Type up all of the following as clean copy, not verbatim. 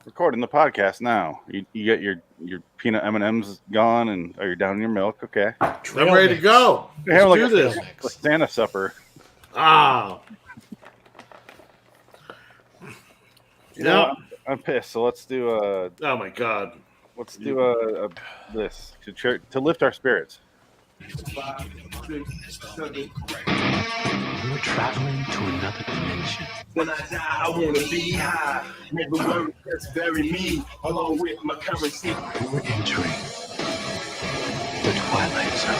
Recording the podcast now. You get your peanut M&Ms gone, and you're down in your milk. Okay, I'm ready to go. Let's do this. Like Santa supper. Ah. Yeah, I'm pissed. So let's do oh my god. Let's do this to lift our spirits. You're traveling to another dimension. When I die, I want to be high. Make the word that's very me, along with my currency. You're entering the Twilight Zone.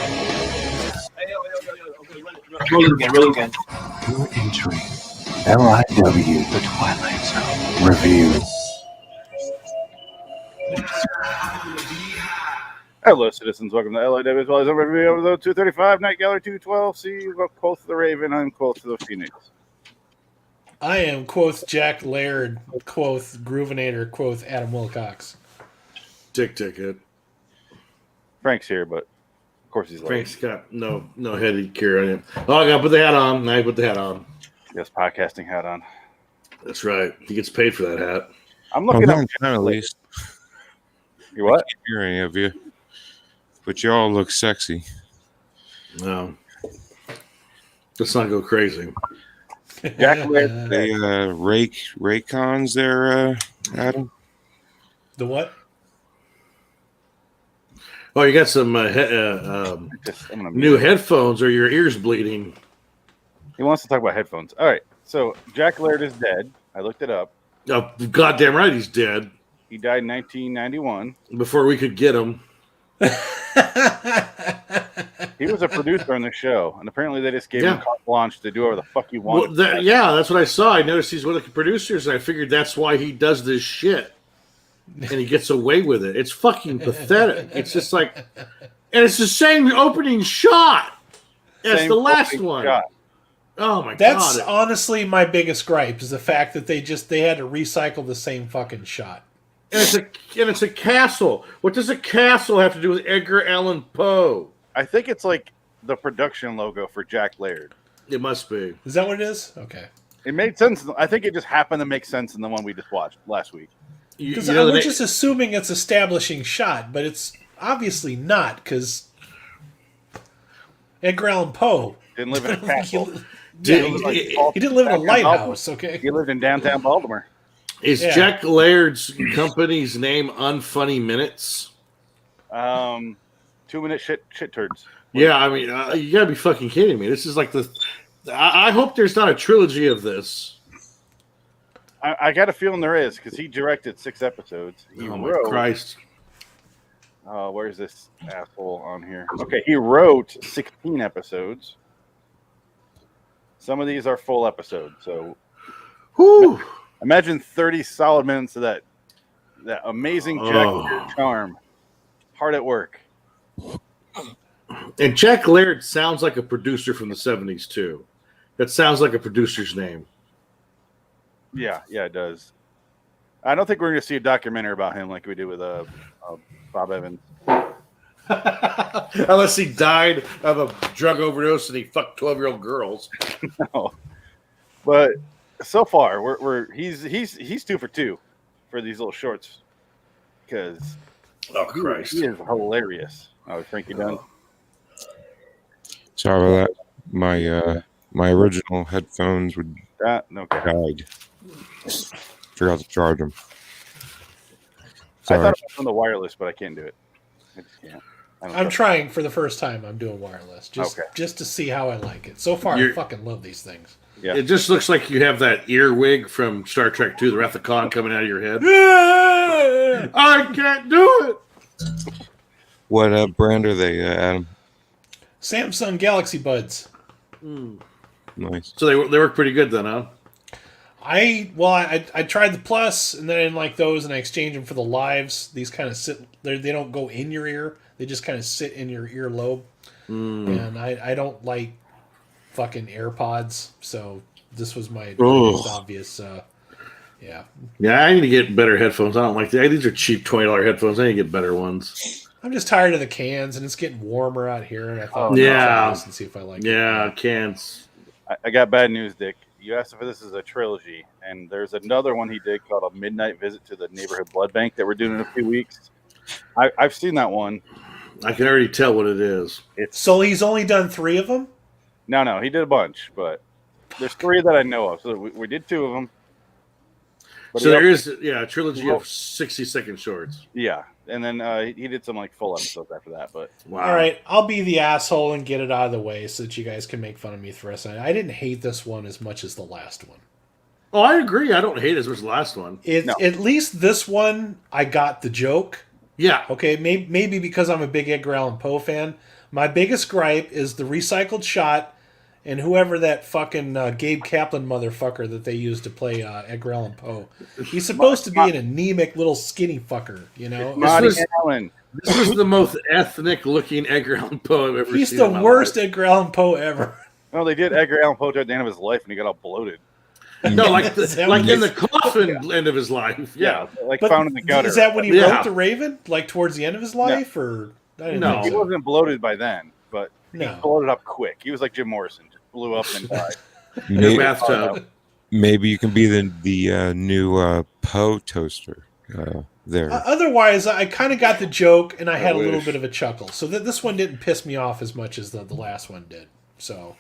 Hey, okay, roll it again. You're entering LIW The Twilight Zone review. Hello, citizens. Welcome to LIW The Twilight Zone review episode 235, NightGallery 212. See Quoth the Raven. I'm Quoth the Phoenix. I am Quoth Jack Laird, Quoth Groovinator, Quoth Adam Wilcox. Ticket. Frank's here, but of course he's late. Frank's got no headed care on him. Oh, I got to put the hat on. I put the hat on. Yes, podcasting hat on. That's right. He gets paid for that hat. I'm looking up. At least. You what? I can't hear any of you. But you all look sexy. No. Let's not go crazy. Jack Laird. The Raycons there, Adam? The what? Oh, you got some new headphones, or your ears bleeding? He wants to talk about headphones. All right. So Jack Laird is dead. I looked it up. Oh, goddamn right, he's dead. He died in 1991. Before we could get him. He was a producer on the show, and apparently they just gave him carte blanche to do whatever the fuck he wanted. Well, that's what I saw. I noticed he's one of the producers, and I figured that's why he does this shit. And he gets away with it. It's fucking pathetic. It's just like, and it's the same opening shot as the last one. Shot. Oh my god! That's honestly my biggest gripe is the fact that they had to recycle the same fucking shot. And it's a castle. What does a castle have to do with Edgar Allan Poe? I think it's like the production logo for Jack Laird. It must be. Is that what it is? Okay. It made sense. I think it just happened to make sense in the one we just watched last week. Because we're just assuming it's establishing shot, but it's obviously not, because Edgar Allan Poe didn't live in a castle. he didn't live in a lighthouse, okay? He lived in downtown Baltimore. Is Jack Laird's company's name Unfunny Minutes? 2-minute shit turds. Yeah, I mean, you gotta be fucking kidding me. This is like I hope there's not a trilogy of this. I got a feeling there is, because he directed 6 episodes. My Christ. Where's this asshole on here? Okay, he wrote 16 episodes. Some of these are full episodes, so imagine 30 solid minutes of that amazing Jack Laird charm. Hard at work. And Jack Laird sounds like a producer from the 70s too. That sounds like a producer's name. Yeah, it does. I don't think we're going to see a documentary about him like we did with Bob Evans. Unless he died of a drug overdose and he fucked 12-year-old girls. No. But so far, he's 2 for 2 for these little shorts, because Christ, he is hilarious. Oh, Frankie done. Sorry about that. My original headphones died. Forgot to charge them. Sorry. I thought it was on the wireless, but I can't do it. I just can't. I'm trying for the first time. I'm doing wireless just to see how I like it. So far, I fucking love these things. Yeah. It just looks like you have that earwig from Star Trek II, the Wrath of Khan, coming out of your head. I can't do it. What brand are they, Adam? Samsung Galaxy Buds. Nice. So they work pretty good then, huh? I tried the Plus, and then I didn't like those, and I exchanged them for the Lives. These kind of sit. They don't go in your ear. They just kind of sit in your earlobe. And I don't like fucking AirPods, so this was my most obvious. Yeah, I need to get better headphones. I don't like these are cheap $20 headphones. I need to get better ones. I'm just tired of the cans, and it's getting warmer out here, and I thought and see if I like it. Yeah, cans. I got bad news, Dick. you asked if this is a trilogy, and there's another one he did called A Midnight Visit to the Neighborhood Blood Bank that we're doing in a few weeks. I've seen that one. I can already tell what it is. So he's only done 3 of them? No, he did a bunch, but there's 3 that I know of. So we did 2 of them. But So there is, a trilogy of 60-second shorts. Yeah, and then he did some like full episodes after that. But Wow. All right, I'll be the asshole and get it out of the way so that you guys can make fun of me for the rest of it. I didn't hate this one as much as the last one. Oh, I agree. I don't hate it as much as the last one. At least this one, I got the joke. Yeah. Okay, maybe because I'm a big Edgar Allan Poe fan. My biggest gripe is the recycled shot and whoever that fucking Gabe Kaplan motherfucker that they used to play Edgar Allan Poe. He's supposed to be an anemic little skinny fucker, you know? This was the most ethnic-looking Edgar Allan Poe I've ever seen. He's the worst Edgar Allan Poe ever. No, they did Edgar Allan Poe at the end of his life, and he got all bloated. No, like in the coffin end of his life. Yeah, like found in the gutter. Is that when he wrote The Raven? Like towards the end of his life, or I didn't know. He wasn't bloated by then, but he bloated up quick. He was like Jim Morrison, just blew up and died. Maybe you can be the new Poe toaster there. Otherwise, I kind of got the joke, and I had a little bit of a chuckle. So this one didn't piss me off as much as the last one did. So.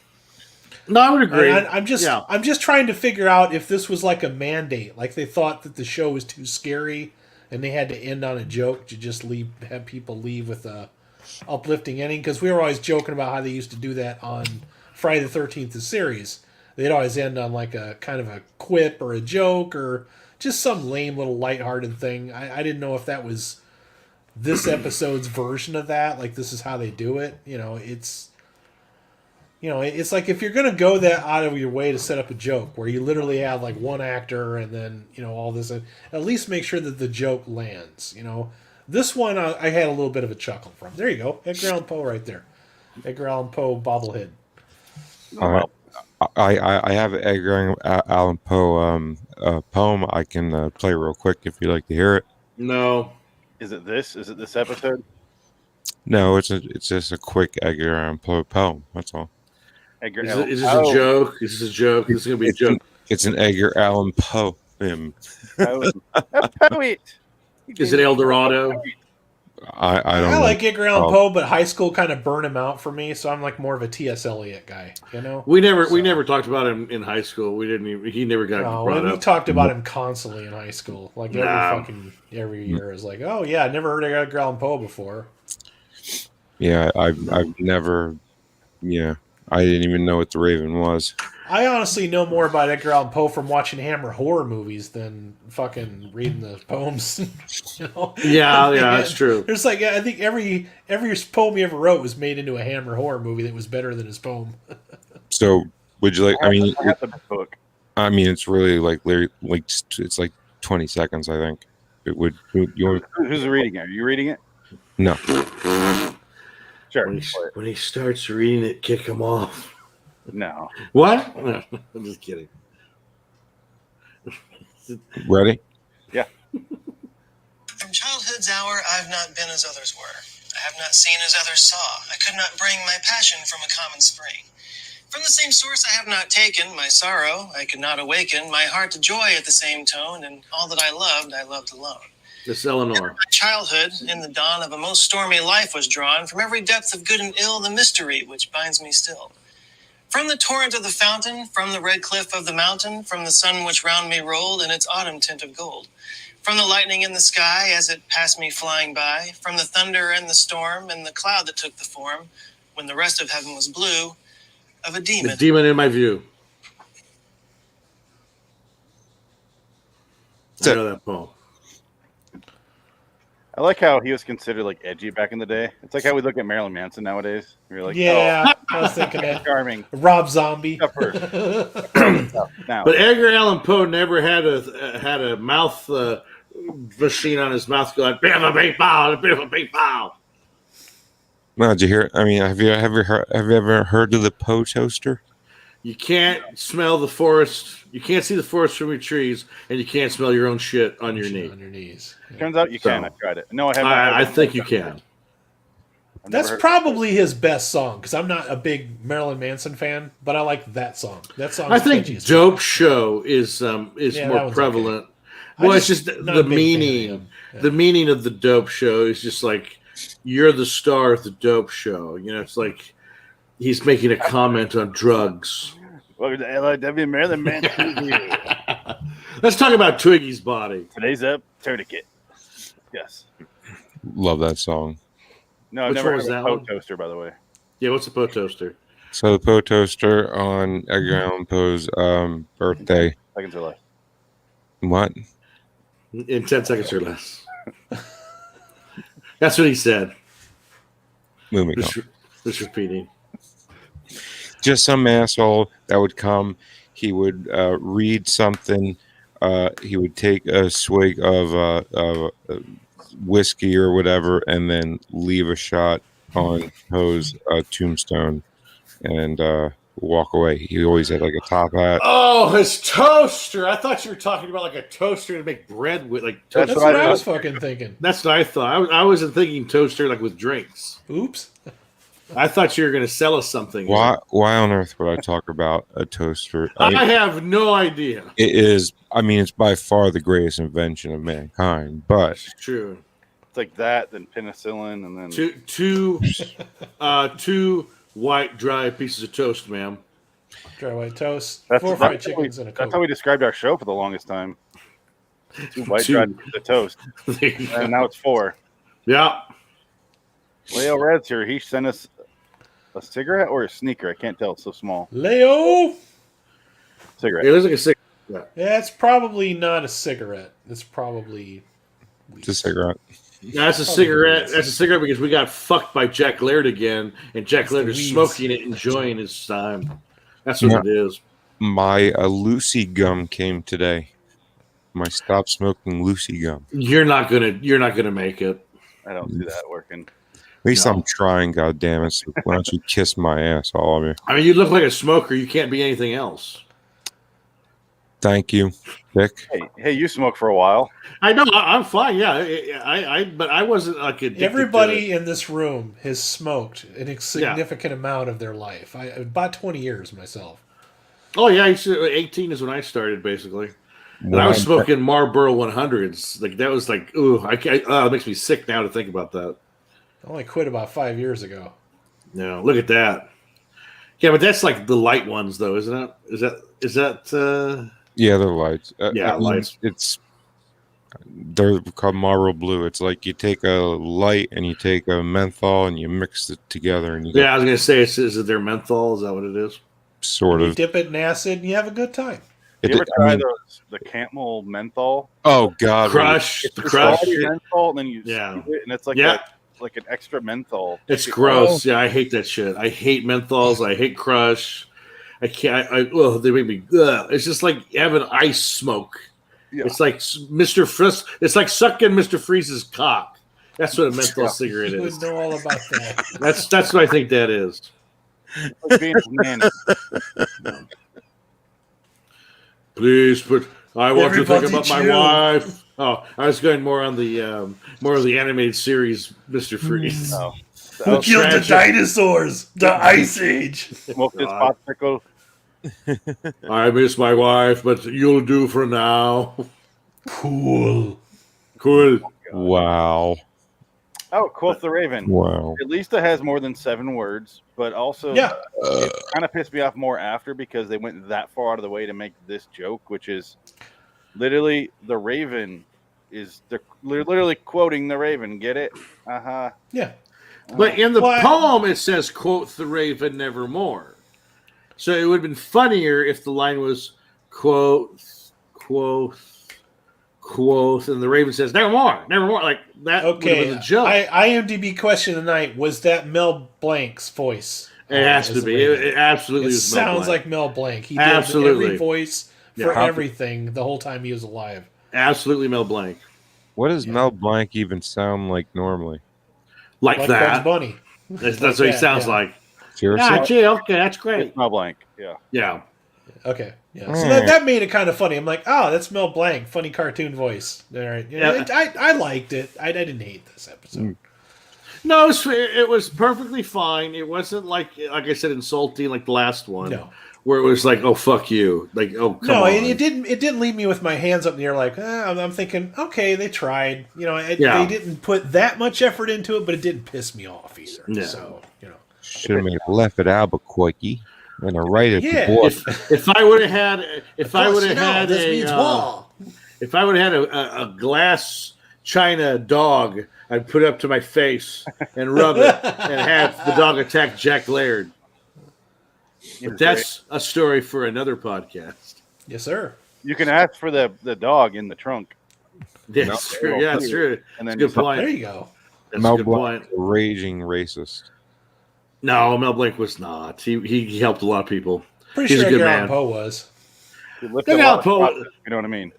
No, I would agree. I'm just trying to figure out if this was like a mandate, like they thought that the show was too scary, and they had to end on a joke to just have people leave with a uplifting ending. Because we were always joking about how they used to do that on Friday the 13th, the series. They'd always end on like a kind of a quip or a joke or just some lame little lighthearted thing. I didn't know if that was this episode's version of that. Like this is how they do it. It's like if you're going to go that out of your way to set up a joke where you literally have like one actor and then, all this, at least make sure that the joke lands, This one I had a little bit of a chuckle from. There you go. Edgar Allan Poe right there. Edgar Allan Poe bobblehead. I have an Edgar Allan Poe poem I can play real quick if you'd like to hear it. No. Is it this? Is it this episode? No, it's just a quick Edgar Allan Poe poem. That's all. Is this a joke? Is this a joke? This is going to be a joke. It's an Edgar Allan Poe. A poet. Is it El Dorado? I don't know. I like Edgar Allan Poe, but high school kind of burned him out for me, so I'm like more of a T.S. Eliot guy, We never talked about him in high school. We didn't even, he never got brought up. We talked about him constantly in high school. Like every year is like, oh yeah, I never heard of Edgar Allan Poe before. Yeah, I've never I didn't even know what The Raven was. I honestly know more about Edgar Allan Poe from watching Hammer horror movies than fucking reading the poems. Yeah, that's true. There's like I think every poem he ever wrote was made into a Hammer horror movie that was better than his poem. So would you like? I have the book. I mean, it's really like it's like 20 seconds. I think it would. Who's reading it? Are you reading it? No. Sure. When he starts reading it, kick him off. No. What? No, I'm just kidding. Ready? Yeah. From childhood's hour, I've not been as others were. I have not seen as others saw. I could not bring my passion from a common spring. From the same source I have not taken my sorrow. I could not awaken my heart to joy at the same tone, and all that I loved alone. This Eleanor. My childhood, in the dawn of a most stormy life, was drawn from every depth of good and ill, the mystery which binds me still. From the torrent of the fountain, from the red cliff of the mountain, from the sun which round me rolled in its autumn tint of gold, from the lightning in the sky as it passed me flying by, from the thunder and the storm and the cloud that took the form, when the rest of heaven was blue, of a demon. The demon in my view. I know that poem. I like how he was considered like edgy back in the day. It's like how we look at Marilyn Manson nowadays. We're like, yeah, I was thinking that. Charming. Rob Zombie. Now. But Edgar Allan Poe never had a mouth machine on his mouth going, bit of a big bow. No, did you hear? I mean, have you ever heard of the Poe toaster? You can't smell the forest. You can't see the forest from your trees, and you can't smell your own shit on your knee. On your knees. Turns out you can. I tried it. No, I haven't. I think you can. That's probably his best song because I'm not a big Marilyn Manson fan, but I like that song. That song. I think "Dope Show" is Yeah, more prevalent. Okay. Well, it's just not a the big fan of meaning. him. Yeah. The meaning of the "Dope Show" is just like you're the star of the dope show. You know, it's like he's making a comment on drugs. Welcome to LIW Marilyn Manson. Let's talk about Twiggy's body. Today's up tourniquet. Yes. Love that song. No, I've Which never one heard was of that Poe one? Toaster, by the way. Yeah, what's the Poe Toaster? So the Poe Toaster on Edgar Allan Poe's birthday. Seconds or less. What? In 10 seconds or less. That's what he said. Moving on. Just repeating. Just some asshole that would come. He would read something. He would take a swig of whiskey or whatever, and then leave a shot on Poe's tombstone and walk away. He always had like a top hat. Oh, his toaster! I thought you were talking about like a toaster to make bread with, like toaster. That's what I was fucking thinking. That's what I thought. I wasn't thinking toaster like with drinks. Oops. I thought you were going to sell us something. Why on earth would I talk about a toaster? I have no idea. It is. I mean, it's by far the greatest invention of mankind. But It's true. It's like that, then penicillin, and then Two white dry pieces of toast, ma'am. Dry white toast. That's 4 fried chickens and a that's Coke. how we described our show for the longest time. 2 white Two. dried pieces of toast, and now it's 4. Yeah. Leo Red's here. He sent us a cigarette or a sneaker. I can't tell. It's so small. Leo. Cigarette. It looks like a cigarette. Yeah, it's probably not a cigarette. It's probably it's a cigarette. That's a cigarette. That's a cigarette because we got fucked by Jack Laird again, and Jack Laird is weeds. smoking it, enjoying his time. That's what it is. My Lucy gum came today. My stop smoking Lucy gum. You're not gonna make it. I don't see that working. At least No. I'm trying, goddammit. So why don't you kiss my ass, all of you? I mean, you look like a smoker. You can't be anything else. Thank you, Dick. Hey, you smoked for a while. I know. I'm fine. Yeah. But I wasn't like addicted to Everybody it. in this room has smoked a significant amount of their life. About 20 years myself. Oh yeah, 18 is when I started basically. And I was smoking Marlboro 100s. Like that was like, ooh, I can't. It makes me sick now to think about that. I only quit about 5 years ago. No, look at that. Yeah, but that's like the light ones, though, isn't it? Is that? Yeah, they're lights. Yeah, I mean, lights. They're called Marlboro Blue. It's like you take a light and you take a menthol and you mix it together and you Yeah, I was gonna say, is it their menthol? Is that what it is? sort You of. dip it in acid and you have a good time. You ever try the Camel Menthol? Oh God, Crush, It's the just crush. all menthol, and then you Yeah. squeeze it, and it's like Yeah. like an extra menthol. It's gross. Yeah, I hate that shit. I hate menthols. I hate Crush. I can't. They make me. It's just like having ice smoke. Yeah. It's like Mr. Freeze. It's like sucking Mr. Freeze's cock. That's what a menthol cigarette You is. would know all about that. That's what I think that is. It's like being a nanny. Please put. I want to think Everybody about my chill. wife. Oh, I was going more on the animated series, Mr. Freeze. Oh. Who killed the tragic. dinosaurs? The Ice Age. Smoked his God. popsicle. I miss my wife, but you'll do for now. Cool. Cool. wow, Oh, Quoth the Raven. wow. At least it has more than 7 words, but also Yeah. it kind of pissed me off more after because they went that far out of the way to make this joke, which is literally the Raven they're literally quoting the Raven. Get it? Uh-huh. Yeah. But in the Well, poem, it says, "Quoth the raven nevermore." So it would have been funnier if the line was, "Quoth, quoth, quoth," and the raven says, "Nevermore, nevermore." Like that would have Okay. been a joke. IMDb question of the night. Was that Mel Blanc's voice? It has as to the be. Raven? It absolutely It is Mel sounds Blanc. like Mel Blanc. He did Absolutely. every voice for Yeah. everything the whole time he was alive. Absolutely Mel Blanc. What does Mel Blanc even sound like normally? Like Like that. Bugs Bunny. That's Like what he that, sounds yeah. like. Seriously? Ah, gee, okay, that's great. It's Mel Blanc. Yeah. Yeah. Okay. Yeah. So that made it kind of funny. I'm like, oh, that's Mel Blanc. Funny cartoon voice. All right. Yeah. I liked it. I didn't hate this episode. No, it was perfectly fine. It wasn't like I said, insulting like the last one. No. Where it was like, oh fuck you, like oh come No, on. it didn't leave me with my hands up in the air like I'm thinking, okay, they tried. You know, they didn't put that much effort into it, but it didn't piss me off either. Yeah. So you know, Should have made a left at Albuquerque and a right at Yeah. the border. If I would have had, if I would have had this means wall. if I would have had a glass China dog, I'd put it up to my face and rub it and have the dog attack Jack Laird. But that's a story for another podcast. Yes, sir. You can ask for the dog in the trunk. That's true. Yeah, that's true. And That's then a good point. There you go. That's Mel a good Blanc, point. raging racist. No, Mel Blanc was not. He helped a lot of people. Pretty He's sure a good Edgar man. Allan Poe was. He lifted Edgar a lot Allan of Poe- boxes, you know what I mean?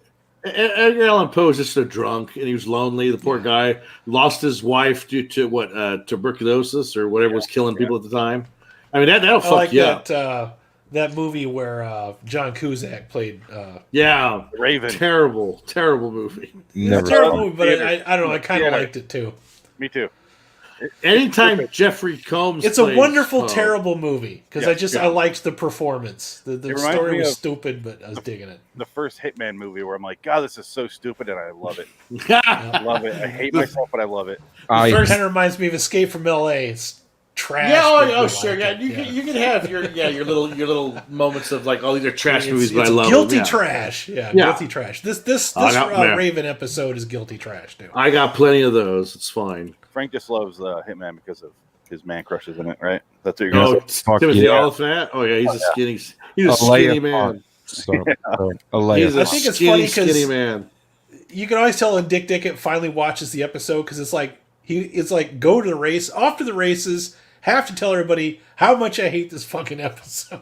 Edgar Allan Poe was just a drunk, and he was lonely. The poor guy lost his wife due to tuberculosis or whatever was killing people at the time. I mean, that'll I fuck like you up. that movie where John Cusack played. Yeah, Raven. terrible movie. Never It's a terrible saw it. movie, but I don't know. I kind of Theater. liked it too. Me too. Anytime Jeffrey Combs, It's a plays wonderful, Poe- terrible movie because Yeah, I liked the performance. The reminds story me was of- stupid, but I was digging it. The first Hitman movie where I'm like, God, this is so stupid, and I love it. I love it. I hate myself, but I love it. I- First kind of reminds me of Escape from L.A. It's trash. Yeah, but you sure. like Yeah, it. you can have your little moments of like, oh, these are trash It's, movies, but it's I love guilty them. Yeah. trash. Yeah, Yeah. guilty trash. This I got- yeah. Raven episode is guilty trash too. I got plenty of those. It's fine. Frank just loves Hitman because of his man crushes in it, right? That's what you're gonna Oh, say. Fuck Timothy yeah. Oliphant. Oh yeah, he's a skinny A skinny layup man. on. So, He's a a I think it's skinny, funny 'cause- skinny man. You can always tell when Dick Dickett finally watches the episode because it's like go to the race, off to the races. Have to tell everybody how much I hate this fucking episode.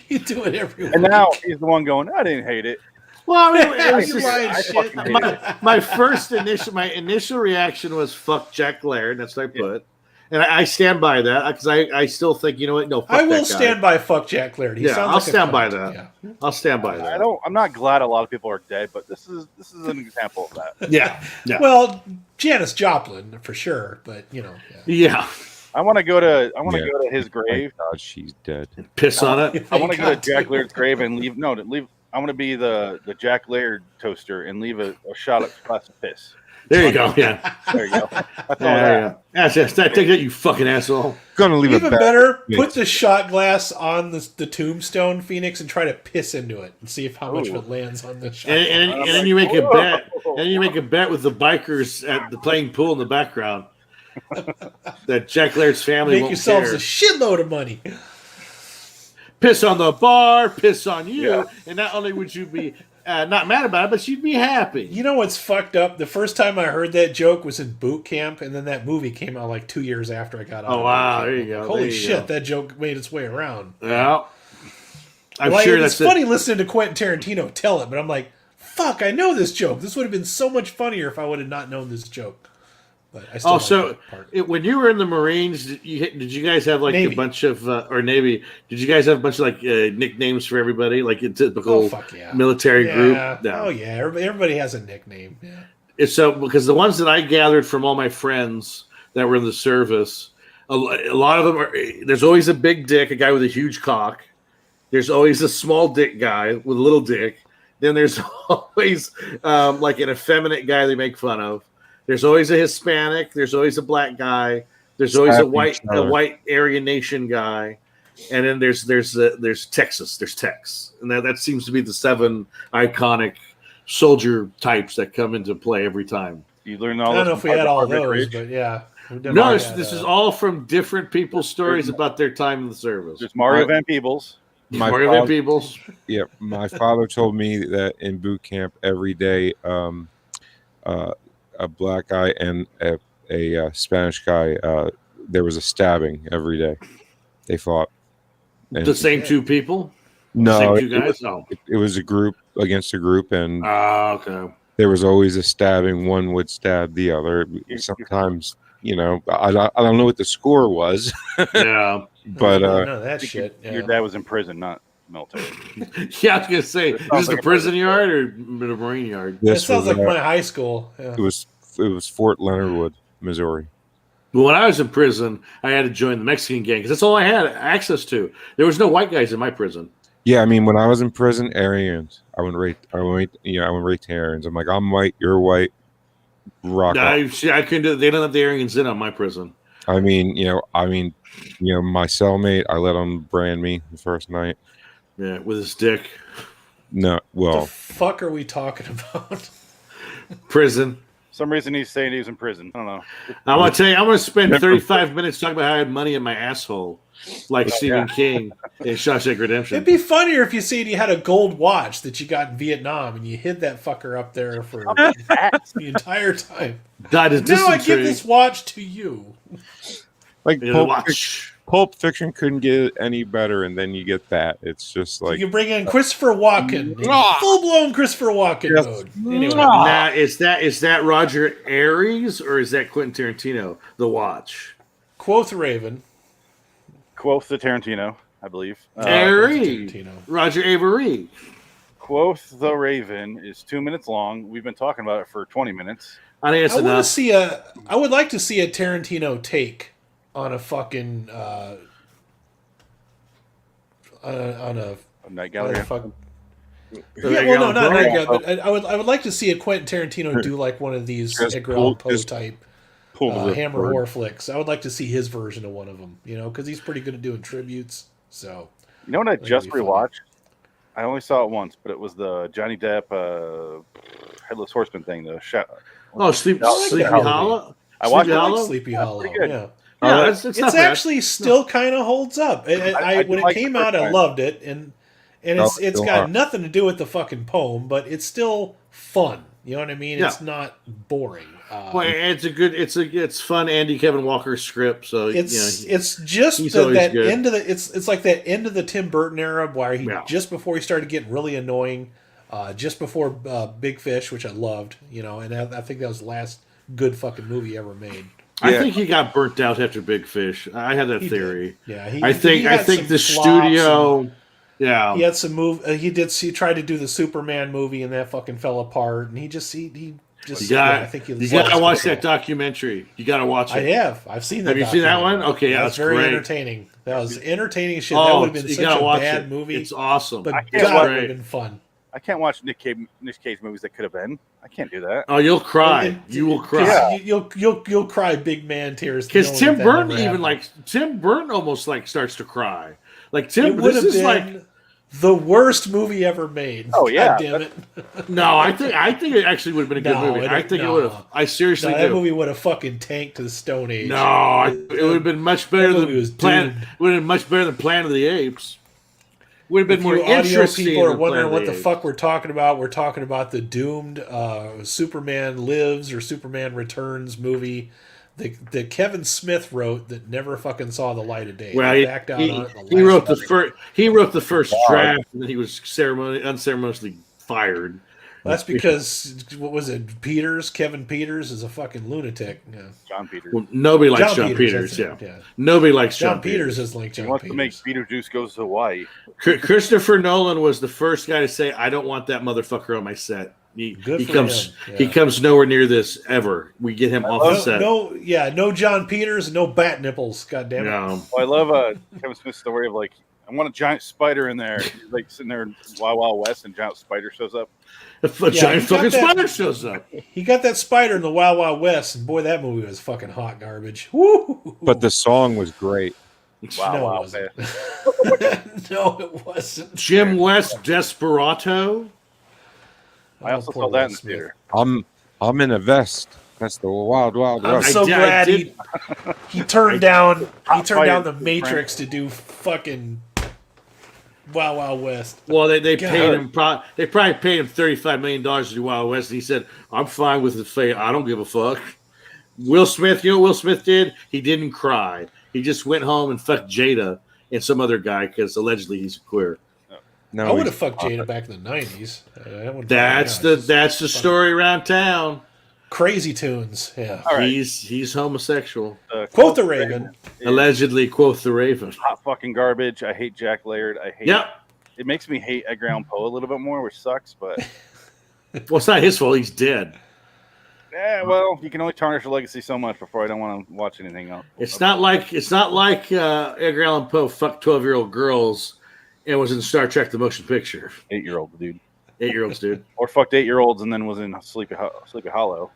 You do it every week. And now he's the one going, I didn't hate it. Well, I mean, it was You just, lying I shit. fucking hate it. my initial reaction was fuck Jack Laird. That's what I put, and I stand by that because I still think, you know what? No, fuck I will that guy. stand by fuck Jack Laird. He Yeah, sounds I'll like a stand by cunt. that. Yeah. I'll stand by that. I'm not glad a lot of people are dead, but this is an example of that. Yeah, yeah, Well, Janis Joplin for sure, but you know, yeah. yeah. I want to go to Yeah. his grave. Thank God she's dead. Piss on it. I want to go God to Jack damn. Laird's grave and leave. I want to be the Jack Laird toaster and leave a shot of glass of piss. There you go. Yeah, There you go. That's all yeah. That's take that, you fucking asshole. Gonna leave Even it back. better, Yeah. put the shot glass on the tombstone Phoenix and try to piss into it and see if how much of it lands on the shot. And then you make a bet. And then you make a bet with the bikers at the playing pool in the background that Jack Laird's family Make won't yourselves care. a shitload of money. Piss on the bar, piss on you, Yeah. and not only would you be not mad about it, but you'd be happy. You know what's fucked up? The first time I heard that joke was in boot camp, and then that movie came out like 2 years after I got out. Oh, of wow, boot camp. there you go, Holy there you shit, go. that joke made its way around. Yeah, I'm Like, sure it's that's funny listening to Quentin Tarantino tell it, but I'm like, fuck, I know this joke. This would have been so much funnier if I would have not known this joke. But I still like Also, that part. when you were in the Marines, did you guys have like Navy. a bunch of or Navy? Did you guys have a bunch of like nicknames for everybody, like a typical Oh, fuck yeah. military group? Yeah. No. Oh yeah, everybody has a nickname. Yeah. It's so because the ones that I gathered from all my friends that were in the service, a lot of them are. There's always a big dick, a guy with a huge cock. There's always a small dick guy with a little dick. Then there's always like an effeminate guy they make fun of. There's always a Hispanic. There's always a black guy. There's always a white Aryan Nation guy, and then there's Texas. There's Tex, and that seems to be the 7 iconic soldier types that come into play every time. You learn all. I don't know if we had all Harvard those, Ridge. but yeah. We definitely No, had, this is all from different people's stories about their time in the service. There's Mario Van Peebles. Mario Van Peebles. Yeah, my father told me that in boot camp every day, a black guy and a Spanish guy, there was a stabbing every day. They fought. And The same 2 people. no, Same 2 guys. No. it was a group against a group, and Okay. there was always a stabbing. One would stab the other. Sometimes, I don't know what the score was, Yeah. but none of that shit. Your Yeah. dad was in prison, not military. Yeah, I was gonna say, is this the like a prison yard or the Marine yard? That this sounds was like my high school. Yeah. it was Fort Leonard Wood, Missouri. Well, when I was in prison, I had to join the Mexican gang because that's all I had access to. There was no white guys in my prison. Yeah, I mean, when I was in prison, Aryans. I went right to Aryans. I'm like, I'm white, you're white. Rock. I couldn't do. They don't have the Aryans in on my prison. I mean, my cellmate, I let him brand me the first night. Yeah, with his dick. No, The well, fuck are we talking about? Prison. Some reason he's saying he was in prison. I don't know. I want to tell you, I'm going to spend 35 minutes talking about how I had money in my asshole, like Stephen King in Shawshank Redemption. It'd be funnier if you said you had a gold watch that you got in Vietnam and you hid that fucker up there for the entire time. Died of Now I give dysentery. this watch to you. like Yeah, Pulp Fiction couldn't get any better, and then you get that. It's just like You bring in Christopher Walken, full blown Christopher Walken Yes. mode. Anyway, Now, is that Roger Ailes or is that Quentin Tarantino? The Watch. Quoth Raven. Quoth the Tarantino, I believe. Ailes. Tarantino. Roger Avery. Quoth the Raven is 2 minutes long. We've been talking about it for 20 minutes. I think I it's want to enough. see I would like to see a Tarantino take on a fucking on a Night on Gallery. a fucking. So Yeah, that well, no, guy not on Night Bro- Gallery, but I would like to see a Quentin Tarantino do like one of these Just Edgar pull- Allan Poe just type pull the Hammer ripcord. horror flicks. I would like to see his version of one of them, because he's pretty good at doing tributes. So You know what I That'd just be funny. rewatched? I only saw it once, but it was the Johnny Depp Headless Horseman thing. Sleepy Yeah. Hollow. I watched Sleepy it. Hollow? Sleepy That's Hollow, pretty good. yeah. Yeah, it's It's not bad. actually still kind of holds up. I When it like came the first out, I time. loved it, and Oh, it's still got are. nothing to do with the fucking poem, but it's still fun. You know what I mean? Yeah. It's not boring. Well, it's fun Andy Kevin Walker script. So It's you know, it's just he's that always good. end of the it's like that end of the Tim Burton era where he Yeah. just before he started getting really annoying, just before Big Fish, which I loved, and I think that was the last good fucking movie ever made. I Yeah. think he got burnt out after Big Fish. I had that He theory. did. Yeah, I think the studio. Yeah, He had some move. He tried to do the Superman movie, and that fucking fell apart. And he just. I think you gotta watch that documentary. You gotta watch I it. have. I've seen that. Have you seen that documentary. one? Okay, yeah, that's that's very great. entertaining. That was entertaining shit. that Oh, would have been you such gotta a watch bad it. movie. It's awesome. But can't God, watch it would it. have been fun. I can't watch Nick Cage movies that could have been. I can't do that. Oh, you'll cry. You will cry. Yeah. You'll cry big man tears. Because knowing Tim that Burton never even happened. Tim Burton almost starts to cry. Like It Tim, would this have is been the worst movie ever made. Oh, yeah. God damn it! no. I think it actually would have been a good No, movie. I think it no. would have. I seriously No, that do. movie would have fucking tanked to the Stone Age. No, it would have been much better movie was than Planet. doomed. Would have been much better than Planet of the Apes. Would have been If more you audio interesting. people are than wondering Planet what of the Apes. fuck we're talking about, we're talking about the doomed Superman Lives or Superman Returns movie that Kevin Smith wrote that never fucking saw the light of day. Well, They he, backed out he, on it in he wrote the last first. He wrote the first draft, and then he was unceremoniously fired. That's because what was it? Kevin Peters is a fucking lunatic. Yeah. John Peters. Well, nobody likes John that's Peters. it, Yeah, nobody likes John Peters is like He John wants to make Peters. Beetlejuice goes to Hawaii. Christopher Nolan was the first guy to say, "I don't want that motherfucker on my set." Good He for comes. him, yeah. He comes nowhere near this ever. We get him off the set. No John Peters, no bat nipples. God damn it. No. Well, I love Kevin Smith's story of like, I want a giant spider in there. He's like sitting there in Wild Wild West, and giant spider shows up. If a giant he got fucking that- spider shows up. He got that spider in the Wild Wild West, and boy, that movie was fucking hot garbage. Woo! but the song was great. Wow, No, it wow, wasn't. man. No, it wasn't. Jim West Desperado. I also poor saw that Will in the Smith. theater. I'm in a vest. That's the wild I'm west. so I glad did- he turned down Fighter, the Matrix to do fucking Wild Wild West. Well, they God. paid him. They probably paid him $35 million to do Wild West. And he said, "I'm fine with the fate. I don't give a fuck." Will Smith, you know what Will Smith did? He didn't cry. He just went home and fucked Jada and some other guy because allegedly he's queer. No, I would have he's- fucked Jada back in the '90s. That's the story around town. Crazy Tunes. Yeah. All right. He's homosexual. Quoth the Raven. is Allegedly, quoth the Raven. hot fucking garbage. I hate Jack Laird. I hate. Yep. It makes me hate Edgar Allan Poe a little bit more, which sucks. But Well, it's not his fault. He's dead. Yeah, well, you can only tarnish a legacy so much before I don't want to watch anything else. It's not like Edgar Allan Poe fucked 12-year-old girls and was in Star Trek: The Motion Picture. 8-year-old dude. 8-year-olds, dude. Or fucked 8-year-olds and then was in Sleepy Hollow.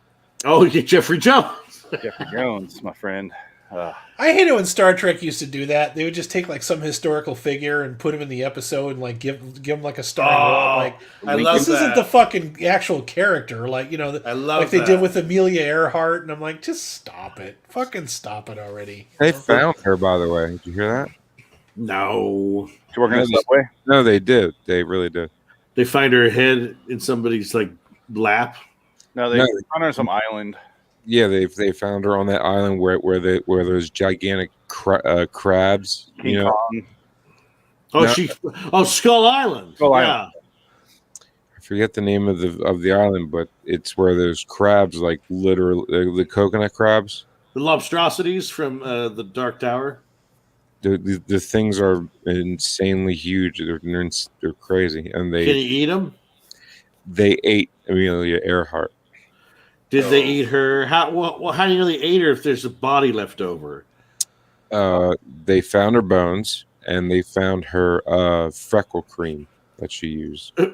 Oh, you get Jeffrey Jones. Jeffrey Jones, my friend. I hate it when Star Trek used to do that. They would just take like some historical figure and put him in the episode and like give him like a starring role. Like, I love this isn't that. the fucking actual character. Like, you know, I love like they that. did with Amelia Earhart, and I'm like, just stop it, fucking stop it already. They found her, by the way. Did you hear that? No. She working at Subway? No, they did. They really did. They find her head in somebody's like lap. No, they found her on some island. Yeah, they found her on that island where there's gigantic crabs. King Kong. Skull Island. Skull yeah. Island. I forget the name of the island, but it's where there's crabs, like literally the coconut crabs. The lobstrosities from the Dark Tower. The things are insanely huge. They're crazy, and Can you eat them? They ate Amelia Earhart. Did they eat her? How do you know they ate her if there's a body left over? They found her bones, and they found her freckle cream that she used. Hide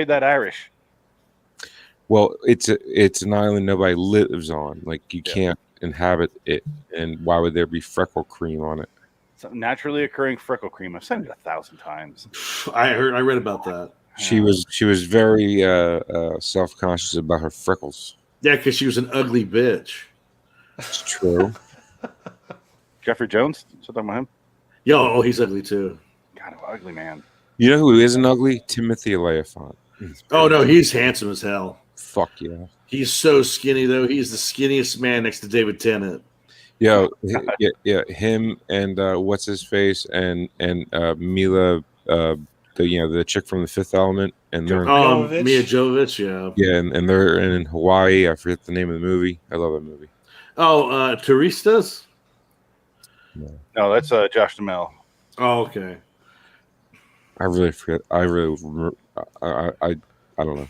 that Irish. Well, it's an island nobody lives on. Like, you can't inhabit it, and why would there be freckle cream on it? It's a naturally occurring freckle cream. I've said it 1,000 times. I read about that. She was very self-conscious about her freckles. Yeah, because she was an ugly bitch. It's true. Jeffrey Jones? So talking about him? Yo, he's ugly too. God, an ugly man. You know who isn't ugly? Timothy Olyphant. Oh no, he's handsome as hell. Fuck yeah. He's so skinny though. He's the skinniest man next to David Tennant. Yo, yeah, him and what's his face and Mila, the chick from The Fifth Element, and they're Mia Jovovich, yeah, and they're in Hawaii. I forget the name of the movie. I love that movie. Oh, Turistas? No, that's Josh Duhamel. Oh, okay. I really forget. I don't know.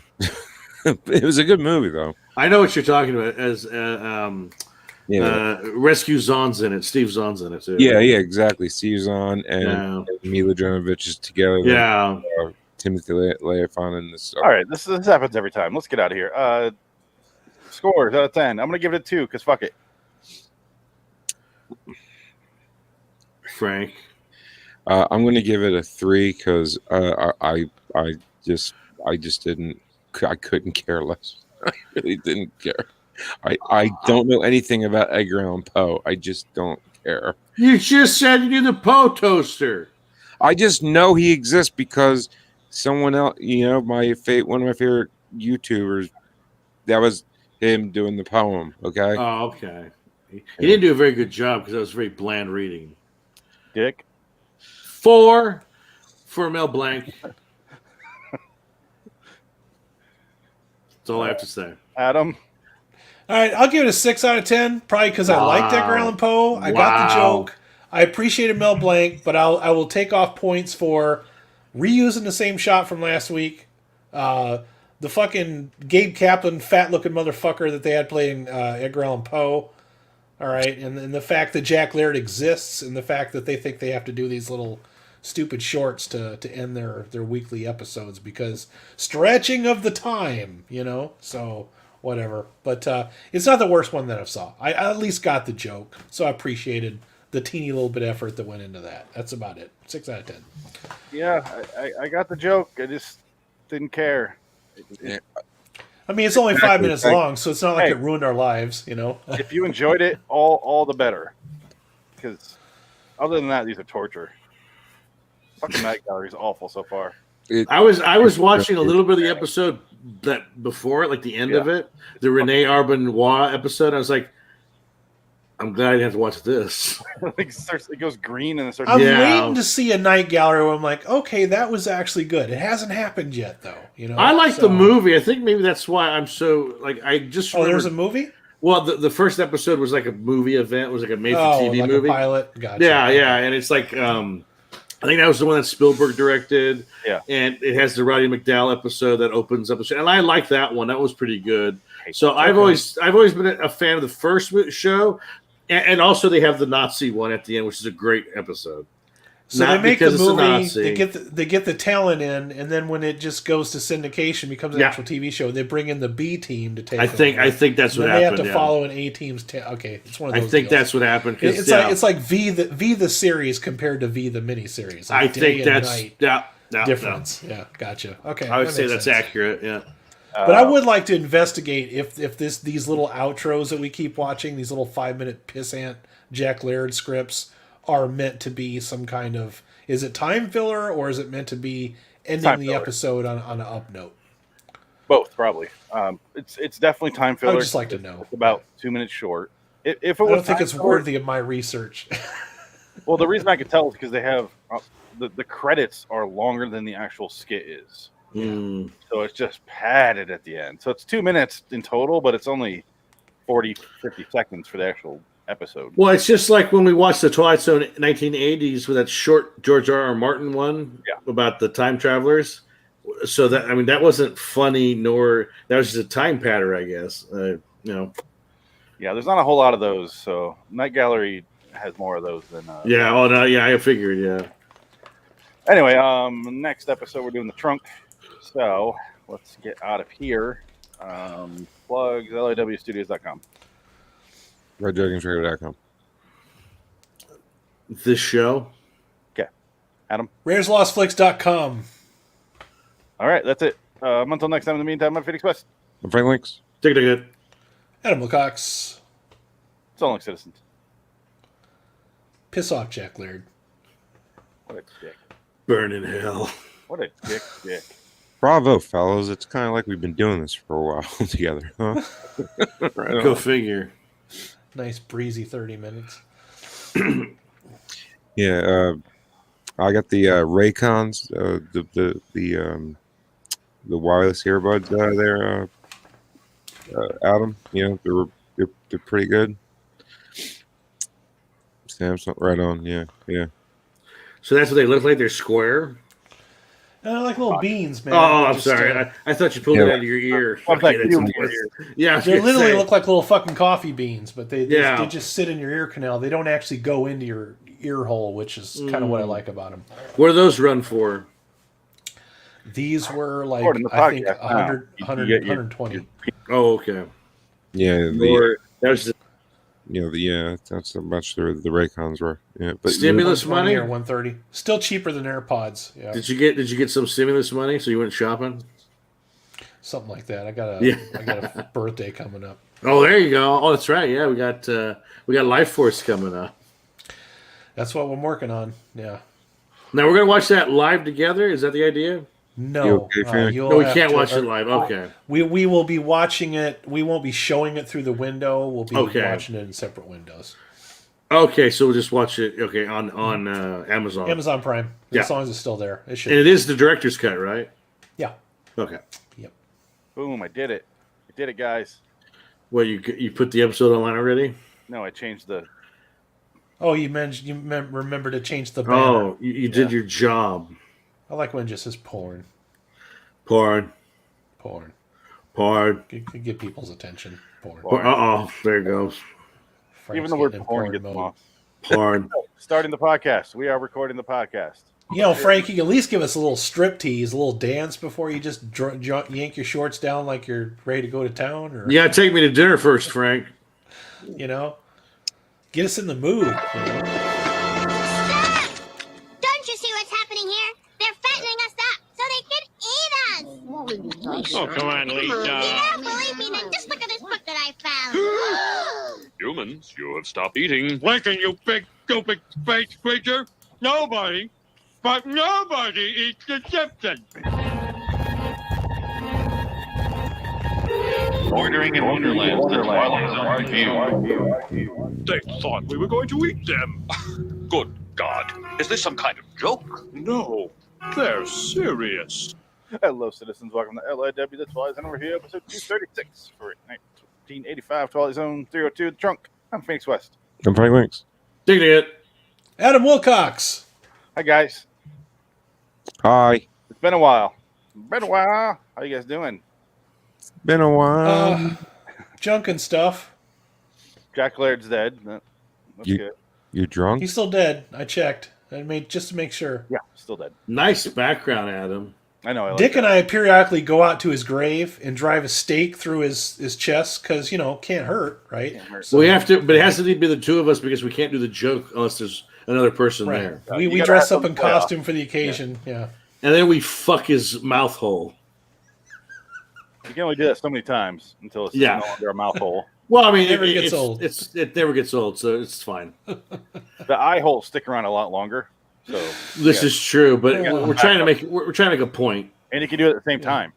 It was a good movie though. I know what you're talking about. As Rescue Zahn's in it. Steve Zahn's in it too. Yeah, exactly. Steve Zahn and Mila Jovovich is together. Yeah. Timothy Olyphant and this. All right, this happens every time. Let's get out of here. Scores out of 10. I'm gonna give it a 2 because fuck it. Frank. I'm going to give it a 3 because I couldn't care less. I really didn't care. I don't know anything about Edgar Allan Poe. I just don't care. You just said you knew the Poe toaster. I just know he exists because someone else, one of my favorite YouTubers, that was him doing the poem. Okay. Oh, okay. He didn't do a very good job because that was very bland reading. Dick. 4 for Mel Blanc. That's all I have to say. Adam. All right, I'll give it a 6 out of 10. Probably because I liked Edgar Allan Poe. I got the joke. I appreciated Mel Blanc, but I will take off points for reusing the same shot from last week. The fucking Gabe Kaplan, fat-looking motherfucker that they had playing Edgar Allan Poe. All right, and the fact that Jack Laird exists, and the fact that they think they have to do these little stupid shorts to end their weekly episodes because stretching of the time, so whatever. But it's not the worst one that I've saw. I at least got the joke, so I appreciated the teeny little bit of effort that went into that. That's about it. 6 out of 10. Yeah, I got the joke. I just didn't care. I mean, it's only 5 minutes long, so it's not like it ruined our lives, If you enjoyed it, all the better. Because other than that, these are torture. Fucking NightGallery is awful so far. I was watching a little bit of the episode that before it, like the end of it, the Renee Arbanois episode. I was like, I'm glad I didn't have to watch this. It goes green and it starts. I'm waiting to see a NightGallery where I'm like, okay, that was actually good. It hasn't happened yet, though. I like the movie. I think maybe that's why I'm so like. I just there's a movie. Well, the first episode was like a movie event. It was like a made for TV like movie. A pilot. Gotcha. Yeah, and it's like I think that was the one that Spielberg directed. Yeah. And it has the Roddy McDowell episode that opens up the show. And I like that one. That was pretty good. So I've always been a fan of the first show. And also they have the Nazi one at the end, which is a great episode. So Not they make the because it's a movie, Nazi. they get the talent in, and then when it just goes to syndication, becomes an actual TV show, they bring in the B team to take I think that's what happened. They have to follow an A team's. Okay, it's one of those. I think deals. that's what happened. It's like V the series compared to V the miniseries. Like I think that's difference. Yeah, gotcha. Okay, I would say that's sense. accurate. Yeah. But I would like to investigate if these little outros that we keep watching, these little 5-minute pissant Jack Laird scripts, are meant to be some kind of, is it time filler or is it meant to be ending Time the filler. episode on an up note? Both, probably. It's definitely time filler. I would just like to know. It's about 2 minutes short. If it I was don't think time it's filler- worthy of my research. Well, the reason I could tell is because they have the credits are longer than the actual skit is. So it's just padded at the end. So it's 2 minutes in total, but it's only 40, 50 seconds for the actual episode. Well, it's just like when we watched the Twilight Zone 1980s with that short George R.R. Martin one about the time travelers. So that wasn't funny, nor that was just a time pattern, I guess. Yeah, there's not a whole lot of those. So NightGallery has more of those than. Yeah. Oh no. Yeah, I figured. Yeah. Anyway, next episode we're doing the trunk. So let's get out of here. Plugs LIWstudios.com. RedDragonTrader.com. This show. Okay, Adam. RaresLostFlix.com. All right, that's it. Until next time. In the meantime, I'm Phoenix West. I'm Frank Links. Take it good. Adam Wilcox. So long, citizens. Piss off, Jack Laird. What a dick. Burn in hell. What a dick. Bravo, fellas. It's kind of like we've been doing this for a while together, huh? Right Go on. figure. Nice breezy 30 minutes. Yeah, I got the Raycons, the wireless earbuds there, Adam. You know, they're pretty good. Samsung, right on. Yeah. So that's what they look like. They're square. Like little beans, man. Oh, I'm Just, sorry. I thought you pulled it out of your ear. Okay, that's you- yeah, I was They gonna literally say. look like little fucking coffee beans, but they Yeah. just sit in your ear canal. They don't actually go into your ear hole, which is kind of what I like about them. What do those run for? These were like, According to I think, podcast, 100, you 100 get your- 120. Oh, okay. Yeah, Or that was just that's how much the Raycons were. Yeah, but stimulus 120 money. or 130. Still cheaper than AirPods. Yeah, Did you get some stimulus money so you went shopping? something like that. I got a birthday coming up. Oh, there you go. Oh, that's right. Yeah, we got Life Force coming up. That's what I'm working on. Yeah. Now we're gonna watch that live together. Is that the idea? No, You okay, Frank? you'll No, we have can't to- watch it live. Okay. We will be watching it. We won't be showing it through the window. We'll be Okay. watching it in separate windows. Okay, so we'll just watch it. Okay, on Amazon. Amazon Prime. Yeah. As long as it's still there, it should. And it is the director's cut, right? Yeah. Okay. Yep. Boom! I did it, guys. Well, you put the episode online already? No, I changed the. Oh, remember to change the banner. Oh, you did your job. I like when it just says porn. Porn. Get people's attention. Porn. There it goes. Frank's Even the word getting in porn gets mode. them off. Porn. Starting the podcast. We are recording the podcast. You know, Frank, you can at least give us a little strip tease, a little dance before you just yank your shorts down like you're ready to go to town, or You gotta take me to dinner first, Frank. you know, get us in the mood. You know? Don't you see what's happening here? They're fattening us up so they can eat us. Oh, come on, You Lisa. don't believe me? Then just look at this book that I found. Humans, you have stopped eating. Lincoln, you big, stupid space creature. Nobody eats the Simpsons. Ordering in Wonderland, the Twilight Zone review. They thought we were going to eat them. Good God. Is this some kind of joke? No, they're serious. Hello, citizens. Welcome to LIW The Twilight Zone review, episode 236 for 1985 Twilight Zone 302 The Trunk. I'm Phoenix West. I'm Frank Links. Dig it. Adam Wilcox. Hi, guys. Hi. It's been a while. How you guys doing? Been a while. Junk and stuff. Jack Laird's dead. That's You- good. You drunk? He's still dead. I checked. I made just to make sure. Yeah, still dead. Nice background, Adam. I know. I like Dick that. and I periodically go out to his grave and drive a stake through his chest because can't hurt, right? Can't hurt. So- We have to, but it has to be the two of us because we can't do the joke unless there's another person right. there. You We gotta dress have up in some playoff. costume for the occasion. Yeah. And then we fuck his mouth hole. You can only do that so many times until it's Yeah. no longer a mouth hole. Well, I mean, Never it gets it's, old. It never gets old, so it's fine. The eye holes stick around a lot longer. So This yeah. is true, but Yeah. we're trying to make a point. and you can do it at the same time.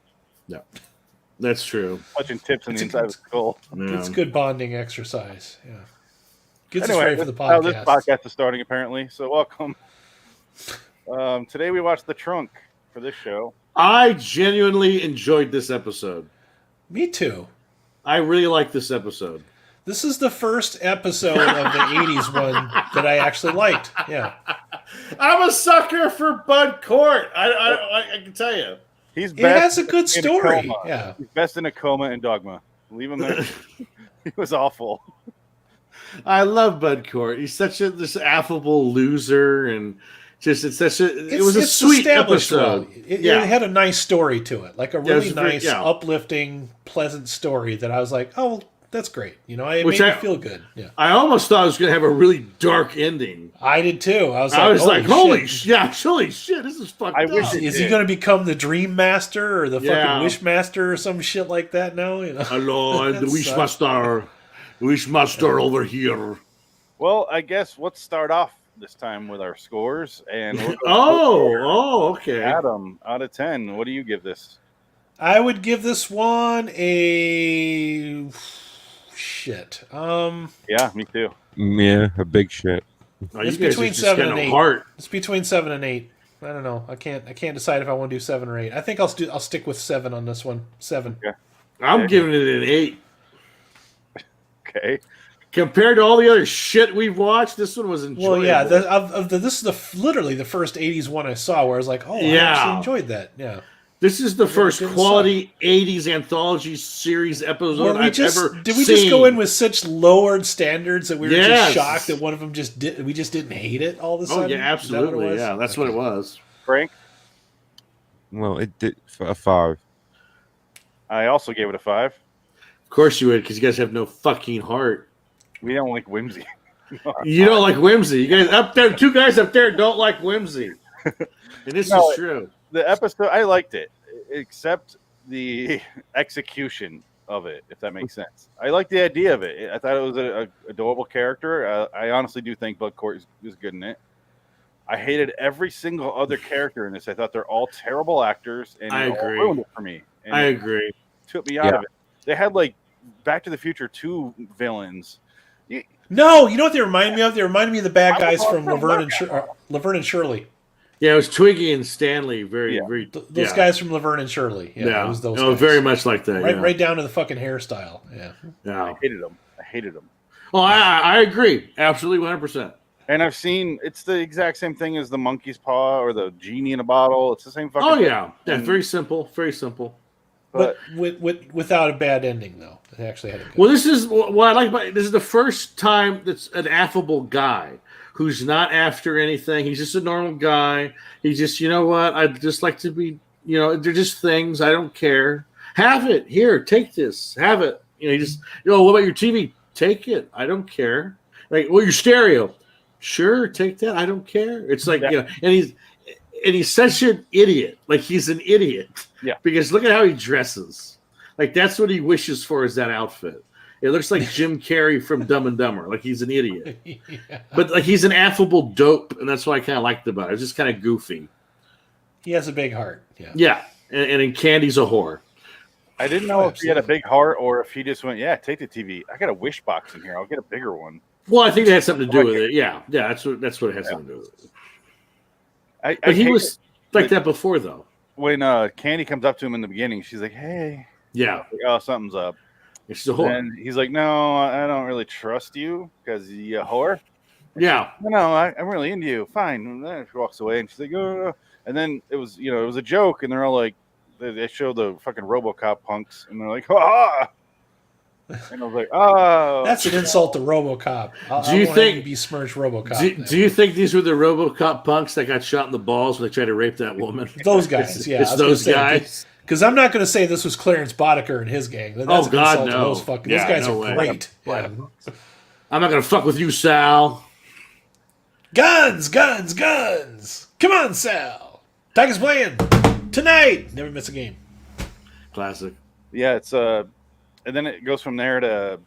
That's true. Touching tips in the It's a- inside of the skull. Yeah. It's good bonding exercise. Yeah. Gets us Anyway, ready for the this is how this podcast. podcast is starting apparently. So welcome. Today we watched TheTrunk for this show. I genuinely enjoyed this episode. Me too. I really like this episode. This is the first episode of the 80s one that I actually liked. Yeah. I'm a sucker for Bud Cort. I can tell you. He's It best has a good in story. coma. Yeah. He's best in a coma and Dogma. Leave him there. He was awful. I love Bud Cort. He's such this affable loser, and just it was a It's sweet established well. episode. It Yeah. had a nice story to it, like a really it's very- nice, yeah. uplifting, pleasant story that I was like, oh, that's great. It Which made I- me feel good. Yeah. I almost thought it was going to have a really dark ending. I did too. I was like, holy shit, this is fucked I up. wish it Is he did. going to become the Dream Master or the Yeah. fucking Wish Master or some shit like that now? Hello, That the sucks. Wishmaster over here. Well, I guess let's start off this time with our scores. And we're Okay. Adam, out of 10, what do you give this? I would give this one a shit. Yeah, me too. Yeah, a big shit. Oh, It's you guys between just 7 got and no 8. heart. It's between 7 and 8. I don't know. I can't decide if I want to do 7 or 8. I think I'll stick with 7 on this one. 7. I'm Okay. giving it an 8. Okay. Compared to all the other shit we've watched, this one was enjoyable. Well, yeah. This is literally the first 80s one I saw where I was like, oh, I Yeah. actually enjoyed that. Yeah. This is the first didn't quality 80s anthology series episode Well, I've ever did we seen. just go in with such lowered standards that we were Yes. just shocked that one of them we just didn't hate it all of a Oh, sudden? yeah, Is that what it absolutely. was? Yeah, that's what it was. Frank, Well, it did a 5. I also gave it a 5. Of course you would, because you guys have no fucking heart. We don't like whimsy. You don't like whimsy. You guys up there, two guys up there don't like whimsy. And this No, is true. The episode, I liked it, except the execution of it, if that makes sense. I like the idea of it. I thought it was an adorable character. I honestly do think Bud Cort is good in it. I hated every single other character in this. I thought they're all terrible actors, and I it all agree. ruined it for me. And I it agree. took me out Yeah. of it. They had like Back to the Future 2 villains. No, you know what they remind me of? They remind me of the bad I guys was from also Laverne and Shirley. Yeah, it was Twiggy and Stanley. Very, Yeah. very. Those yeah. guys from Laverne and Shirley. Yeah, Yeah, it was those no, guys. very much like that. Right, yeah. right down to the fucking hairstyle. Yeah. Yeah. I hated them. Oh, I agree. Absolutely, 100%. And I've seen it's the exact same thing as the monkey's paw or the genie in a bottle. It's the same fucking Oh thing. yeah, yeah. And- Very simple. Very simple. But without a bad ending, though. It actually had a good Well, this is what I like about it. This is the first time that's an affable guy who's not after anything. He's just a normal guy. He's just, you know what? I'd just like to be, they're just things. I don't care. Have it. Here, take this. Have it. He just, what about your TV? Take it. I don't care. Like, well, your stereo. Sure, take that. I don't care. It's like, Yeah. and he's such an idiot. Like, he's an idiot. Yeah. Because look at how he dresses. Like, that's what he wishes for is that outfit. It looks like Jim Carrey from Dumb and Dumber. Like, he's an idiot. yeah. But, like, he's an affable dope, and that's what I kind of liked about it. It's just kind of goofy. He has a big heart. Yeah. Yeah. And in Candy's a whore. I didn't know if he had a big heart or if he just went, yeah, take the TV. I got a wish box in here. I'll get a bigger one. Well, I think that had something to do with it. Yeah. Yeah, that's what it has something to do with it. I But he hate was it. like that before, though. When Candy comes up to him in the beginning, she's like, hey. Yeah. Like, oh, something's up. And she's a whore. And he's like, no, I don't really trust you because you a whore. Yeah. No, I'm really into you. Fine. And then she walks away and she's like, oh. And then it was a joke, and they're all like, they show the fucking RoboCop punks, and they're like, ha! And I was like, oh, That's an insult to RoboCop. Do you think you besmirch RoboCop? Do you think these were the RoboCop punks that got shot in the balls when they tried to rape that woman? Those guys, yeah, it's those guys. Because I'm not going to say this was Clarence Boddicker and his gang. That's Oh, God, an insult to no. those fucking. Yeah, those guys no are way. great. Yeah. I'm not gonna fuck with you, Sal. Guns, guns, guns! Come on, Sal. Tigers playing tonight. Never miss a game. Classic. yeah, it's and then it goes from there to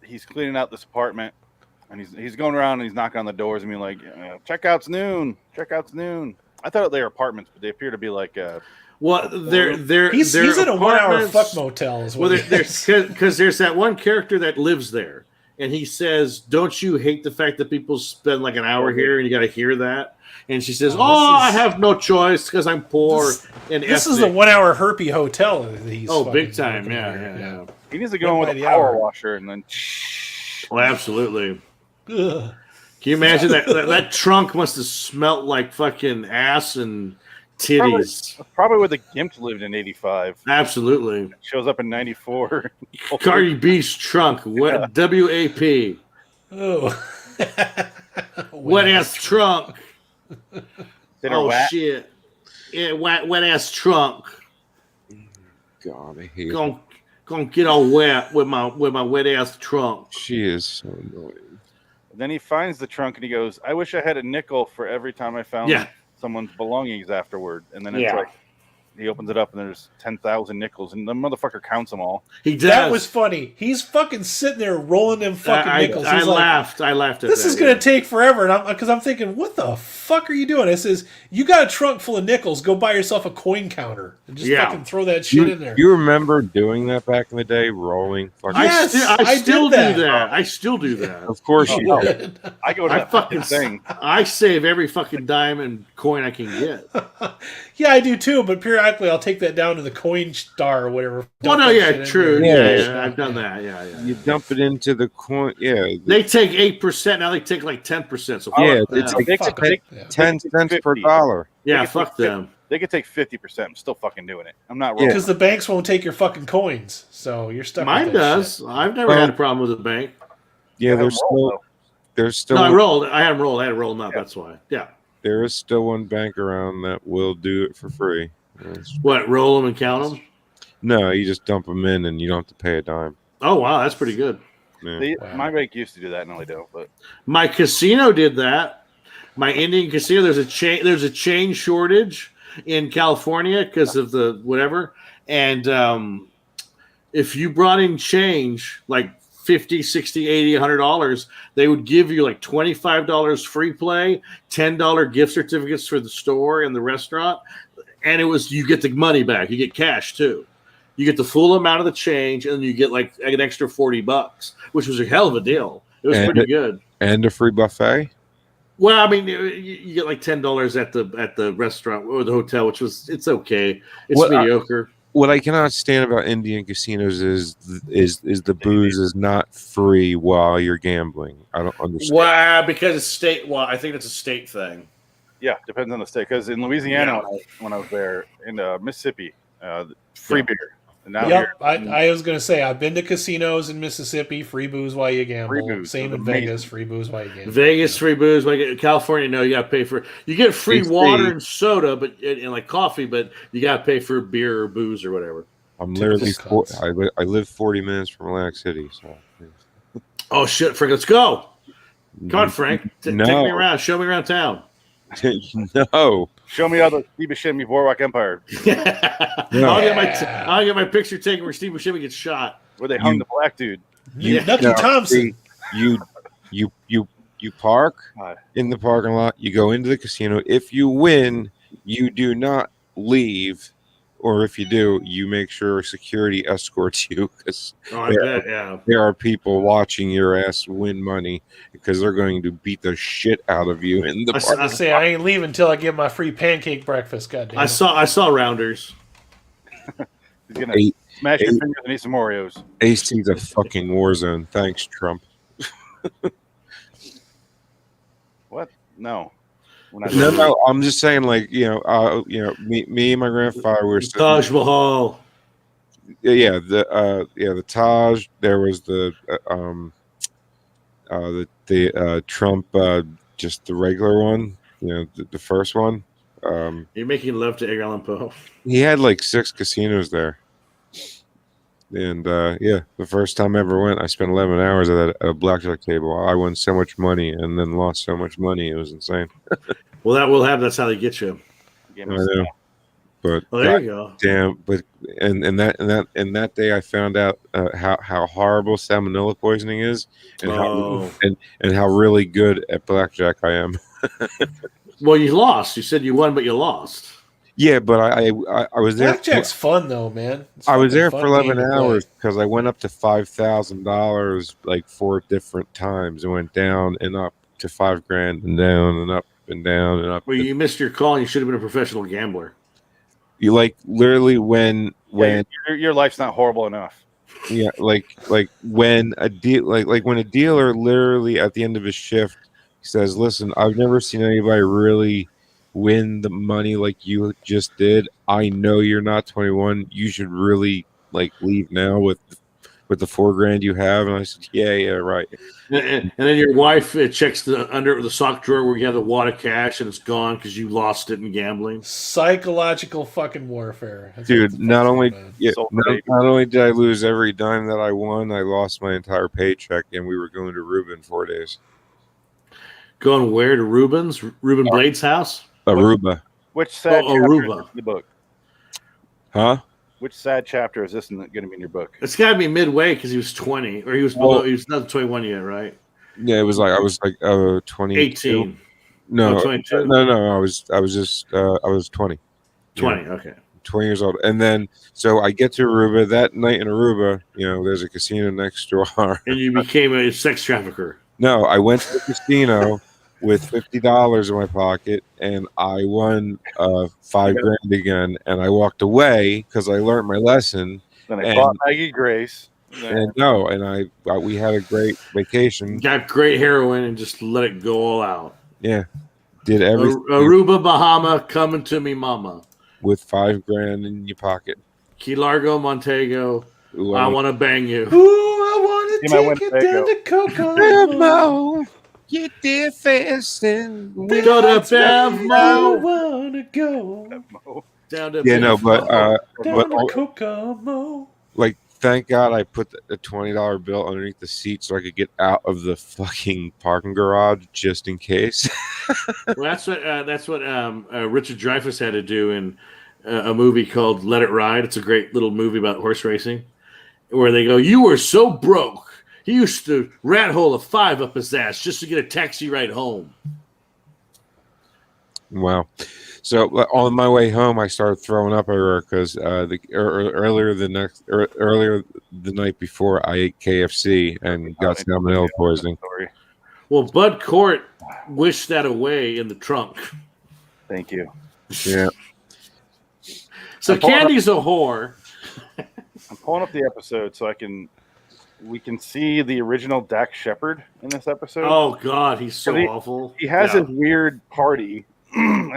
he's cleaning out this apartment, and he's going around and he's knocking on the doors and being like, checkout's noon. I thought they were apartments, but they appear to be like Well, He's in a 1 hour fuck motel as well. Well, because there's that one character that lives there, and he says, "Don't you hate the fact that people spend like an hour here and you got to hear that?" And she says, I have no choice because I'm poor. This is the 1 hour herpy hotel that he's big time. Yeah. he needs to go in with a power washer and then. Well, absolutely. Ugh. Can you imagine that trunk must have smelt like fucking ass and titties? Probably where the Gimp lived in '85. Absolutely. Shows up in '94. Cardi B's trunk. What? WAP. Oh. Wet ass trunk. Oh shit! Yeah, wet ass trunk. God, I hate her. Gonna get all wet with my wet ass trunk. She is so annoying. Then he finds the trunk and he goes, "I wish I had a nickel for every time I found someone's belongings afterward." And then it's like he opens it up and there's 10,000 nickels, and the motherfucker counts them all. He does. That was funny. He's fucking sitting there rolling them fucking nickels. I laughed. I laughed at this that. is going to take forever. And because I'm thinking, what the fuck are you doing? I says, you got a trunk full of nickels. Go buy yourself a coin counter and just fucking throw that shit in there. You remember doing that back in the day, rolling fucking... Yes, I still did do that. I still do that. Of course you did. I go to that fucking thing. I save every fucking dime and coin I can get. Yeah, I do too, but periodically I'll take that down to the coin star or whatever. Well, no, yeah, true. Yeah. Yeah, I've done that. Yeah. You dump it into the coin. Yeah. They take 8%. Now they take like 10%. So yeah, it's like 10 cents per dollar. Yeah, fuck them. They could take 50%. I'm still fucking doing it. I'm not rolling. Because the banks won't take your fucking coins, so you're stuck. Mine with that does. shit. I've never had a problem with the bank. Yeah, there's still. No, I rolled. I had them roll. I had to roll them up. That's why. Yeah. There is still one bank around that will do it for free. What? Roll them and count them? No, you just dump them in and you don't have to pay a dime. Oh wow, that's pretty good. Yeah. My bank used to do that, and they don't. But my casino did that. My Indian casino. There's a chain shortage in California because of the whatever. And if you brought in change like $50, $60, $80, $100, they would give you like $25 free play, $10 gift certificates for the store and the restaurant, and you get the money back. You get cash too. You get the full amount of the change, and you get like an extra $40, which was a hell of a deal. It was pretty good. And a free buffet. Well, I mean, you get like $10 at the restaurant or the hotel, it's okay. It's mediocre. What I cannot stand about Indian casinos is the booze is not free while you're gambling. I don't understand. Well, because it's state. Well, I think it's a state thing. Yeah, depends on the state. Because in Louisiana, when I was there, in Mississippi, free beer. And now I was going to say, I've been to casinos in Mississippi, free booze while you gamble. Free booze. Same in Vegas, free booze while you gamble. Vegas, free booze. Like California, no, you got to pay for. You get free water and soda, but and like coffee, but you got to pay for beer or booze or whatever. I'm literally. I live 40 minutes from Atlantic City, so. Oh shit, Frank! Let's go. Come on, Frank. Take me around. Show me around town. No. Show me how the Steve Buscemi Boardwalk Empire. I'll get my picture taken where Steve Buscemi gets shot. Where they hung the black dude. Nucky Thompson. You park in the parking lot. You go into the casino. If you win, you do not leave, or if you do, you make sure security escorts you because there are people watching your ass win money because they're going to beat the shit out of you in the parking lot. I ain't leaving until I get my free pancake breakfast. Goddamn! I saw Rounders. He's gonna smash your fingers and eat some Oreos. AC's a fucking war zone. Thanks, Trump. What? No. No, I'm just saying, like, me and my grandfather were sitting, Taj Mahal. the Taj. There was the Trump, just the regular one, the first one. You're making love to Edgar Allan Poe. He had like 6 casinos there. And the first time I ever went, I spent 11 hours at a blackjack table. I won so much money and then lost so much money. It was insane. Well, that will happen. That's how they get you. I know. But there you go. Damn. But and that day, I found out how horrible salmonella poisoning is, and how really good at blackjack I am. Well, you lost. You said you won, but you lost. Yeah, but I was there. Blackjack's fun though, man. I was there for 11 hours because I went up to $5,000 like 4 different times. It went down and up to $5,000 and down and up and down and up. Well, you missed your call. And you should have been a professional gambler. You like literally when your life's not horrible enough. Yeah, like when a when a dealer literally at the end of his shift says, "Listen, I've never seen anybody really win the money like you just did. I know you're not 21. You should really leave now with the $4,000 you have." And I said, yeah, right. And then your wife checks under the sock drawer where you have the wad of cash and it's gone because you lost it in gambling. Psychological fucking warfare. Dude, not only did I lose every dime that I won, I lost my entire paycheck, and we were going to Aruba in 4 days. Going where? To Ruben's? Ruben Blade's house? Aruba. Which sad chapter Aruba. is in the book? Huh? Which sad chapter is this going to be in your book? It's got to be midway because he was 20, or he was below. He was not 21 yet, right? Yeah, it was I was 20. 18. No, 22. No. I was 20. 20. Okay. 20 years old, and then so I get to Aruba that night in Aruba. There's a casino next door, and you became a sex trafficker. No, I went to the casino with $50 in my pocket, and I won $5,000 again, and I walked away because I learned my lesson. Then I bought Maggie Grace. We had a great vacation. Got great heroin and just let it go all out. Yeah, did everything. Aruba, Bahama, coming to me, mama. With $5,000 in your pocket. Key Largo, Montego. Ooh, I want to bang you. Ooh, I want to take it down to Kokomo. You did fast and go to Bevmo. I want to go down to Kokomo. Thank God I put a $20 bill underneath the seat so I could get out of the fucking parking garage just in case. Well, that's what Richard Dreyfuss had to do in a movie called Let It Ride. It's a great little movie about horse racing, where they go, "You were so broke. He used to rat hole a $5 up his ass just to get a taxi ride home." Wow. So on my way home, I started throwing up everywhere because earlier the night before, I ate KFC and got salmonella poisoning. Well, Bud Cort wished that away in the trunk. Thank you. Yeah. So Candy's a whore. I'm pulling up the episode so we can see the original Dax Shepard in this episode. Oh God, he's so awful. He has his weird party.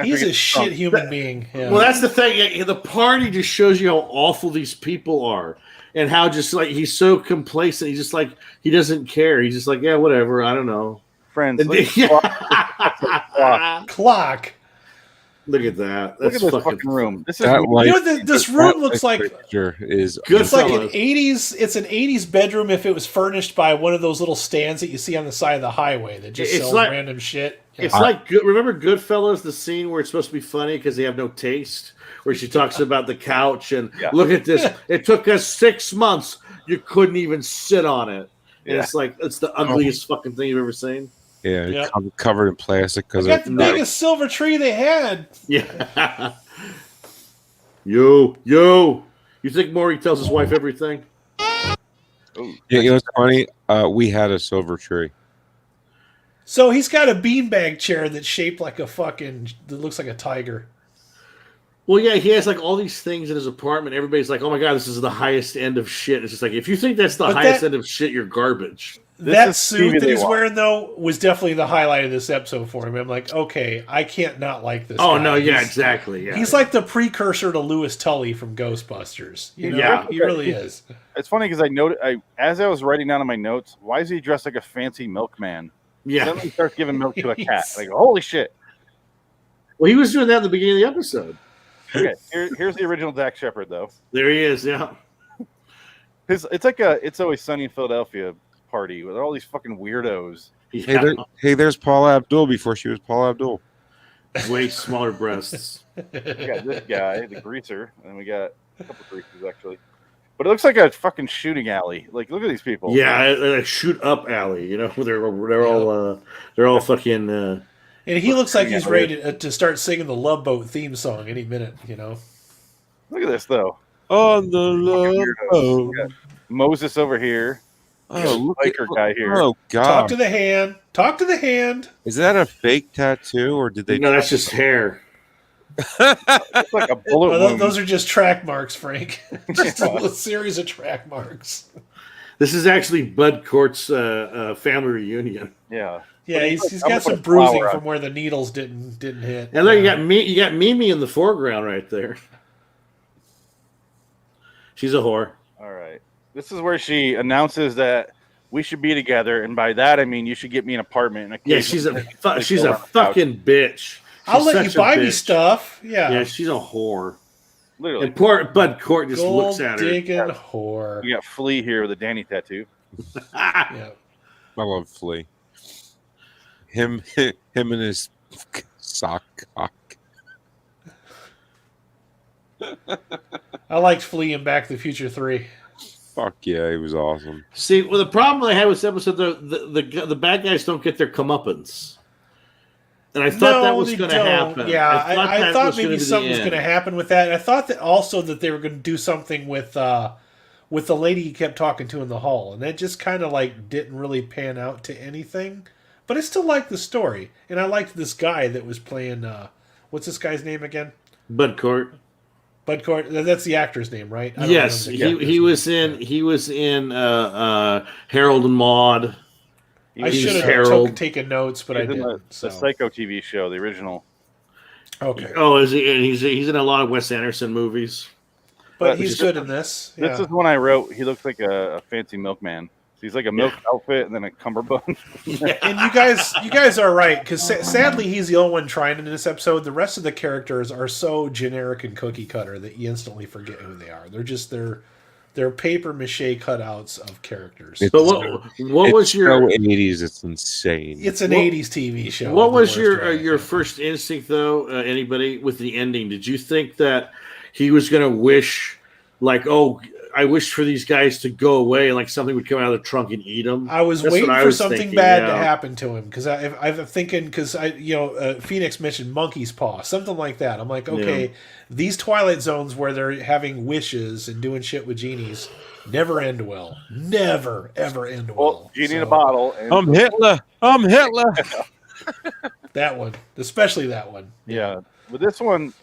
He's a shit human being. Yeah. Well, that's the thing. The party just shows you how awful these people are, and how just he's so complacent. He's just he doesn't care. He's just yeah, whatever. I don't know. Friends, clock. Look at that. Look at this fucking room. This room looks like is it's like an 80s. It's an 80s bedroom if it was furnished by one of those little stands that you see on the side of the highway that just sells random shit. Yeah. It's remember Goodfellas, the scene where it's supposed to be funny because they have no taste, where she talks about the couch and look at this. It took us 6 months. You couldn't even sit on it. And it's it's the ugliest fucking thing you've ever seen. Yeah, covered in plastic because got the biggest silver tree they had. Yeah. Yo. You think Maury tells his wife everything? Yeah, what's funny? We had a silver tree. So he's got a beanbag chair that's shaped like that looks like a tiger. Well, yeah, he has all these things in his apartment. Everybody's like, "Oh my god, this is the highest end of shit." It's just if you think that's the highest end of shit, you're garbage. That suit that he's wearing, though, was definitely the highlight of this episode for him. I'm like, okay, I can't not like this Oh, guy. no, yeah, exactly. Yeah. He's like the precursor to Louis Tully from Ghostbusters. You know? Yeah. He really is. It's funny because as I was writing down in my notes, why is he dressed like a fancy milkman? Yeah. Then he starts giving milk to a cat. Like, holy shit. Well, he was doing that at the beginning of the episode. Okay, here's the original Dak Shepard, though. There he is, yeah. It's like a It's Always Sunny in Philadelphia party with all these fucking weirdos. Yeah. There's Paula Abdul before she was Paula Abdul. Way smaller breasts. We got this guy, the greaser, and we got a couple greasers actually. But it looks like a fucking shooting alley. Like, look at these people. Yeah, a shoot up alley. You know, they're all fucking. And he looks like he's ready to start singing the Love Boat theme song any minute. You know. Look at this though. On the Love Boat. Moses over here. Oh, look at biker guy here. Oh God! Talk to the hand. Talk to the hand. Is that a fake tattoo, or did they? No, that's just hair. It's like a bullet wound. Those are just track marks, Frank. Just a little series of track marks. This is actually Bud Cort's family reunion. Yeah. Yeah, he's got some bruising from where the needles didn't hit. And look, you got Mimi in the foreground right there. She's a whore. All right. This is where she announces that we should be together, and by that I mean you should get me an apartment. And Yeah, she's a fucking bitch. I'll let you buy me stuff. Yeah. Yeah, she's a whore. Literally. And poor Bud Cort just Gold looks at her. digging whore. You got Flea here with a Danny tattoo. Yeah. I love Flea. Him and his sock cock. I liked Flea in Back to the Future 3. Fuck yeah, he was awesome. See, well, the problem I had with this episode, the bad guys don't get their comeuppance. And I thought that was going to happen. Yeah, I thought maybe something was going to happen with that. And I thought that also that they were going to do something with the lady he kept talking to in the hall. And that just kind of like didn't really pan out to anything. But I still liked the story. And I liked this guy that was playing, what's this guy's name again? Bud Cort. Bud Cort. That's the actor's name, right? Yes, he was in Harold and Maude. I should have taken notes, but I didn't. The Psycho TV show, the original. Okay. Oh, is he? And he's in a lot of Wes Anderson movies. But he's good in this. This is one I wrote. He looks like a fancy milkman. He's like a milk outfit and then a cummerbund. And you guys are right, because sadly he's the only one trying in this episode. The rest of the characters are so generic and cookie cutter that you instantly forget who they are. They're paper mache cutouts of characters. But what was your 80s? It's insane. It's an 80s TV show. What was your first instinct though? Anybody with the ending? Did you think that he was going to wish, like, oh, I wish for these guys to go away and like something would come out of the trunk and eat them? I was waiting for something bad to happen to him because I'm thinking because Phoenix mentioned monkey's paw, something like that. I'm like, okay, these Twilight Zones where they're having wishes and doing shit with genies never end well. Never ever end well. Genie in a bottle. I'm Hitler. I'm Hitler. That one, especially that one. Yeah, but this one,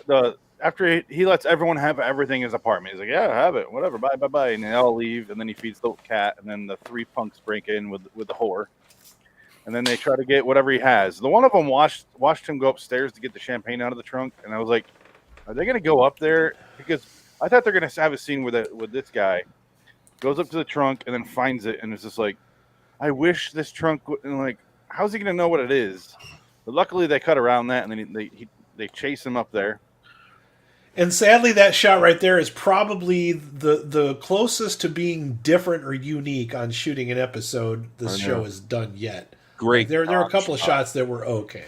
after he lets everyone have everything in his apartment, he's like, yeah, have it, whatever, bye, and they all leave, and then he feeds the cat, and then the three punks break in with the whore, and then they try to get whatever he has. The one of them watched him go upstairs to get the champagne out of the trunk, and I was like, are they going to go up there? Because I thought they're going to have a scene with this guy goes up to the trunk and then finds it, and it's just like, I wish this trunk, and like, how's he going to know what it is? But luckily they cut around that, and then they chase him up there. And sadly, that shot right there is probably the closest to being different or unique on shooting an episode this show has done yet. Great. There are a couple of shots that were okay.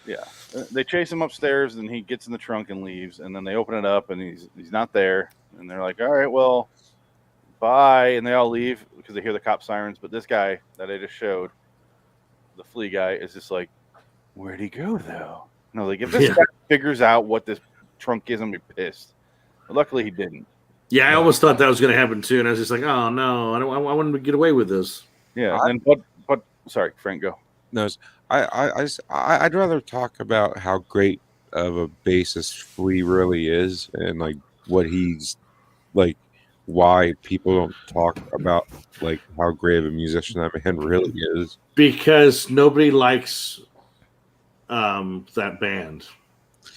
Yeah. They chase him upstairs, and he gets in the trunk and leaves. And then they open it up, and he's not there. And they're like, all right, well, bye. And they all leave because they hear the cop sirens. But this guy that I just showed, the flea guy, is just like, where'd he go, though? And I was like, if this guy figures out what this trunk is, I'm gonna be pissed. But luckily he didn't. Yeah, I almost thought that was going to happen too, and I was just like, oh no, I want him to get away with this. Yeah, but sorry, Frank, go. No, I'd rather talk about how great of a bassist Flea really is, and like what he's like, why people don't talk about like how great of a musician that man really is. Because nobody likes that band.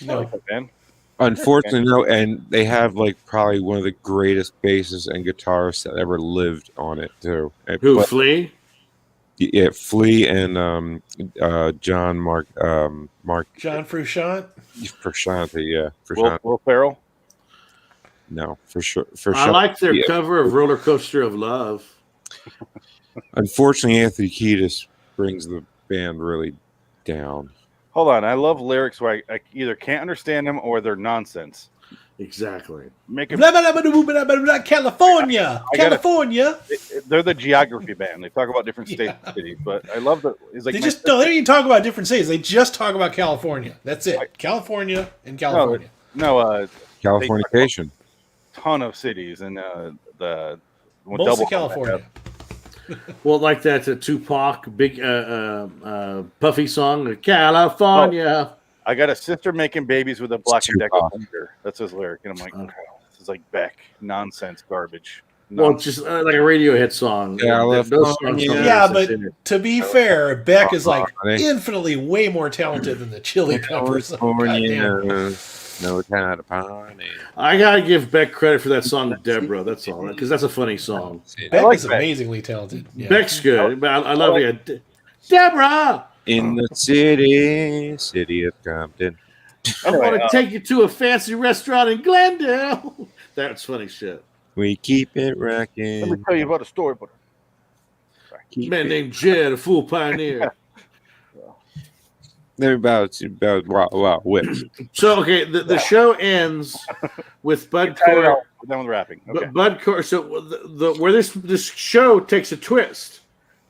I like that band. Unfortunately, no, and they have like probably one of the greatest bassists and guitarists that ever lived on it too. Who, But- Flea? Yeah, Flea and John Frusciante. Frusciante, yeah, Will Ferrell. No, for sure. I like their cover of Roller Coaster of Love. Unfortunately, Anthony Kiedis brings the band really down. Hold on, I love lyrics where I either can't understand them or they're nonsense. Exactly. Make it. California, California. They're the geography band. They talk about different states and cities, but I love that. It's like They don't even talk about different states. They just talk about California. That's it. California and California. No, Californication. Ton of cities and the Most of California. Well, like that Tupac big puffy song, California. Oh, I got a sister making babies with a Black and Decker finger. That's his lyric, and I'm like, oh, this is like Beck nonsense garbage. Well, just like a Radiohead song. Yeah, but to be fair, Beck is like infinitely way more talented than the Chili Peppers. No time to party. I gotta give Beck credit for that song, Deborah. That's all, because that's a funny song. Beck is amazingly talented. Yeah. Beck's good, but I love it. Deborah in the city of Compton. I want to take you to a fancy restaurant in Glendale. That's funny shit. We keep it rocking. Let me tell you about a story, but a man named Jed, a fool pioneer. They're about wow, whips. So okay, the show ends with Bud Cort. We're done with rapping. Okay. Bud Cort. So where this show takes a twist.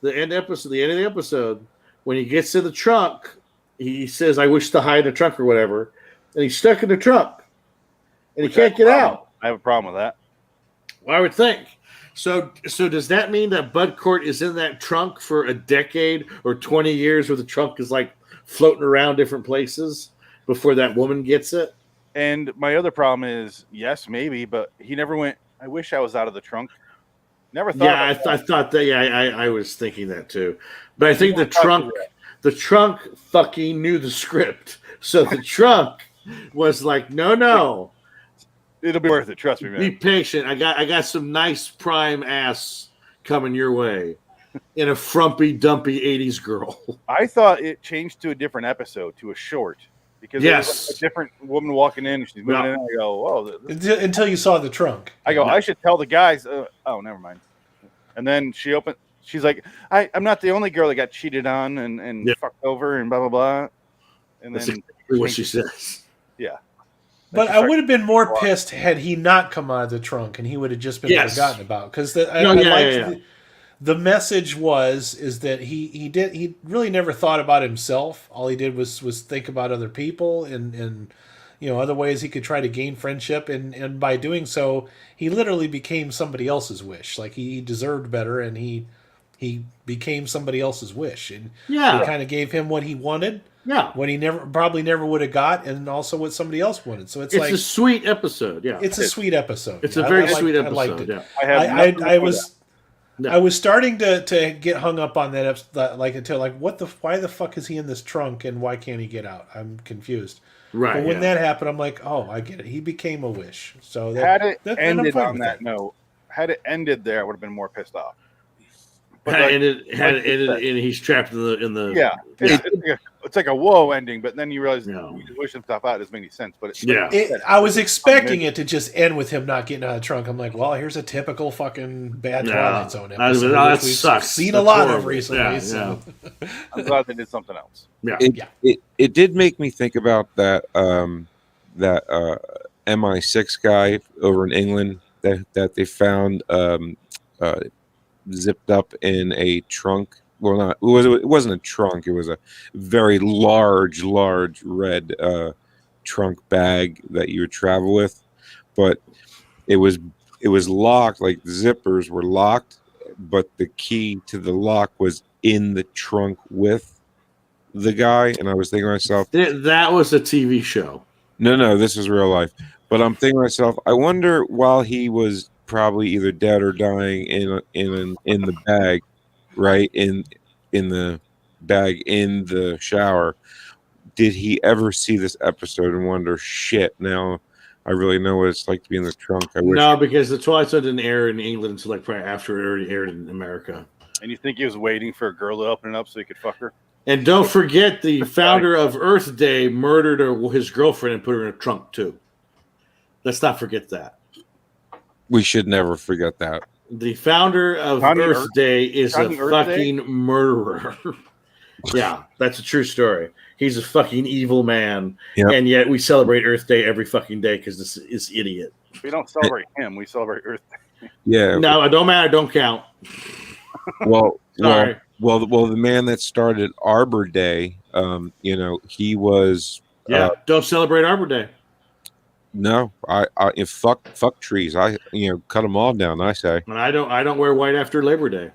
The end of the episode, when he gets in the trunk, he says, "I wish to hide in the trunk" or whatever, and he's stuck in the trunk, and he can't get out. I have a problem with that. Well, I would think. So does that mean that Bud Cort is in that trunk for a decade or 20 years, where the trunk is like floating around different places before that woman gets it? And my other problem is, yes, maybe, but he never went, I wish I was out of the trunk. Never thought. Yeah, I thought that. Yeah, I was thinking that too. But I think the trunk fucking knew the script. So the trunk was like, no. It'll be worth it. Trust me, man. Be patient. I got some nice prime ass coming your way. In a frumpy, dumpy 80s girl. I thought it changed to a different episode, to a short. Because it was like a different woman walking in, and she's moving in. I go, whoa. Until you saw the trunk. I go, I should tell the guys. Oh, never mind. And then she's like, I'm not the only girl that got cheated on and fucked over and blah, blah, blah. And that's then exactly what she says. Yeah. But I would have been more pissed had he not come out of the trunk and he would have just been forgotten about. Because the message is that he really never thought about himself. All he did was think about other people and other ways he could try to gain friendship, and by doing so he literally became somebody else's wish. Like he deserved better, and he became somebody else's wish, and he kind of gave him what he wanted. Yeah, what he probably never would have got, and also what somebody else wanted. So it's like a sweet episode. Yeah, it's a sweet episode. It's a very sweet episode. I liked it. Yeah. I was starting to get hung up on that why the fuck is he in this trunk and why can't he get out? I'm confused. Right. But when that happened, I'm like, oh, I get it. He became a wish. So had it ended on that note, had it ended there, I would have been more pissed off. But had it ended and he's trapped in the it's like a whoa ending, but then you realize he wish himself out. It doesn't make any sense. But I was expecting it to just end with him not getting out of the trunk. I'm like, well, here's a typical fucking bad Twilight Zone episode. That sucks. Seen a lot of recently. So. I'm glad they did something else. Yeah. It did make me think about that MI6 guy over in England that they found zipped up in a trunk. Well, it wasn't a trunk. It was a very large red trunk bag that you would travel with, but it was locked. Like the zippers were locked, but the key to the lock was in the trunk with the guy. And I was thinking to myself, that was a TV show. No, this is real life. But I'm thinking to myself, I wonder while he was probably either dead or dying in the bag, right in the bag in the shower. Did he ever see this episode and wonder, shit, now I really know what it's like to be in the trunk? I wish. No, because the Twilight Zone didn't air in England until like probably after it already aired in America. And you think he was waiting for a girl to open it up so he could fuck her? And don't forget, the founder of Earth Day murdered his girlfriend and put her in a trunk too. Let's not forget that. We should never forget that. The founder of Earth Day is a fucking murderer. Yeah, that's a true story. He's a fucking evil man. Yep. And yet we celebrate Earth Day every fucking day because this is idiot. We don't celebrate him. We celebrate Earth Day. Yeah. No, it don't matter. Don't count. Well, Sorry. Well, the man that started Arbor Day, he was. Don't celebrate Arbor Day. No, if fuck trees, I cut them all down. I say. And I don't wear white after Labor Day.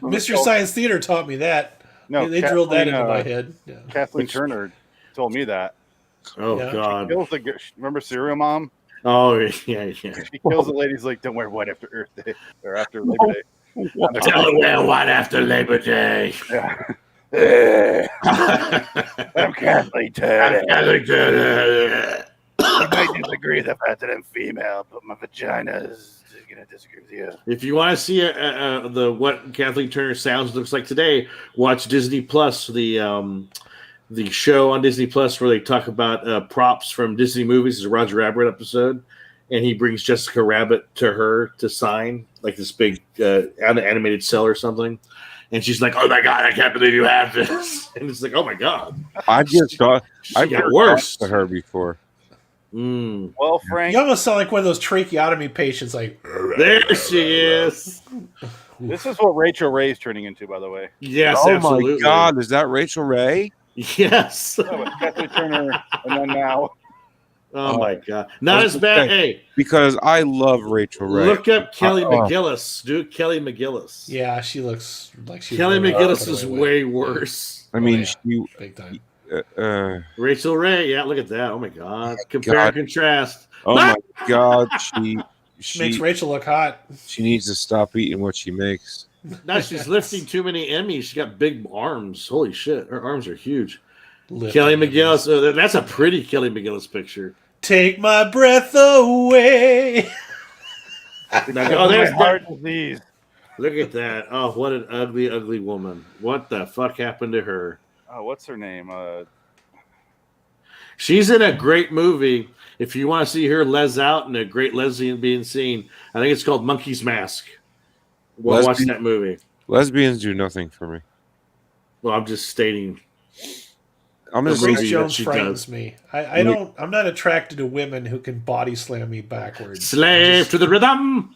Mystery Science Theater taught me that. No, they drilled that into my head. Yeah. Kathleen Turner told me that. Oh God! She kills remember Serial Mom? Oh yeah. She kills the ladies like, don't wear white after Earth Day or after Labor Day. Don't wear white after Labor Day. Yeah. I'm Kathleen Turner. I might disagree with the fact that I'm female, but my vagina is gonna disagree with you. If you want to see what Kathleen Turner sounds looks like today, watch Disney Plus, the show on Disney Plus where they talk about props from Disney movies. It's a Roger Rabbit episode, and he brings Jessica Rabbit to her to sign like this big animated cell or something. And she's like, "Oh my God, I can't believe you have this!" And it's like, "Oh my God!" I just thought I've got never worse talked to her before. Well, Frank, You almost sound like one of those tracheotomy patients. Like, there she is. this is what Rachel Ray is turning into, by the way. Yes, Oh absolutely. my God, is that Rachel Ray? Yes. No, it's Kathleen Turner, and then now. Oh my God, not as bad. Hey, Because I love Rachel Ray. look up Kelly McGillis. Do Kelly McGillis. yeah, she looks like she. Kelly McGillis is way worse. I mean, big time. Rachel Ray, yeah, look at that. Oh my God, compare and contrast. Oh my God, Makes Rachel look hot. she needs to stop eating what she makes. Now she's lifting too many Emmys. She's got big arms. Holy shit, her arms are huge. Lifting Kelly Emmys. McGillis. That's a pretty Kelly McGillis picture. Take my breath away. Now, there's heart disease. Look at that. Oh, what an ugly, ugly woman. What the fuck happened to her? Oh, what's her name? She's in a great movie. If you want to see her les out in a great lesbian being seen, I think it's called Monkey's Mask. Well, watch that movie. Lesbians do nothing for me. Well, I'm just stating. I'm just Grace movie Jones that she frightens does. me. I'm not attracted to women who can body slam me backwards. Slave to the rhythm.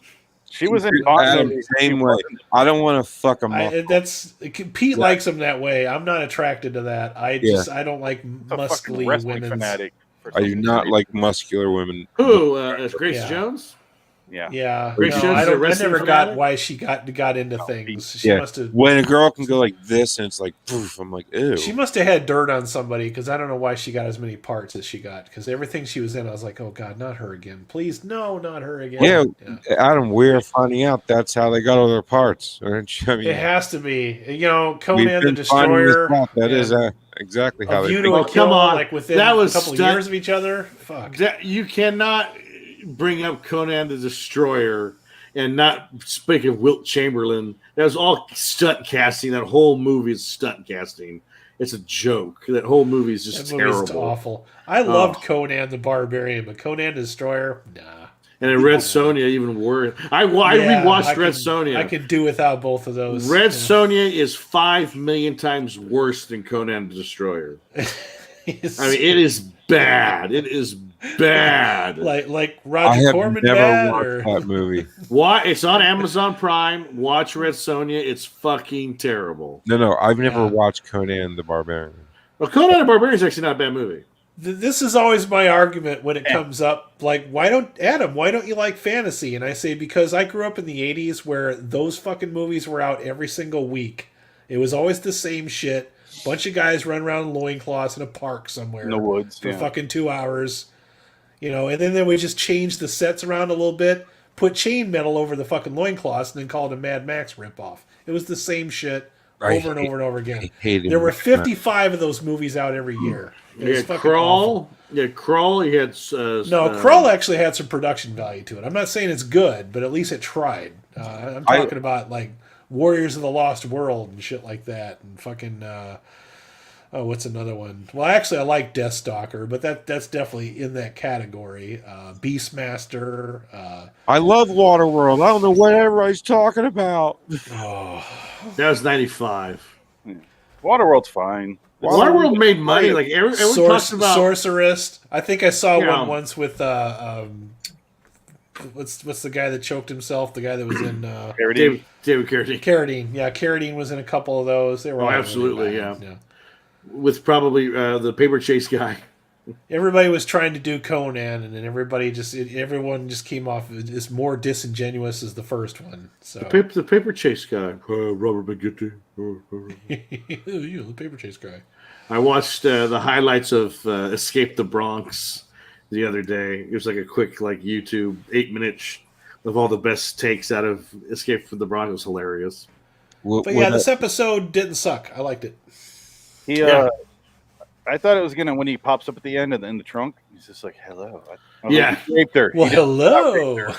She was in Adam, Boston. same way. I don't want to fuck them up. Pete likes them that way. I'm not attracted to that. I don't like muscly women. Fanatic. I do not like muscular women. Who? Is Grace Jones? Yeah. Yeah. Grace No, Jones I is a never wrestling got fanatic? why she got into things. She Yeah. must have. When a girl can go like this and it's like, poof, I'm like, ew. She must have had dirt on somebody because I don't know why she got as many parts as she got. Because everything she was in, I was like, oh God, not her again. Please, no, not her again. Yeah, Adam, we're finding out that's how they got all their parts. Aren't you? I mean, It has to be. You know, we've Conan the been finding this Destroyer. out. That is exactly how A they View think. to a Kill, come on. like within That a was couple stunt- years of each other. Fuck. You cannot bring up Conan the Destroyer and not speak of Wilt Chamberlain. That was all stunt casting. That whole movie is stunt casting. It's a joke. That whole movie is just That movie's terrible. awful. I loved Conan the Barbarian, but Conan the Destroyer, nah. And then Red Sonja, even worse. I rewatched Red Sonja. I could do without both of those. Red Sonja is 5 million times worse than Conan the Destroyer. I mean, it is bad. It is bad. like I Roger have Corman never bad, watched or that movie. Why? It's on Amazon Prime. Watch Red Sonja. It's fucking terrible. No, I've never watched Conan the Barbarian. Well, Conan the Barbarian is actually not a bad movie. This is always my argument when it comes up. Like, why don't you like fantasy? And I say, because I grew up in the 80s where those fucking movies were out every single week. It was always the same shit. Bunch of guys run around in loincloths in a park somewhere. In the woods. For fucking 2 hours. You know, and then they would just change the sets around a little bit, put chain metal over the fucking loincloths, and then call it a Mad Max ripoff. It was the same shit over and over and over again. There were 55 of those movies out every year. You had Crawl. You had Crawl. You had Crawl actually had some production value to it. I'm not saying it's good, but at least it tried. I'm talking about like Warriors of the Lost World and shit like that, and fucking. What's another one? Well, actually, I like Deathstalker, but that's definitely in that category. Beastmaster. I love Waterworld. I don't know what everybody's talking about. That was 95. Waterworld's fine. Waterworld made money. Like everyone talks about Sorceress. I think I saw one once with what's the guy that choked himself? The guy that was in David Carradine. Carradine. Yeah, Carradine was in a couple of those. They were all absolutely, really bad. Yeah. With probably the paper chase guy. Everybody was trying to do Conan, and then everyone just came off as more disingenuous as the first one. So the paper chase guy, Robert McGinty. You, the paper chase guy. I watched the highlights of Escape the Bronx the other day. It was like a quick YouTube 8 minutes of all the best takes out of Escape from the Bronx. It was hilarious. But yeah, this episode didn't suck. I liked it. I thought it was gonna when he pops up at the end in the trunk. He's just like, "Hello." He raped her. Well, hello.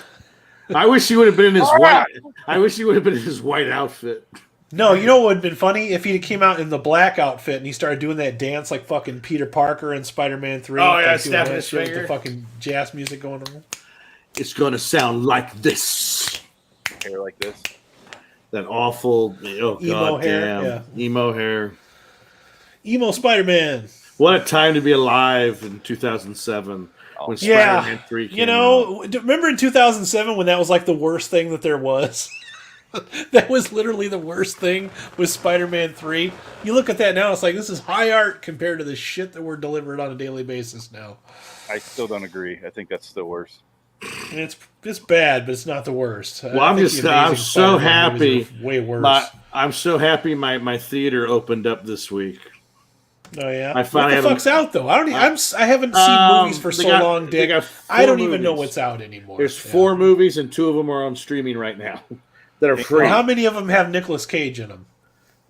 I wish he would have been in his white. I wish he would have been in his white outfit. No, you know what would have been funny if he came out in the black outfit and he started doing that dance like fucking Peter Parker in Spider-Man 3. Oh yeah, like snapping his with finger. the fucking jazz music going on. It's gonna sound like this. Hair like this. That awful Emo hair, goddamn emo hair. Emo Spider-Man. What a time to be alive in 2007 when Spider-Man 3 came out. Remember in 2007 when that was like the worst thing that there was? That was literally the worst thing with Spider-Man 3. You look at that now, it's like this is high art compared to the shit that we're delivered on a daily basis now. I still don't agree. I think that's the worst. And it's bad, but it's not the worst. Well, I'm so happy. Way worse. I'm so happy my theater opened up this week. Oh yeah. I finally what the fuck's out though? I haven't seen movies for so long, Dick. I don't even know what's out anymore. There's 4 movies and 2 of them are on streaming right now that are free. Well, how many of them have Nicolas Cage in them?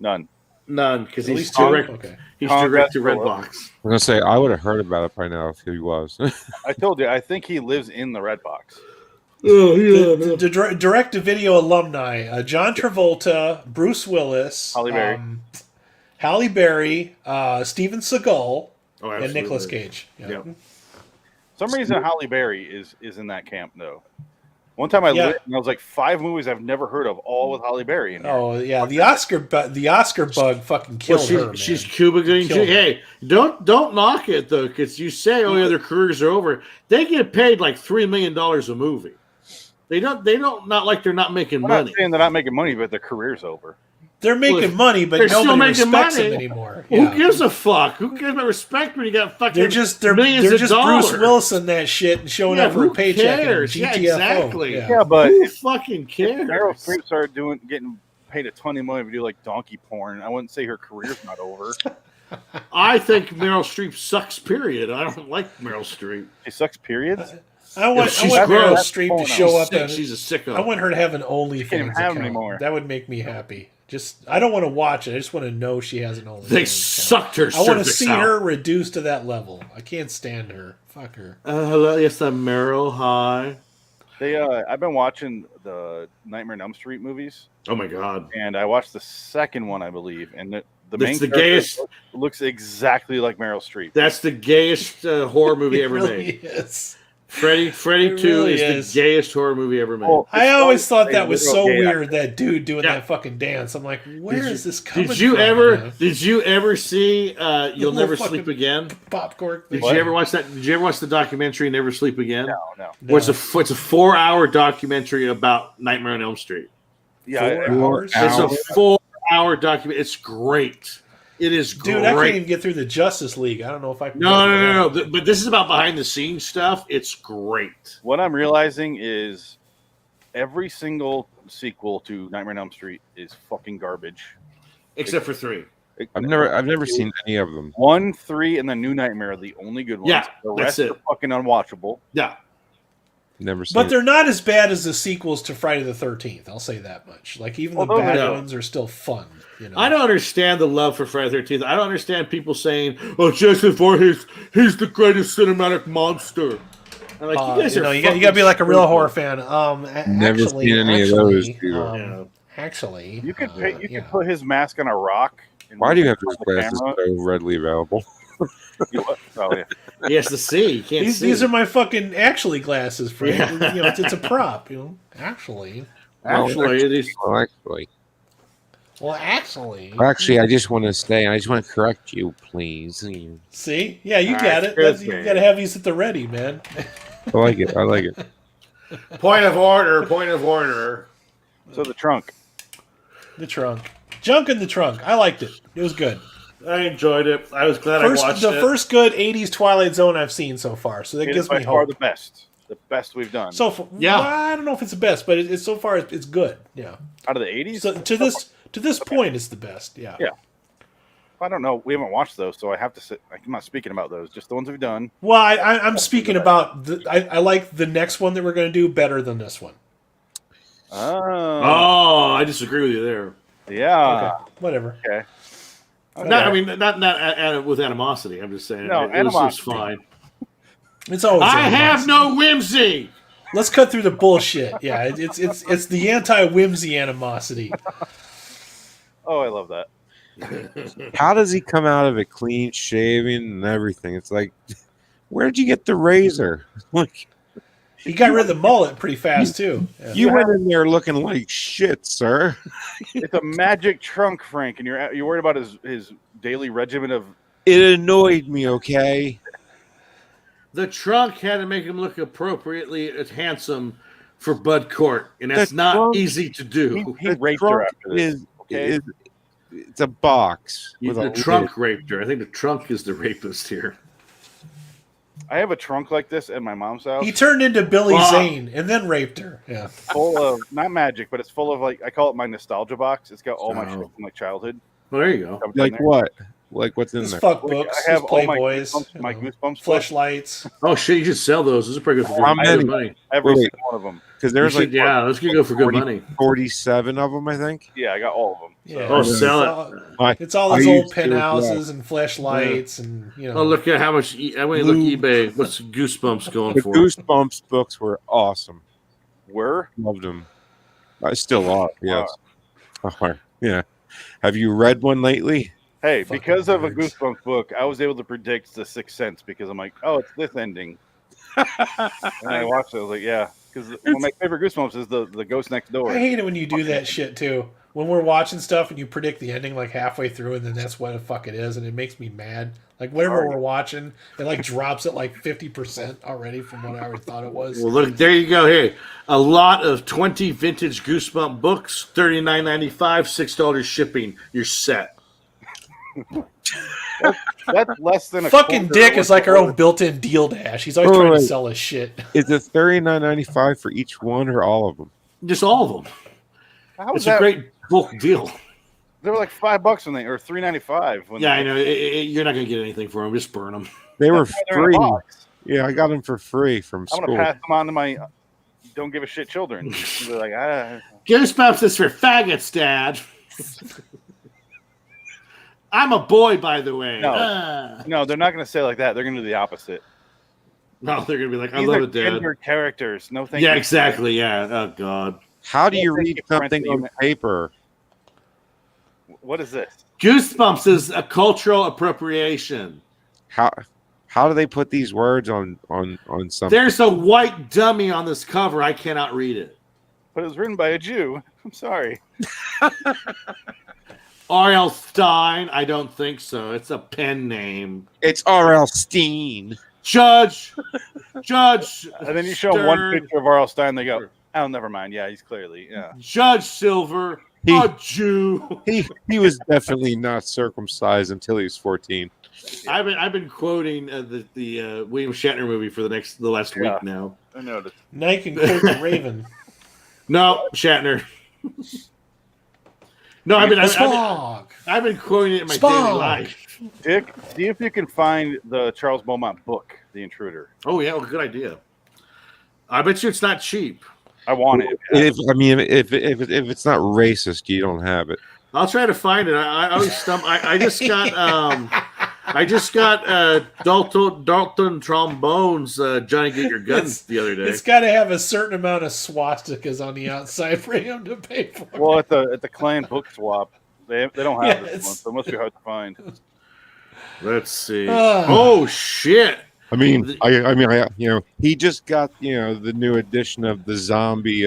None, because he's direct. Okay. He's direct to Redbox. I'm gonna say I would have heard about it by now if he was. I told you. I think he lives in the Redbox. Oh yeah. The direct-to-video alumni: John Travolta, Bruce Willis, Halle Berry, Steven Seagal, and Nicolas Cage. Yeah. Yep. For some reason, Halle Berry is in that camp though. One time I looked and I was like 5 movies I've never heard of, all with Halle Berry in here. Oh yeah, the Oscar bug fucking killed her. Man. She's Cuba Gooding Jr. Hey, don't knock it though, because you say their careers are over. They get paid like $3 million a movie. They don't not like they're not making money. I'm not saying they're not making money, but their career's over. They're making money, but nobody respects them anymore. Yeah. Who gives a fuck? Who cares about respect when you got fucking they're millions they're of just dollars? Bruce Wilson that shit and showing up for a paycheck. Cares? And GTFO. Yeah, exactly. Yeah, but who fucking cares? Meryl Streep started getting paid a ton of money to do like donkey porn. I wouldn't say her career's not over. I think Meryl Streep sucks. Period. I don't like Meryl Streep. She sucks. Period. I want Meryl Streep to show up. She's a sicko. I want her to have an OnlyFans can't have account. anymore. That would make me happy. I don't want to watch it. I just want to know she has an OnlyFans. They sucked her. I want to see her reduced to that level. I can't stand her. Fuck her. Hello, yes, I'm Meryl. Hi. I've been watching the Nightmare on Elm Street movies. Oh my god! And I watched the second one, I believe, and the main the gayest. Looks exactly like Meryl Streep. That's the gayest horror movie ever made. Is. Freddy 2 is the gayest horror movie ever made. Well, I always thought that was so weird. That dude doing that fucking dance. I'm like, where is this coming from? Did you ever see You'll Never Sleep Again? Popcorn. Did you ever watch that? Did you ever watch the documentary Never Sleep Again? No. Well, it's a 4-hour documentary about Nightmare on Elm Street. Yeah, 4 hours. It's a 4-hour documentary. It's great. It is great. Dude, I can't even get through the Justice League. I don't know if I can. No. But this is about behind the scenes stuff. It's great. What I'm realizing is every single sequel to Nightmare on Elm Street is fucking garbage. Except for 3. I've never seen any of them. 1, 3, and the New Nightmare are the only good ones. Yeah, the that's rest it. are fucking unwatchable. Yeah. Never seen. But they're not as bad as the sequels to Friday the 13th. I'll say that much. Like even the Well, those bad are- ones are still fun. You know? I don't understand the love for Friday the 13th. I don't understand people saying, "Oh, Jason Voorhees, he's the greatest cinematic monster." I'm like, you guys are you got to be like a real horror fan. Never actually, seen any of those, actually, either. actually, You could could put his mask on a rock. and Why do you have put those the glasses camera- so readily available? Oh yeah. He has to see. He can't see. These are my fucking actually glasses, Frank. Yeah. You know, it's a prop. You know, actually. Actually, it is. Well, actually, Actually, I just want to correct you, please. See, yeah, you All got right, it. good You man. got to have these at the ready, man. I like it. I like it. Point of order. Point of order. So the trunk. The trunk, junk in the trunk. I liked it. It was good. I enjoyed it. I was glad I watched The it. first good '80s Twilight Zone I've seen so far. So that It is gives by me far hope. the best. The best we've done. So far, Yeah. well, I don't know if it's the best, but it's so far it's good. Yeah. out of the 80s? So to this point, it's the best. Yeah. Yeah. I don't know. We haven't watched those, so I have to sit. I'm not speaking about those. Just the ones we've done. Well, I'm speaking about I like the next one that we're going to do better than this one. Oh, I disagree with you there. Yeah. Okay. Whatever. Okay. Not, I mean, not with animosity. I'm just saying. No, it was animosity. fine. It's always. I have animosity. no whimsy. Let's cut through the bullshit. Yeah, it's the anti-whimsy animosity. Oh, I love that. How does he come out of it clean shaven and everything? It's like, where'd you get the razor? Like, He got rid of the mullet pretty fast too. Yeah. you went in there looking like shit, sir. It's a magic trunk, Frank, and you're worried about his daily regimen of. It annoyed me. Okay. The trunk had to make him look appropriately handsome for Bud Court, and that's The not trunk- easy to do. He raped her after this. Okay. It's a box. with The a trunk lid. raped her. I think the trunk is the rapist here. I have a trunk like this at my mom's house, He turned into Billy Well, Zane and then raped her. Yeah. full of not magic, but it's full of like I call it my nostalgia box. It's got all my Oh. shit from my childhood. Well, there you go. shoved in Like there. what? Like what's in His there? fuck Like, books, I have his all my Playboys, Goosebumps, my Goosebumps books. fleshlights. Oh shit! You should sell those. Those are pretty good for How good many? money. Every Wait. single one of them. Because there's You like should- yeah, those could go for good 40 money. 47 of them, I think. Yeah, I got all of them. Yeah. Oh, It's sell all- I- It's all I his used old to, penthouses and fleshlights and you know. Oh, look at how much. I went to look eBay. What's Goosebumps going The for? Goosebumps books were awesome. Were Loved them. I still are. Yes. Yeah. Have you read one lately? hey, Fucking because of a nerds. Goosebumps book, I was able to predict the Sixth Sense because I'm like, oh, it's this ending. And I watched it. I was like, yeah, because one of my favorite Goosebumps is the ghost next door. I hate it when you do that shit too. When we're watching stuff and you predict the ending like halfway through, and then that's what the fuck it is, and it makes me mad. Like whatever Sorry. we're watching, it like drops at like 50% already from what I already thought it was. Well, look, there you go. Hey, a lot of 20 vintage Goosebump books, $39.95, $6 shipping. You're set. That's less than a Fucking quarter Dick of is like our what- own built-in deal dash. He's always Oh, trying to wait. sell us shit. Is it $39.95 for each one or all of them? Just all of them. How was It's a that? great bulk deal. They were like $5 when they or $3.95 when Yeah, they, I know. You're not going to get anything for them. Just burn them. They were That's why they're in a free. box. Yeah, I got them for free from I'm school. gonna pass them on to my don't give a shit children. They're like, Goosebumps is for faggots, Dad. I'm a boy, by the way. No. no, they're not gonna say like that. They're gonna do the opposite. No, they're going to be like, I These love are it, Dad. gender characters. No, thank Yeah, you. exactly. Yeah. Oh, God. How do you Thank read you, Prince, something that you on meant- paper? What is this? Goosebumps is a cultural appropriation. How do they put these words on something? There's a white dummy on this cover. I cannot read it. But it was written by a Jew. I'm sorry. R.L. Stein? I don't think so. It's a pen name. It's R.L. Steen. Judge. And then you show them one Stern. picture of R.L. Stein, they go, oh, never mind. Yeah, he's clearly, yeah. Judge Silver. He- A Jew. He was definitely not circumcised until he was 14. I've been quoting the William Shatner movie for the last Yeah. week now. I noticed. Nike can quote the Raven. No, Shatner. No, The Smog. I've been quoting it in my Spawn. daily life. Dick, see if you can find the Charles Beaumont book, The Intruder. Oh yeah, well, good idea. I bet you it's not cheap. I want it. If it's not racist, you don't have it. I'll try to find it. I always stump. I just got Dalton Trombone's Johnny Get Your Gun the other day. It's got to have a certain amount of swastikas on the outside for him to pay for it. Well, at the Clan book swap, they don't have this one, so it must be hard to find. Let's see. Oh shit! I mean, he just got the new edition of the Zombie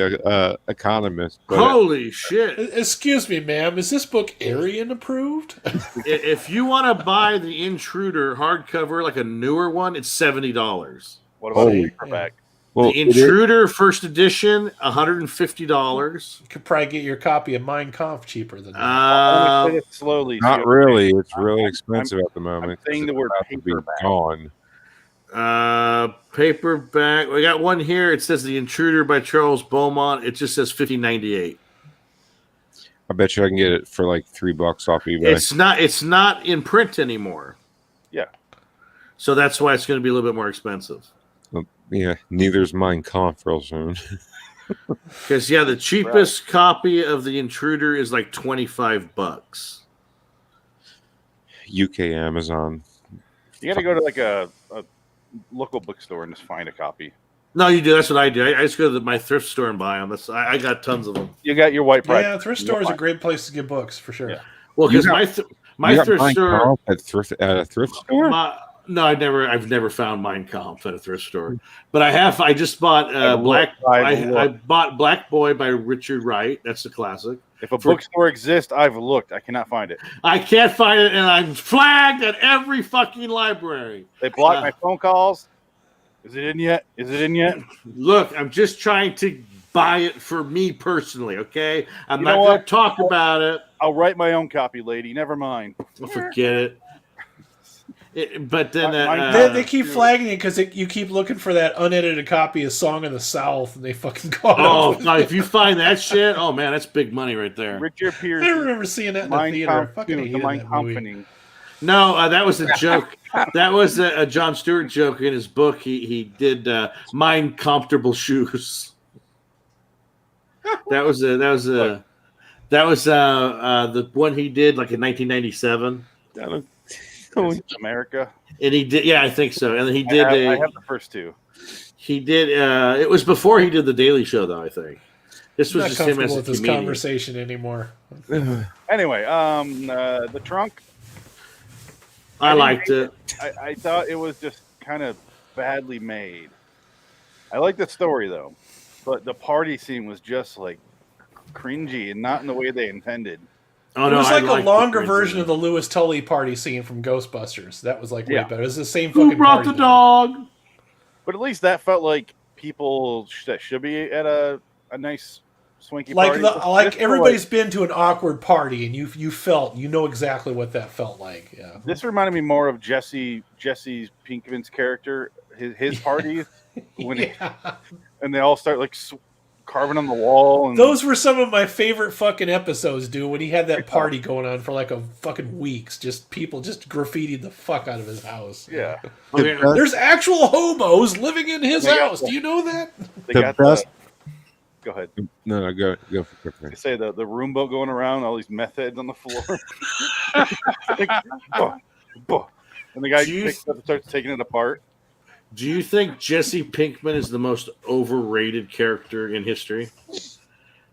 Economist. Holy shit! Excuse me, ma'am. Is this book Aryan approved? If you want to buy the Intruder hardcover, like a newer one, it's $70. What about the paperback? Well, the Intruder first edition, $150. You could probably get your copy of Mein Kampf cheaper than that. Slowly. Not really. It's really expensive at the moment. I'm saying the word paperback. Gone. Paperback. We got one here. It says The Intruder by Charles Beaumont. It just says $15.98. I bet you I can get it for like $3 off eBay. It's not in print anymore. Yeah. So that's why it's going to be a little bit more expensive. Yeah, neither's Mein Kampf real soon. Because the cheapest copy of The Intruder is like $25. UK Amazon. You got to go to like a local bookstore and just find a copy. No, you do. That's what I do. I just go to my thrift store and buy them. I got tons of them. You got your white pride. Yeah, thrift store is a great place to get books for sure. Yeah. Well, because my thrift store at a thrift store. No, I've never found Mein Kampf at a thrift store, but I just bought I bought Black Boy by Richard Wright. That's a classic. If a bookstore exists, I've looked. I cannot find it. I can't find it, and I'm flagged at every fucking library. They block my phone calls. Is it in yet? Look, I'm just trying to buy it for me personally. Okay, I'm not going to talk about it. I'll write my own copy, lady. Never mind. Forget it. But then they keep flagging it because you keep looking for that unedited copy of Song of the South, and they fucking call it. Oh, no, if you find that shit, oh man, that's big money right there. Richard Pierce. I remember seeing that in the theater. I fucking hated that movie. No, that was a joke. That was a Jon Stewart joke in his book. He did Mein Comfortable Shoes. That was the one he did like in 1997. America. And he did, I think so. And then he did. I have the first two. He did. It was before he did the Daily Show, though. I think this was just him as a with this comedian. conversation anymore. Anyway, the trunk. I liked it. I thought it was just kind of badly made. I like the story though, but the party scene was just like cringy and not in the way they intended. Oh, it was like a longer version of the Louis Tully party scene from Ghostbusters. That was like way better. It was the same fucking. Who brought the dog? But at least that felt like people that should be at a nice swanky party. Like everybody's been to an awkward party, and you know exactly what that felt like. Yeah. This reminded me more of Jesse Pinkman's character, his parties when and they all start like carving on the wall. And those were some of my favorite fucking episodes, dude, when he had that party going on for like a fucking weeks. Just people just graffitied the fuck out of his house. Yeah. There's actual hobos living in his house. Do you know that? Go ahead. No, go for it. They say the room boat going around, all these meth heads on the floor. And the guy picks up and starts taking it apart. Do you think Jesse Pinkman is the most overrated character in history?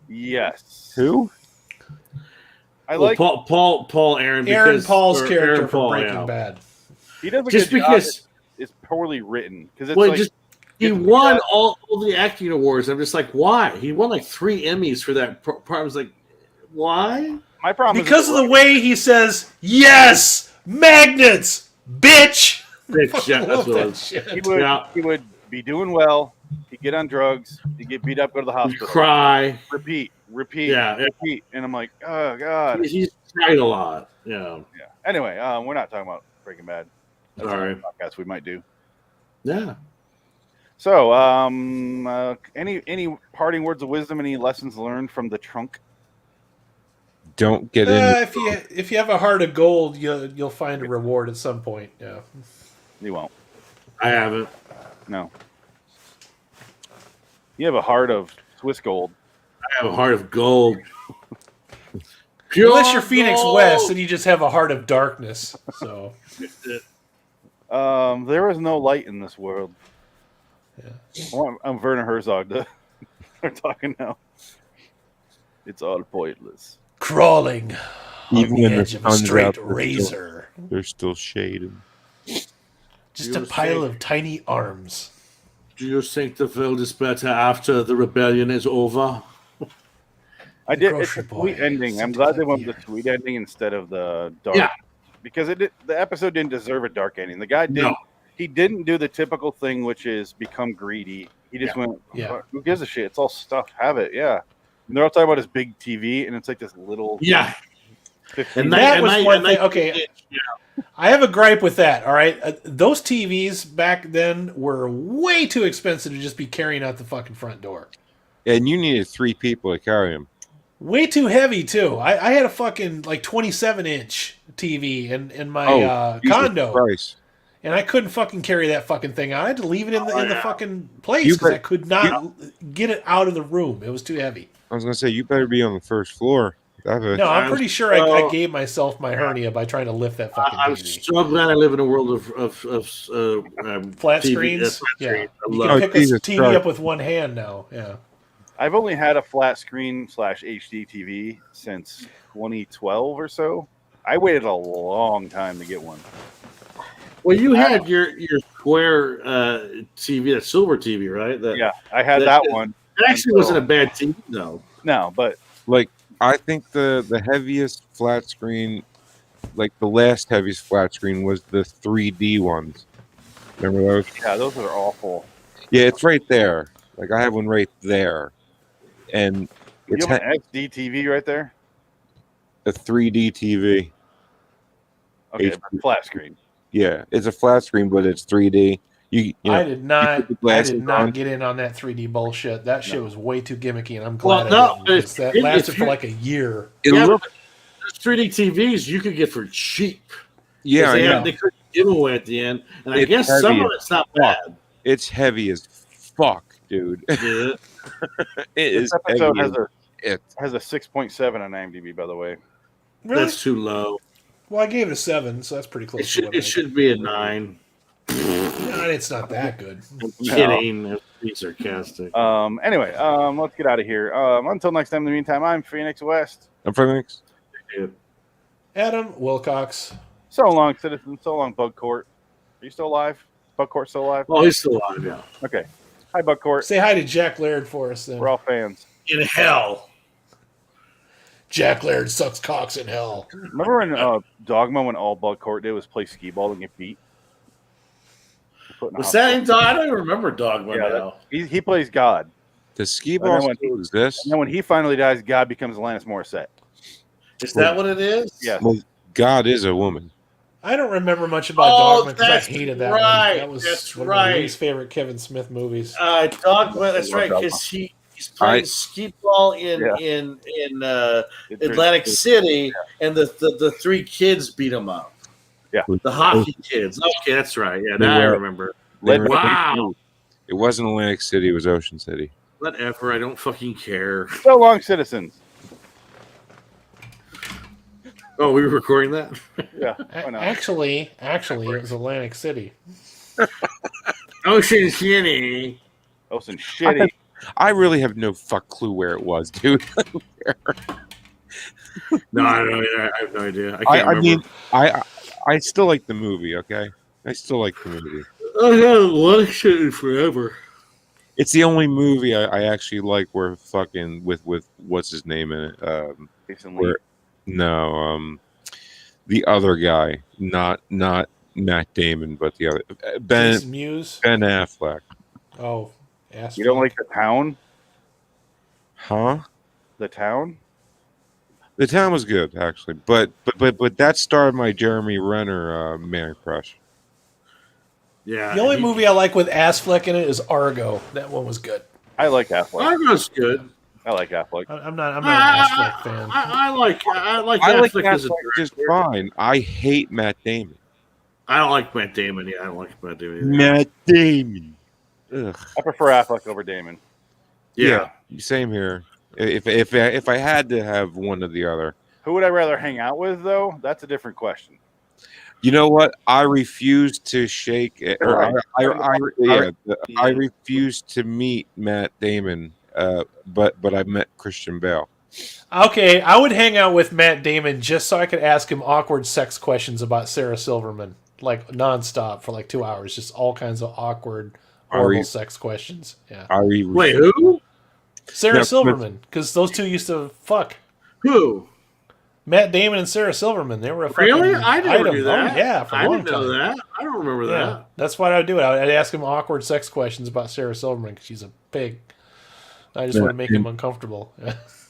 Yes. Who? Paul Aaron. Aaron Paul's character from Breaking Bad. He does just because it's poorly written because he won all the acting awards. I'm just like, why? He won like 3 Emmys for that part. I was like, why? My problem because of the way he says, "Yes, magnets, bitch." He would be doing well. He'd get on drugs. He'd get beat up. Go to the hospital. He'd cry. Repeat. Yeah. Repeat. And I'm like, oh god. He's cried a lot. Yeah. Anyway, we're not talking about Breaking Bad. That's all right. Podcast we might do. Yeah. So, any parting words of wisdom? Any lessons learned from the trunk? don't get in. If you have a heart of gold, you'll find a reward at some point. Yeah. You won't. I haven't. No. You have a heart of Swiss gold. I have a heart of gold. Unless you're Phoenix West and you just have a heart of darkness. So there is no light in this world. Yeah. I'm Werner Herzog. We're talking now. It's all pointless. Crawling Even on the when the edge of a sun's straight out, razor. There's still shade. Just a pile of tiny arms. Do you think the world is better after the rebellion is over? I did. It's a sweet ending. I'm glad they went with the sweet ending instead of the dark. Yeah. Because the episode didn't deserve a dark ending. The guy didn't. No. He didn't do the typical thing, which is become greedy. He just went, who gives a shit? It's all stuff. Have it. Yeah. And they're all talking about his big TV, and it's like this little. Yeah. 15 And that was one thing. Okay. I have a gripe with that. All right. Those TVs back then were way too expensive to just be carrying out the fucking front door. And you needed 3 people to carry them. Way too heavy, too. I had a fucking, 27-inch TV in my condo. Christ. And I couldn't fucking carry that fucking thing out. I had to leave it in the fucking place because I could not get it out of the room. It was too heavy. I was going to say, you better be on the first floor. No, I'm pretty sure I gave myself my hernia by trying to lift that fucking I'm TV. so glad I live in a world of flat TV. screens. Yeah, Yeah, you can pick a TV up with one hand now. Yeah, I've only had a flat screen / HD TV since 2012 or so. I waited a long time to get one. Well, you had your square TV, that silver TV, right? I had that one. It actually wasn't a bad TV, though. No, but I think the heaviest flat screen, the last heaviest flat screen, was the 3D ones. Remember those? Yeah, those are awful. Yeah, it's right there. I have one right there, and it's you have an XD TV right there. A 3D TV. Okay, flat screen. Yeah, it's a flat screen, but it's 3D. I did not get in on that 3D bullshit. That shit was way too gimmicky, and I'm glad I didn't. That lasted for a year. Those 3D TVs you could get for cheap. Yeah, they couldn't give them away at the end, and I guess some of it's not bad. It's heavy as fuck, dude. Yeah. This episode has a 6.7 on IMDb, by the way. Really? That's too low. Well, I gave it a 7, so that's pretty close. It should be a 9. No, it's not that good. I'm kidding. Be sarcastic. Anyway, let's get out of here. Until next time, in the meantime, I'm Phoenix West. I'm Phoenix. Adam Wilcox. So long, citizen. So long, Bug Court. Are you still alive? Bug Court still alive? Oh, he's still alive, yeah. Okay. Hi, Bug Court. Say hi to Jack Laird for us, then. We're all fans. In hell. Jack Laird sucks cocks in hell. Remember in Dogma when all Bug Court did was play skee-ball and get beat? Was that in Dogma? I don't even remember Dogma now. He plays God. Does skee-ball still exist? And then when he finally dies, God becomes Alanis Morissette. Is that what it is? Yeah. Well, God is a woman. I don't remember much about Dogma because I hated that right. one. That was one of my least favorite Kevin Smith movies. Dogma, that's right, because he's playing skee-ball in Atlantic City, and the 3 kids beat him up. Yeah. The hockey kids. Okay, that's right. Yeah, now I remember. Wow. It wasn't Atlantic City. It was Ocean City. Whatever. I don't fucking care. So long, citizens. Oh, we were recording that? Yeah. Actually, it was Atlantic City. Ocean City. Ocean Shitty. I really have no clue where it was, dude. No, I have no idea. I can't remember. I mean, I still like the movie, okay? I still like the movie. I haven't watched it forever. It's the only movie I actually like where fucking with what's his name in it? The other guy, not Matt Damon, but the other Ben Affleck. Oh, you don't like The Town? Huh? The Town? The Town was good, actually, but that starred my Jeremy Renner man crush. Yeah. The only movie I like with Affleck in it is Argo. That one was good. I like Affleck. Argo's good. I like Affleck. I'm not an Affleck fan. I like Affleck Affleck as a just director. fine. I hate Matt Damon. I don't like Matt Damon. Yeah, I don't like Matt Damon. Either. Matt Damon. Ugh. I prefer Affleck over Damon. Yeah, same here. If I had to have one or the other, who would I rather hang out with though? That's a different question. You know what? I refuse to shake it. Or I refuse to meet Matt Damon. But I met Christian Bale. Okay, I would hang out with Matt Damon just so I could ask him awkward sex questions about Sarah Silverman, like nonstop for like 2 hours, just all kinds of awkward, horrible sex questions. Yeah. Wait, who? Sarah Silverman, because those two used to fuck. Who? Matt Damon and Sarah Silverman. They were a really? fucking I never item. knew that. Oh, yeah, for a I long didn't know time. that. I don't remember that. That's what I would do. I'd ask him awkward sex questions about Sarah Silverman because she's a pig. I just want to make him uncomfortable.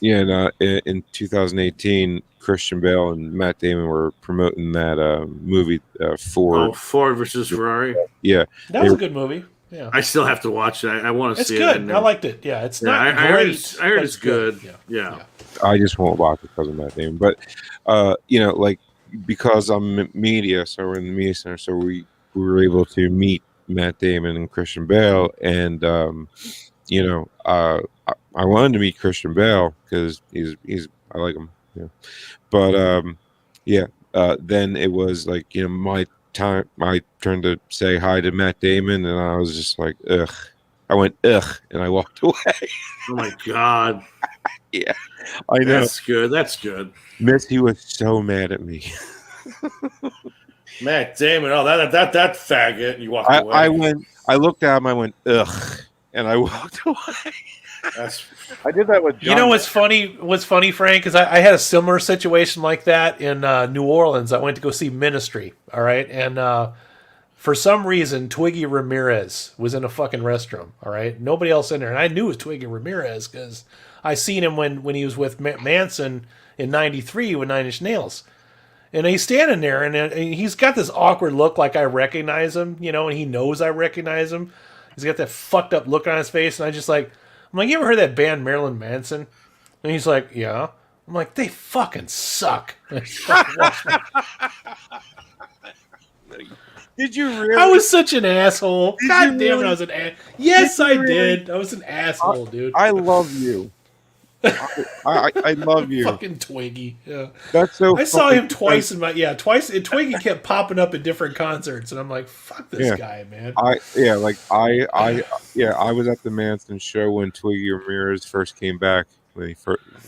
Yeah, in 2018, Christian Bale and Matt Damon were promoting that movie Ford. Oh, Ford versus Ferrari. Yeah, that was a good movie. Yeah, I still have to watch it. I want to see it. It's good. I liked it. Yeah, it's not great. I heard it's good. Yeah. I just won't watch it because of Matt Damon. But like because I'm in media, so we're in the media center, so we were able to meet Matt Damon and Christian Bale, and I wanted to meet Christian Bale because he's I like him. Yeah, but then it was like my time. I turned to say hi to Matt Damon, and I was just like, ugh. I went ugh, and I walked away. Oh my god! Yeah, I know. That's good. That's good. Missy was so mad at me. Matt Damon. Oh, that faggot. You walked away. I looked at him. I went ugh, and I walked away. I did that with John. You know what's funny? What's funny, Frank, is I had a similar situation like that in New Orleans. I went to go see Ministry. All right, and for some reason, Twiggy Ramirez was in a fucking restroom. All right, nobody else in there, and I knew it was Twiggy Ramirez because I seen him when he was with Manson in '93 with Nine Inch Nails. And he's standing there, and he's got this awkward look like I recognize him, and he knows I recognize him. He's got that fucked up look on his face, and I'm like, you ever heard that band Marilyn Manson? And he's like, yeah. I'm like, they fucking suck. Did you really? I was such an asshole. God damn it, really? I was an ass. Yes, I did. I was an asshole, dude. I love you. I love you. Fucking Twiggy. Yeah. That's so. I saw him twice twice. And Twiggy kept popping up at different concerts, and I'm like, "Fuck this guy, man." I was at the Manson show when Twiggy Ramirez first came back. When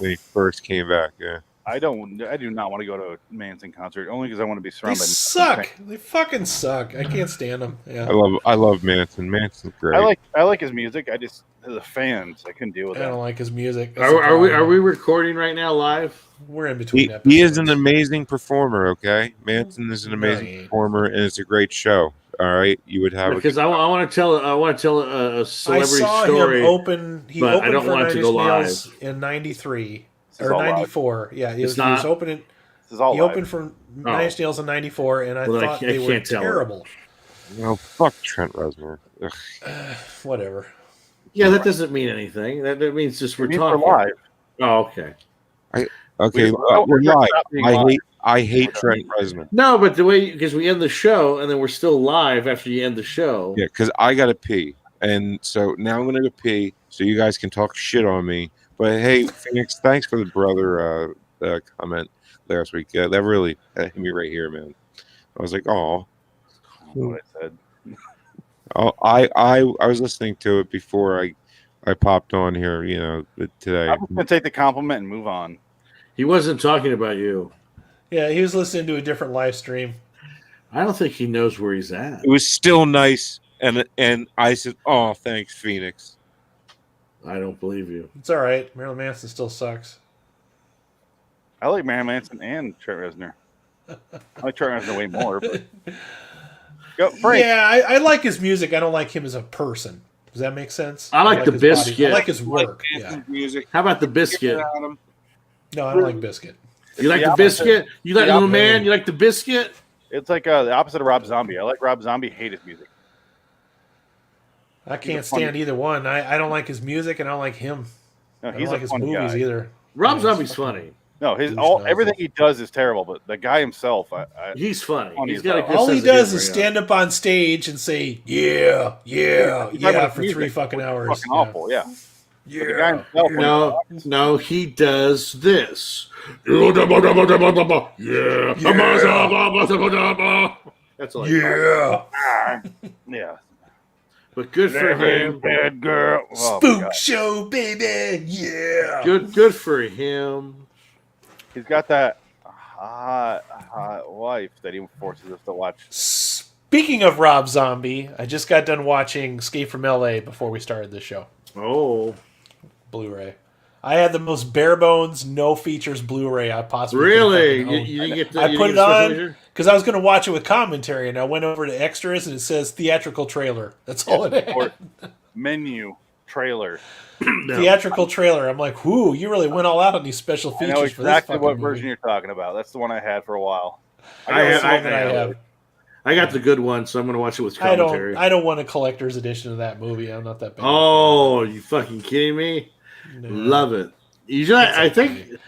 he first came back, yeah. I do not want to go to a Manson concert only because I want to be surrounded. They suck. They fucking suck. I can't stand them. Yeah. I love Manson. Manson's great. I like his music. I just the fans. I couldn't deal with that. I don't like his music. Are we recording right now live? We're in between episodes. He is an amazing performer. Okay, Manson is an amazing performer, and it's a great show. All right, you would have because I want to tell a celebrity story. Him open. He but opened I don't for want it to go live in '93 or '94. Yeah, he was opening. This is all he opened for Nine Inch Nails in '94, and I thought they were terrible. No, fuck Trent Reznor. Whatever. Yeah, that doesn't mean anything. That means just we're talking. We're live. Oh, okay. We're live. I hate Trent Reznor. No, but the way because we end the show and then we're still live after you end the show. Yeah, because I gotta pee, and so now I'm gonna go pee, so you guys can talk shit on me. But hey, Phoenix, thanks for the brother comment last week. That really hit me right here, man. I was like, oh. What I said. Oh, I was listening to it before I popped on here. Today. I'm gonna take the compliment and move on. He wasn't talking about you. Yeah, he was listening to a different live stream. I don't think he knows where he's at. It was still nice, and I said, "Oh, thanks, Phoenix." I don't believe you. It's all right. Marilyn Manson still sucks. I like Marilyn Manson and Trent Reznor. I like Trent Reznor way more. But... Go, Frank. Yeah, I like his music. I don't like him as a person. Does that make sense? I like the Biscuit. Body. I like his work. Music. How about the Biscuit? No, I don't like Biscuit. You like the Biscuit? You like Little Man? You like the Biscuit? It's like the opposite of Rob Zombie. I like Rob Zombie. Hate his music. I can't stand either one. I don't like his music, and I don't like him. No, I don't he's like a his funny movies guy. either. Rob Yeah, Zombie's he's fucking- funny. No, Douche everything nozzle. he does is terrible, but the guy himself, He's funny. Funny He's as got a hell. good All he sense of does humor, is yeah. stand up on stage and say, yeah, yeah, He's talking yeah, about for music, 3 fucking which is hours. fucking awful, yeah. Yeah. But the guy himself, yeah. No, he does this. Yeah. That's all. Yeah. yeah. But good for him. Dead girl. Oh, my Spook God. show, baby. Yeah. Good for him. He's got that hot wife that he forces us to watch. Speaking of Rob Zombie, I just got done watching Escape from LA before we started this show. Oh, Blu-ray. I had the most bare bones, no features Blu-ray I possibly could really? fucking own. You didn't get the, I you put didn't it get the special on feature? because I was going to watch it with commentary, and I went over to extras, and it says theatrical trailer. That's all it had. Or menu trailer. No. Theatrical trailer. I'm like, whoo, you really went all out on these special I features know for this exactly fucking what movie. version you're talking about. That's the one I had for a while. That's the one that I have. I got the good one, so I'm going to watch it with commentary. I don't want a collector's edition of that movie. I'm not that bad. Oh, you fucking kidding me? No. Love it. I think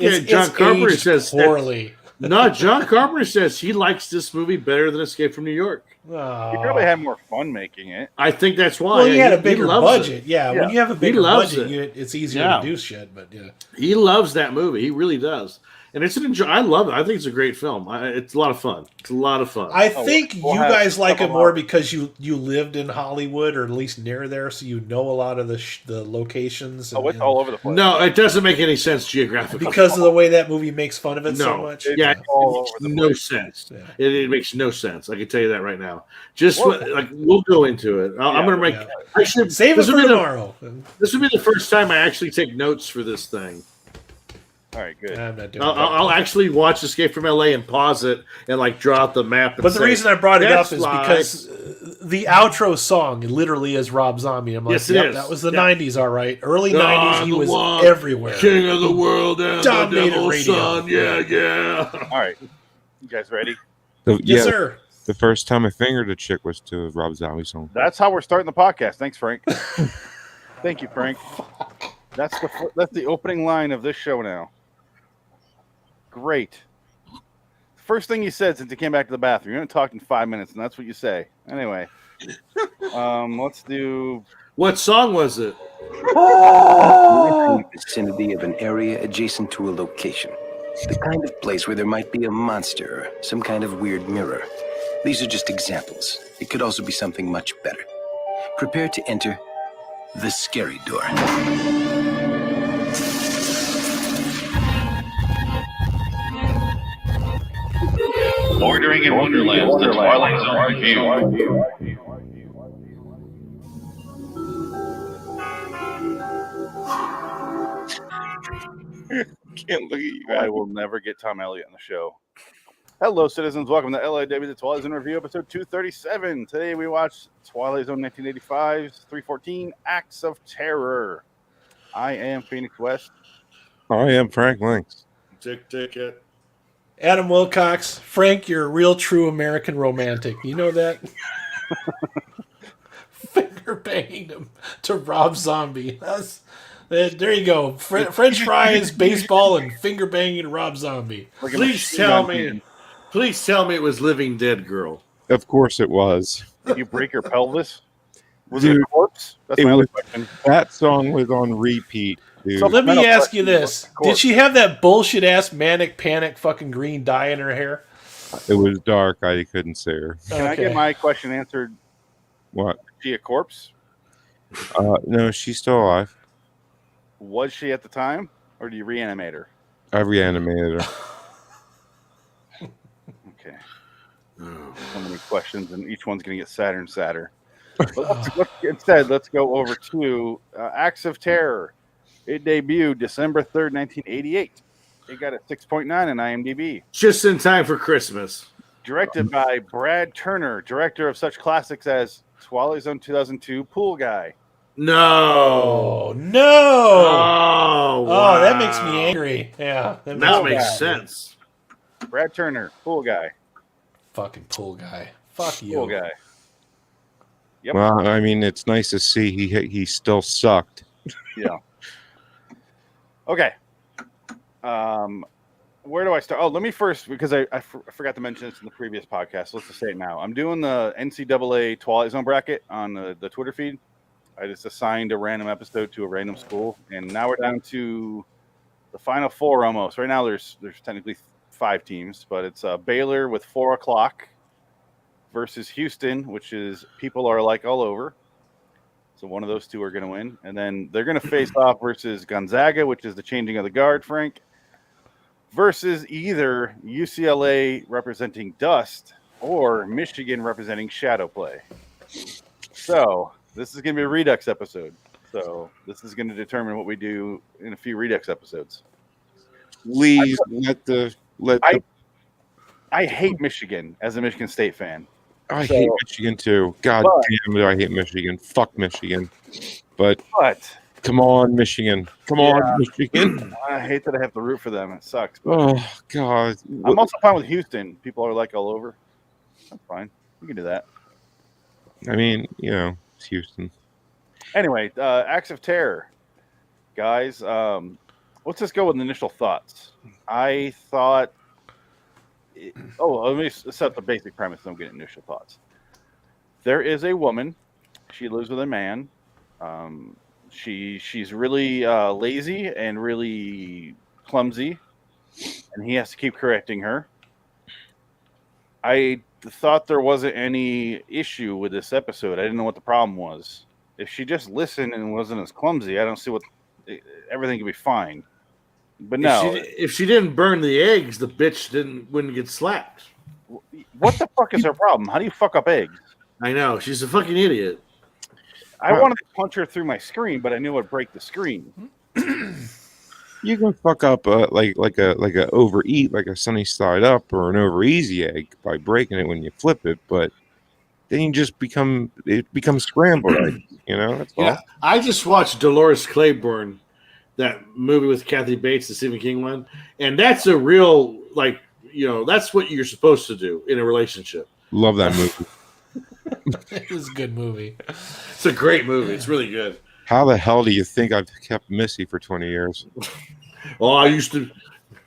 It's John Carpenter aged says poorly. No, John Carpenter says he likes this movie better than Escape from New York. Oh. He probably had more fun making it. I think that's why. Well, he had a bigger loves budget. it. Yeah, when you have a He bigger loves budget, it. it's easier Yeah. to do shit. But yeah, He loves that movie. He really does. And it's I love it. I think it's a great film. It's a lot of fun. It's a lot of fun. I think we'll you have guys like it several more more. because you lived in Hollywood or at least near there, so you know a lot of the locations. Oh, it's all over the place. No, it doesn't make any sense geographically. because of the way that movie makes fun of it so No. much. Yeah, It's all it over makes the no place. sense. Yeah. It makes no sense. I can tell you that right now. Just Well- we'll go into it. I'm going to make. Yeah. Actually, Save it this for will be tomorrow. This will be the first time I actually take notes for this thing. All right, good. I'm not doing I'll actually watch Escape from LA and pause it and like draw out the map. And But the say, reason I brought it up "That's is live." because the outro song literally is Rob Zombie. I'm like, Yes, it yep, is. that was the Yeah. 90s, all right. Early Ah, 90s, he the was one, everywhere. King of the world and the Dominated devil's radio. son. Yeah. All right, you guys ready? Yes, sir. The first time I fingered a chick was to a Rob Zombie song. That's how we're starting the podcast. Thanks, Frank. Thank you, Frank. That's the opening line of this show now. Great. First thing you said since you came back to the bathroom. You're going to talk in 5 minutes, and that's what you say. Anyway, let's do. What song was it? You're in the vicinity of an area adjacent to a location. The kind of place where there might be a monster or some kind of weird mirror. These are just examples. It could also be something much better. Prepare to enter the scary door. Bordering in Wonderland, the Twilight Zone review. Can't look at you. I will never get Tom Elliott on the show. Hello, citizens. Welcome to LIW The Twilight Zone review, episode 237. Today we watch Twilight Zone 1985's 314 Acts of Terror. I am Phoenix West. I am Frank Links. Ticket. Adam Wilcox. Frank, you're a real true American romantic. You know that? Finger banging him to Rob Zombie. There you go. French fries, baseball, and finger banging to Rob Zombie. Like a Please machine tell gun me. gun. Please tell me it was Living Dead Girl. Of course it was. Did you break your pelvis? Was it a Dude, corpse? That's it my other was- question. That song was on repeat, dude. So Let me Metal ask you question, this. of course. Did she have that bullshit ass manic panic fucking green dye in her hair? It was dark. I couldn't see her. Can I get my question answered? What? Is she a corpse? No, she's still alive. Was she at the time? Or do you reanimate her? I reanimated her. Okay. So many questions, and each one's going to get sadder and sadder. But let's go over to Acts of Terror. It debuted December 3rd, 1988. It got a 6.9 on IMDb. Just in time for Christmas. Directed by Brad Turner, director of such classics as Twilight Zone 2002, Pool Guy. No. Oh, no. Oh, Oh, that makes me angry. Yeah. That That me makes angry. sense. Brad Turner, Pool Guy. Fucking pool guy. Fuck you. Pool Guy. Yep. Well, I mean, it's nice to see he still sucked. Yeah. Okay. Where do I start? Oh, let me first, because I forgot to mention this in the previous podcast. Let's just say it now. I'm doing the NCAA Twilight Zone bracket on the Twitter feed. I just assigned a random episode to a random school, and now we're down to the final four almost. Right now, there's technically 5 teams, but it's Baylor with 4 o'clock versus Houston, which is People Are Like All Over. So one of those two are going to win, and then they're going to face off versus Gonzaga, which is the changing of the guard, Frank, versus either UCLA representing Dust or Michigan representing Shadow Play. So this is going to be a Redux episode. So this is going to determine what we do in a few Redux episodes. Please I hate Michigan as a Michigan State fan. I hate Michigan too. God damn it, I hate Michigan. Fuck Michigan. But come on, Michigan. Come on, Michigan. I hate that I have to root for them. It sucks. Oh, God. I'm also fine with Houston. People are like all over. That's fine. We can do that. I mean, it's Houston. Anyway, Acts of Terror. Guys, let's just go with initial thoughts. I thought... let me set the basic premise, then I'm getting initial thoughts. There is a woman. She lives with a man. She's really lazy and really clumsy, and he has to keep correcting her. I thought there wasn't any issue with this episode. I didn't know what the problem was. If she just listened and wasn't as clumsy, I don't see what everything could be fine. But no, if she didn't burn the eggs, the bitch wouldn't get slapped. What the fuck is her problem? How do you fuck up eggs? I know, she's a fucking idiot. I wanted to punch her through my screen, but I knew I'd break the screen. You can fuck up like a overeat, like a sunny side up or an over easy egg by breaking it when you flip it, but then it becomes scrambled eggs, That's all. I just watched Dolores Claiborne, that movie with Kathy Bates, the Stephen King one, and that's a real that's what you're supposed to do in a relationship. Love that movie. It was a good movie. It's a great movie. It's really good. How the hell do you think I've kept Missy for 20 years? Oh, I used to.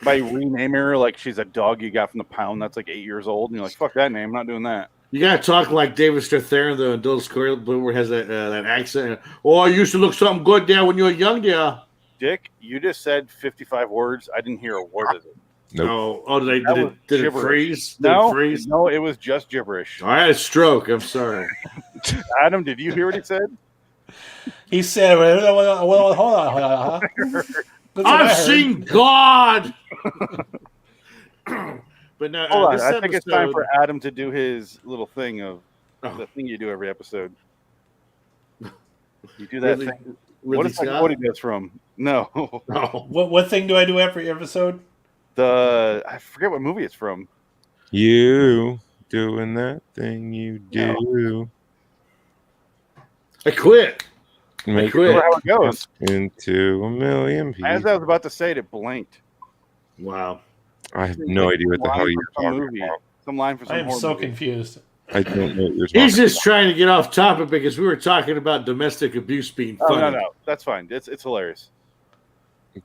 By renaming her like she's a dog you got from the pound that's like 8 years old, and you're like, fuck that name, I'm not doing that. You gotta talk like David Strathairn, the adult squirrel, where has that accent. Oh, I used to look something good there when you were young, there. Dick, you just said 55 words. I didn't hear a word of it. Nope. Oh, did it freeze? No, it was just gibberish. I had a stroke. I'm sorry. Adam, did you hear what he said? He said, well, hold on. I've seen God. But no, hold on. I think it's time for Adam to do his little thing of the thing you do every episode. You do that thing. What is that quote he does from? No. What thing do I do every episode? I forget what movie it's from. You doing that thing you do. I quit. Make I quit. How it goes. Into a million people. As I was about to say it, it blanked. Wow. I have no idea what the hell you're talking about. Some line for some I am so movie. confused. I don't know what you're talking He's just trying to get off topic because we were talking about domestic abuse being funny. Oh, no. That's fine. It's hilarious.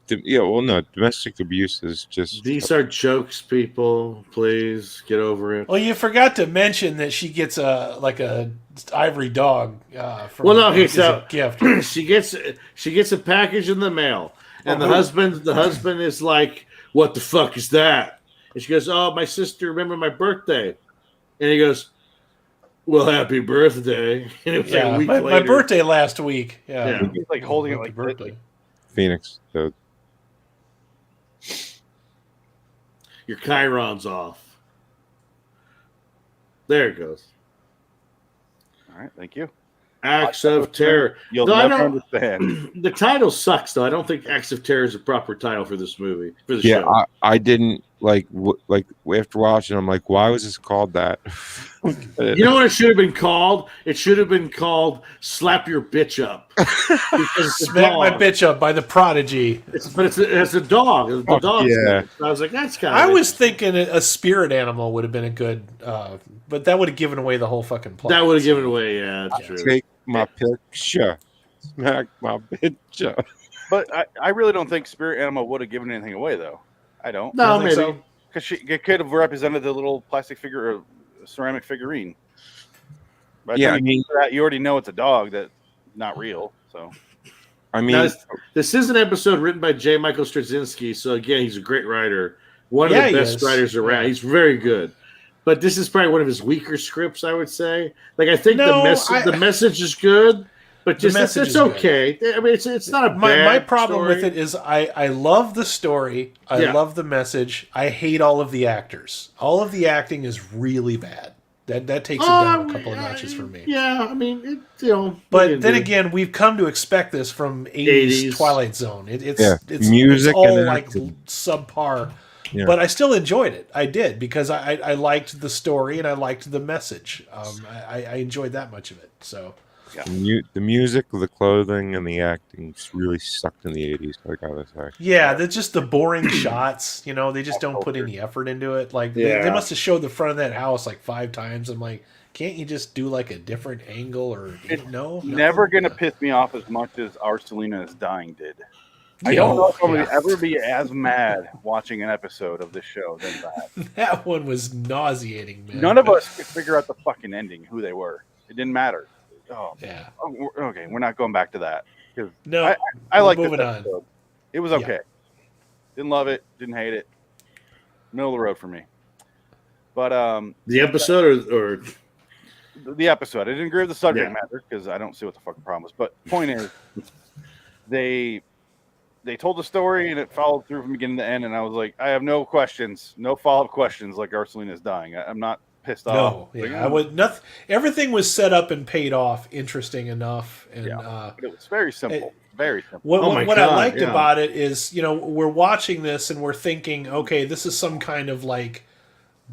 Yeah, well, no. Domestic abuse is just... These are jokes, people. Please get over it. Well, you forgot to mention that she gets a ivory dog as a gift. She gets a package in the mail, and the husband is like, "What the fuck is that?" And she goes, "Oh, my sister remembered my birthday," and he goes, "Well, happy birthday!" And it was like a week later. My birthday last week. Yeah. He's like holding it like birthday. Phoenix. So. Your Chiron's off. There it goes. All right, thank you. Acts of Terror. You'll never understand. The title sucks, though. I don't think Acts of Terror is a proper title for this movie. For the show. Yeah, I didn't like after watching. I'm like, why was this called that? You know what it should have been called? It should have been called "Slap Your Bitch Up." Smack My Bitch Up by the Prodigy. It's a dog. The dog. Yeah. I was like, that's kind of. I was thinking a spirit animal would have been a good, but that would have given away the whole fucking plot. That would have given away. Yeah, that's true. Take my picture, smack my bitch up. But I really don't think Spirit Animal would have given anything away, though. I don't. No, You think maybe. so? Because it could have represented the little plastic figure or ceramic figurine. By the Yeah, time I mean- you already know it's a dog that's not real. So I mean, Now, this is an episode written by J. Michael Straczynski, so again, he's a great writer. One of Yeah, the he best is. writers around. Yeah. He's very good. But this is probably one of his weaker scripts, I would say. Like, I think No, the message is good, but just message it's is good. okay. I mean, it's not a bad My problem story. with it is I love the story. I Yeah. love the message. I hate all of the actors. All of the acting is really bad. That takes it down a couple of notches for me. Yeah, I mean, what But do you then do? again, we've come to expect this from 80s 80s. Twilight Zone. Yeah, It's music all and like acting. subpar. Yeah. But I still enjoyed it. I did because I liked the story and I liked the message. I enjoyed that much of it. So the music, the clothing, and the acting really sucked in the 80s, I gotta say. yeah, they're just the boring shots. You know, they just don't put any effort into it. Like they Yeah. must have showed the front of that house like 5 times. I'm like, can't you just do like a different angle or no? never going to piss me off as much as Arcelina is Dying did. I Yeah. don't know if I'm going Yeah. to ever be as mad watching an episode of this show than that. That one was nauseating, man. None of us could figure out the fucking ending, who they were. It didn't matter. Oh, Yeah. okay, we're not going back to that. 'Cause No. I like this moving on. episode. It was okay. Didn't love it. Didn't hate it. Middle of the road for me. But The episode or the episode, I didn't agree with the subject Yeah. matter because I don't see what the fucking problem was. But point is, they told the story and it followed through from beginning to end, and I was like, I have no questions, no follow-up questions. Like Arcelina is dying. I'm not pissed off. No, Like, yeah, I would nothing. Everything was set up and paid off, interesting enough, and but it was very simple. Very simple. what, Oh my what I God, liked yeah. about it is, you know, we're watching this and we're thinking, okay, this is some kind of like,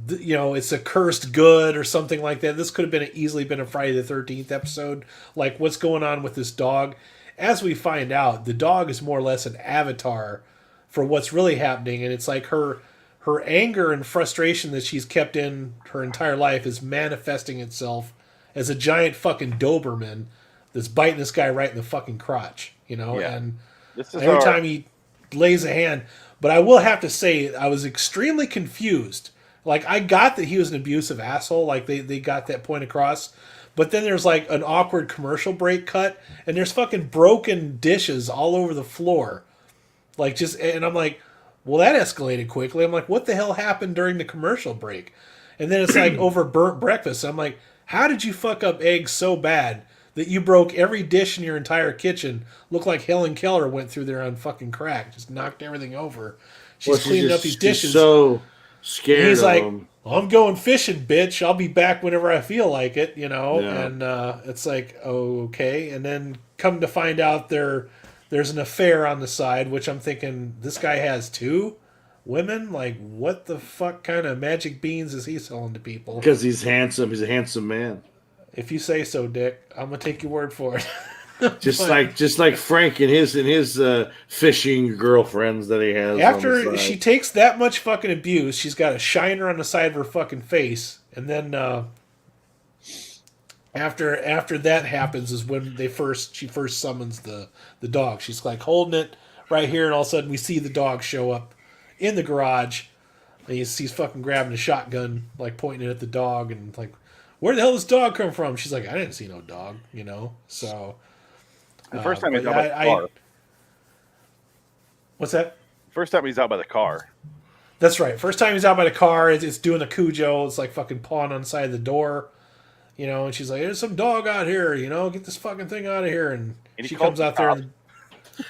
you know, it's a cursed good or something like that. This could have easily been a Friday the 13th episode. Like, what's going on with this dog? As we find out, the dog is more or less an avatar for what's really happening, and it's like her anger and frustration that she's kept in her entire life is manifesting itself as a giant fucking Doberman that's biting this guy right in the fucking crotch, you know? Yeah. And This is every our- time he lays a hand. But I will have to say, I was extremely confused. Like, I got that he was an abusive asshole. Like, they got that point across. But then there's, like, an awkward commercial break cut. And there's fucking broken dishes all over the floor. Like, just... And I'm like, well, that escalated quickly. I'm like, what the hell happened during the commercial break? And then it's, like, over burnt breakfast. I'm like, how did you fuck up eggs so bad that you broke every dish in your entire kitchen? Looked like Helen Keller went through there on fucking crack. Just knocked everything over. She's cleaning up these dishes. She's so scared. And he's of like, them. I'm going fishing, bitch. I'll be back whenever I feel like it, you know? Yeah. And it's like, okay. And then come to find out there's an affair on the side, which I'm thinking, this guy has 2 women? Like, what the fuck kind of magic beans is he selling to people? Because he's handsome. He's a handsome man. If you say so, Dick, I'm going to take your word for it. Just like Frank and his fishing girlfriends that he has. on the After side. she takes that much fucking abuse, she's got a shiner on the side of her fucking face, and then after that happens is when she first summons the dog. She's like holding it right here, and all of a sudden we see the dog show up in the garage. And he's fucking grabbing a shotgun, like pointing it at the dog, and like, where the hell does this dog come from? She's like, I didn't see no dog, you know. So The first time he's but out by the car. What's that? First time he's out by the car. That's right. First time he's out by the car, it's doing a Cujo. It's like fucking pawing on the side of the door, you know. And she's like, "There's some dog out here, you know. Get this fucking thing out of here." And he she calls comes the out there. cops. And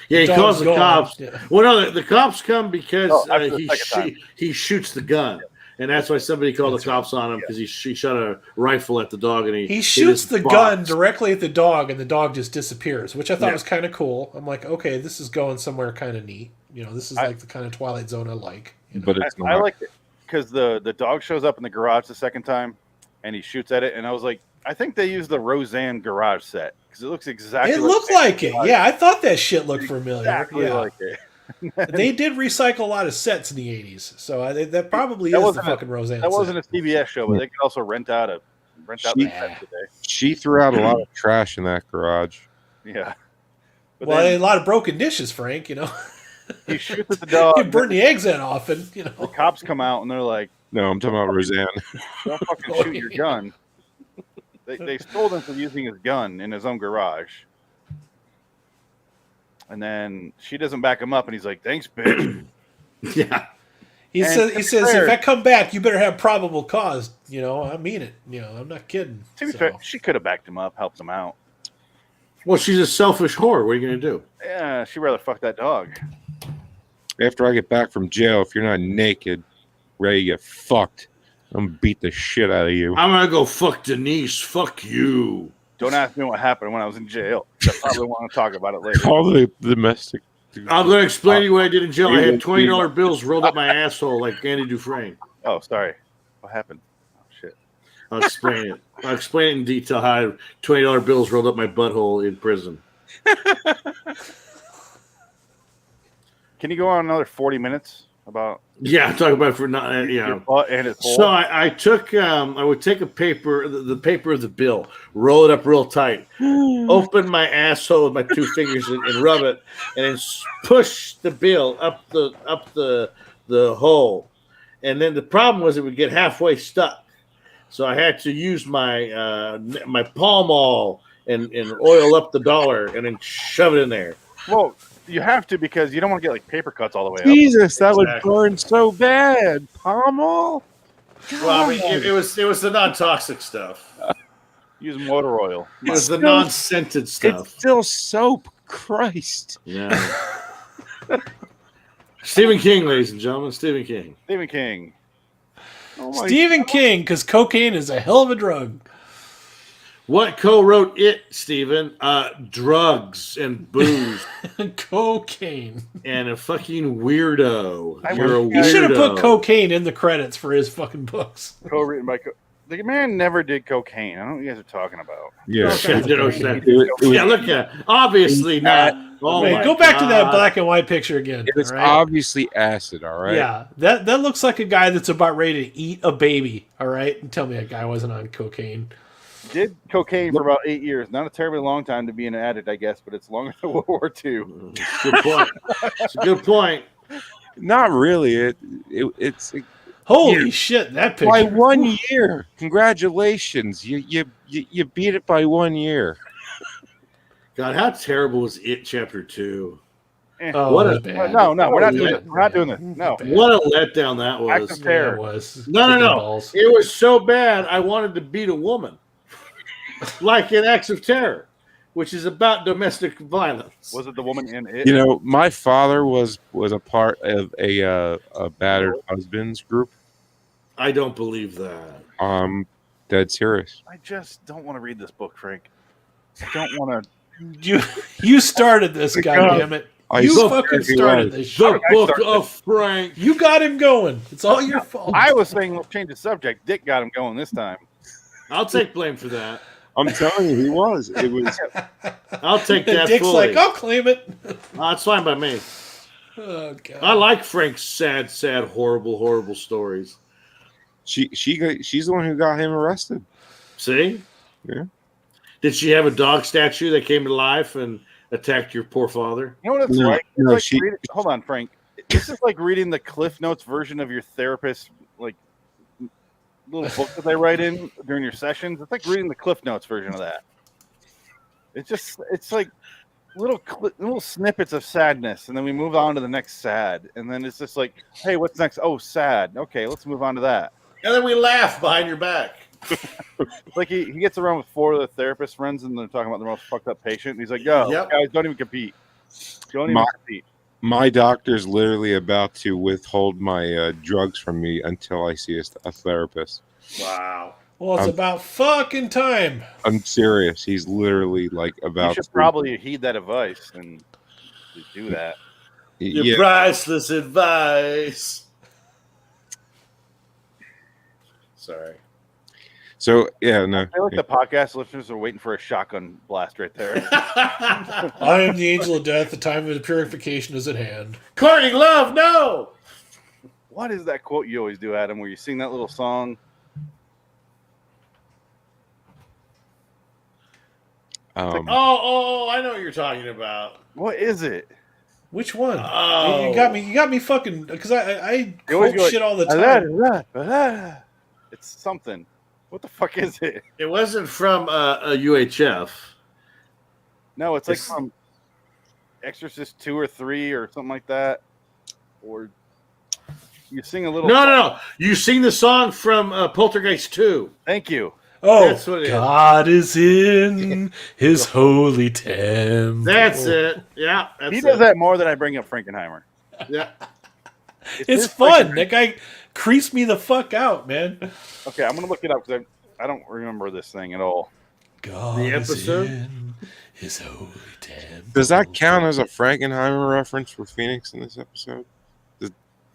Yeah, he the calls the dog's cops. gone. Yeah. Well, no, the cops come because after the second time. he shoots the gun, and that's why somebody called the cops on him because he shot a rifle at the dog, and He hit shoots his the box. gun directly at the dog, and the dog just disappears, which I thought Yeah. was kind of cool. I'm like, okay, this is going somewhere kind of neat. You know, this is like the kind of Twilight Zone I like. You know? But it's I not. liked it because the dog shows up in the garage the second time, and he shoots at it, and I was like, I think they used the Roseanne garage set because it looks exactly. It looked like it. Yeah, I thought that shit looked familiar. exactly Yeah. like it. They did recycle a lot of sets in the 80s, so that probably That is the wasn't a- fucking Roseanne That set. wasn't a CBS show, but they could also rent out the set today. She threw out a lot of trash in that garage. Yeah, But Well, then a lot of broken dishes, Frank. You know, he shoots at the dog. you burn the eggs that often. You The know, cops come out and they're like, No, I'm talking about Roseanne. "Don't fucking Oh, shoot your yeah. gun." They stole him for using his gun in his own garage. And then she doesn't back him up, and he's like, "Thanks, bitch." Yeah. he And says, to he be says, fair- if I come back, you better have probable cause. You know, I mean it. You know, I'm not kidding. To be So, fair, she could have backed him up, helped him out. Well, she's a selfish whore. What are you going to do? Yeah, she'd rather fuck that dog. After I get back from jail, if you're not naked, ready to get fucked, I'm gonna beat the shit out of you. I'm going to go fuck Denise. Fuck you. Don't ask me what happened when I was in jail. I probably want to talk about it later. Call the domestic. I'm going to explain to you what I did in jail. I had $20 bills rolled up my asshole like Andy Dufresne. Oh, sorry. What happened? Oh, shit. I'll explain it. I'll explain it in detail how I had $20 bills rolled up my butthole in prison. Can you go on another 40 minutes about Yeah, talk about it for not. your butt and his hole? So I took I would take a paper, the paper of the bill, roll it up real tight, open my asshole with my two fingers and rub it, and then push the bill up the hole. And then the problem was it would get halfway stuck, so I had to use my my Pall Mall and oil up the dollar and then shove it in there. Well, you have to because you don't want to get like paper cuts all the way up. Jesus, that would Exactly. burn so bad. Pommel? Well, I mean, it was the non-toxic stuff. Use motor oil. It was the non-scented It's stuff. still soap. Christ. Yeah. Stephen King, ladies and gentlemen, Stephen King. Stephen King. Oh my Stephen King, because cocaine is a hell of a drug. What co-wrote it, Stephen? Drugs and booze Cocaine. and a fucking weirdo. I You're a wish- He should have put weirdo. cocaine in the credits for his fucking books. Co-written by the man never did cocaine. I don't know what you guys are talking about. Yeah. Okay, It ditto was- snap. It was- it was- Yeah, look at it. Obviously not. Oh Hey, my go back to that God. black and white picture again. It was all right? obviously acid, all right? Yeah, that looks like a guy that's about ready to eat a baby. All right, and tell me that guy wasn't on cocaine. Did cocaine for about 8 years. Not a terribly long time to be an addict, I guess, but it's longer than World War II. Good point. It's a good point. Not really. It's Holy shit, that picture! by 1 year. Congratulations. You beat it by 1 year. God, how terrible was it? Chapter 2. Oh, What it a- was bad. No, we're not doing Yeah. this. We're not doing this. No. Bad. What a letdown that Acts was. of Yeah, Terror. it was. No. Kicking balls. It was so bad, I wanted to beat a woman. Like in Acts of Terror, which is about domestic violence. Was it the woman in it? You know, my father was a part of a battered husbands group. I don't believe that. Dead serious. I just don't want to read this book, Frank. I don't want You started this, goddammit. You so fucking very started right. this shit. The Book of Frank. You got him going. It's all your fault. to. I was saying let's change the subject. Dick got him going this time. I'll take blame for that. I'm telling you, he was. It was. I'll take that Dick's fully. like, I'll claim it. It's fine by me. Oh god. I like Frank's sad, horrible stories. She's the one who got him arrested. See? Yeah. Did she have a dog statue that came to life and attacked your poor father? You know what it's No, like? It's no, like she- hold on, Frank. This is like reading the Cliff Notes version of your therapist, like little book that they write in during your sessions. It's like reading the Cliff Notes version of that. It's like little snippets of sadness, and then we move on to the next sad, and then it's just like, hey, what's next? Oh, sad. Okay, let's move on to that. And then we laugh behind your back. Like he gets around with 4 of the therapist friends, and they're talking about the most fucked up patient. And he's like, yo, Yep. guys, don't even compete. Don't even compete. My doctor's literally about to withhold my drugs from me until I see a therapist. Wow. Well, it's about fucking time. I'm serious. He's literally like You about should to. probably heed that advice and do that. Your Yeah, priceless advice. Sorry. so yeah, no. I feel like the podcast listeners are waiting for a shotgun blast right there. I am the angel of death. The time of the purification is at hand. Courtney Love, no. What is that quote you always do, Adam, where you sing that little song? I know what you're talking about. What is it? Which one? Oh. You got me fucking, because I You always quote go shit all the like, time. It's something. What the fuck is it? It wasn't from a UHF. No, it's like from Exorcist 2 or 3 or something like that. Or you sing a little. No. You sing the song from Poltergeist 2. Thank you. Oh, That's what it is. God is in his holy temple. That's it. Yeah, He does that more than I bring up Frankenheimer. Yeah. It's fun. That guy creeps me the fuck out, man. Okay, I'm gonna look it up because I don't remember this thing at all. God The episode? is in his holy temple. Does that count as a Frankenheimer reference for Phoenix in this episode?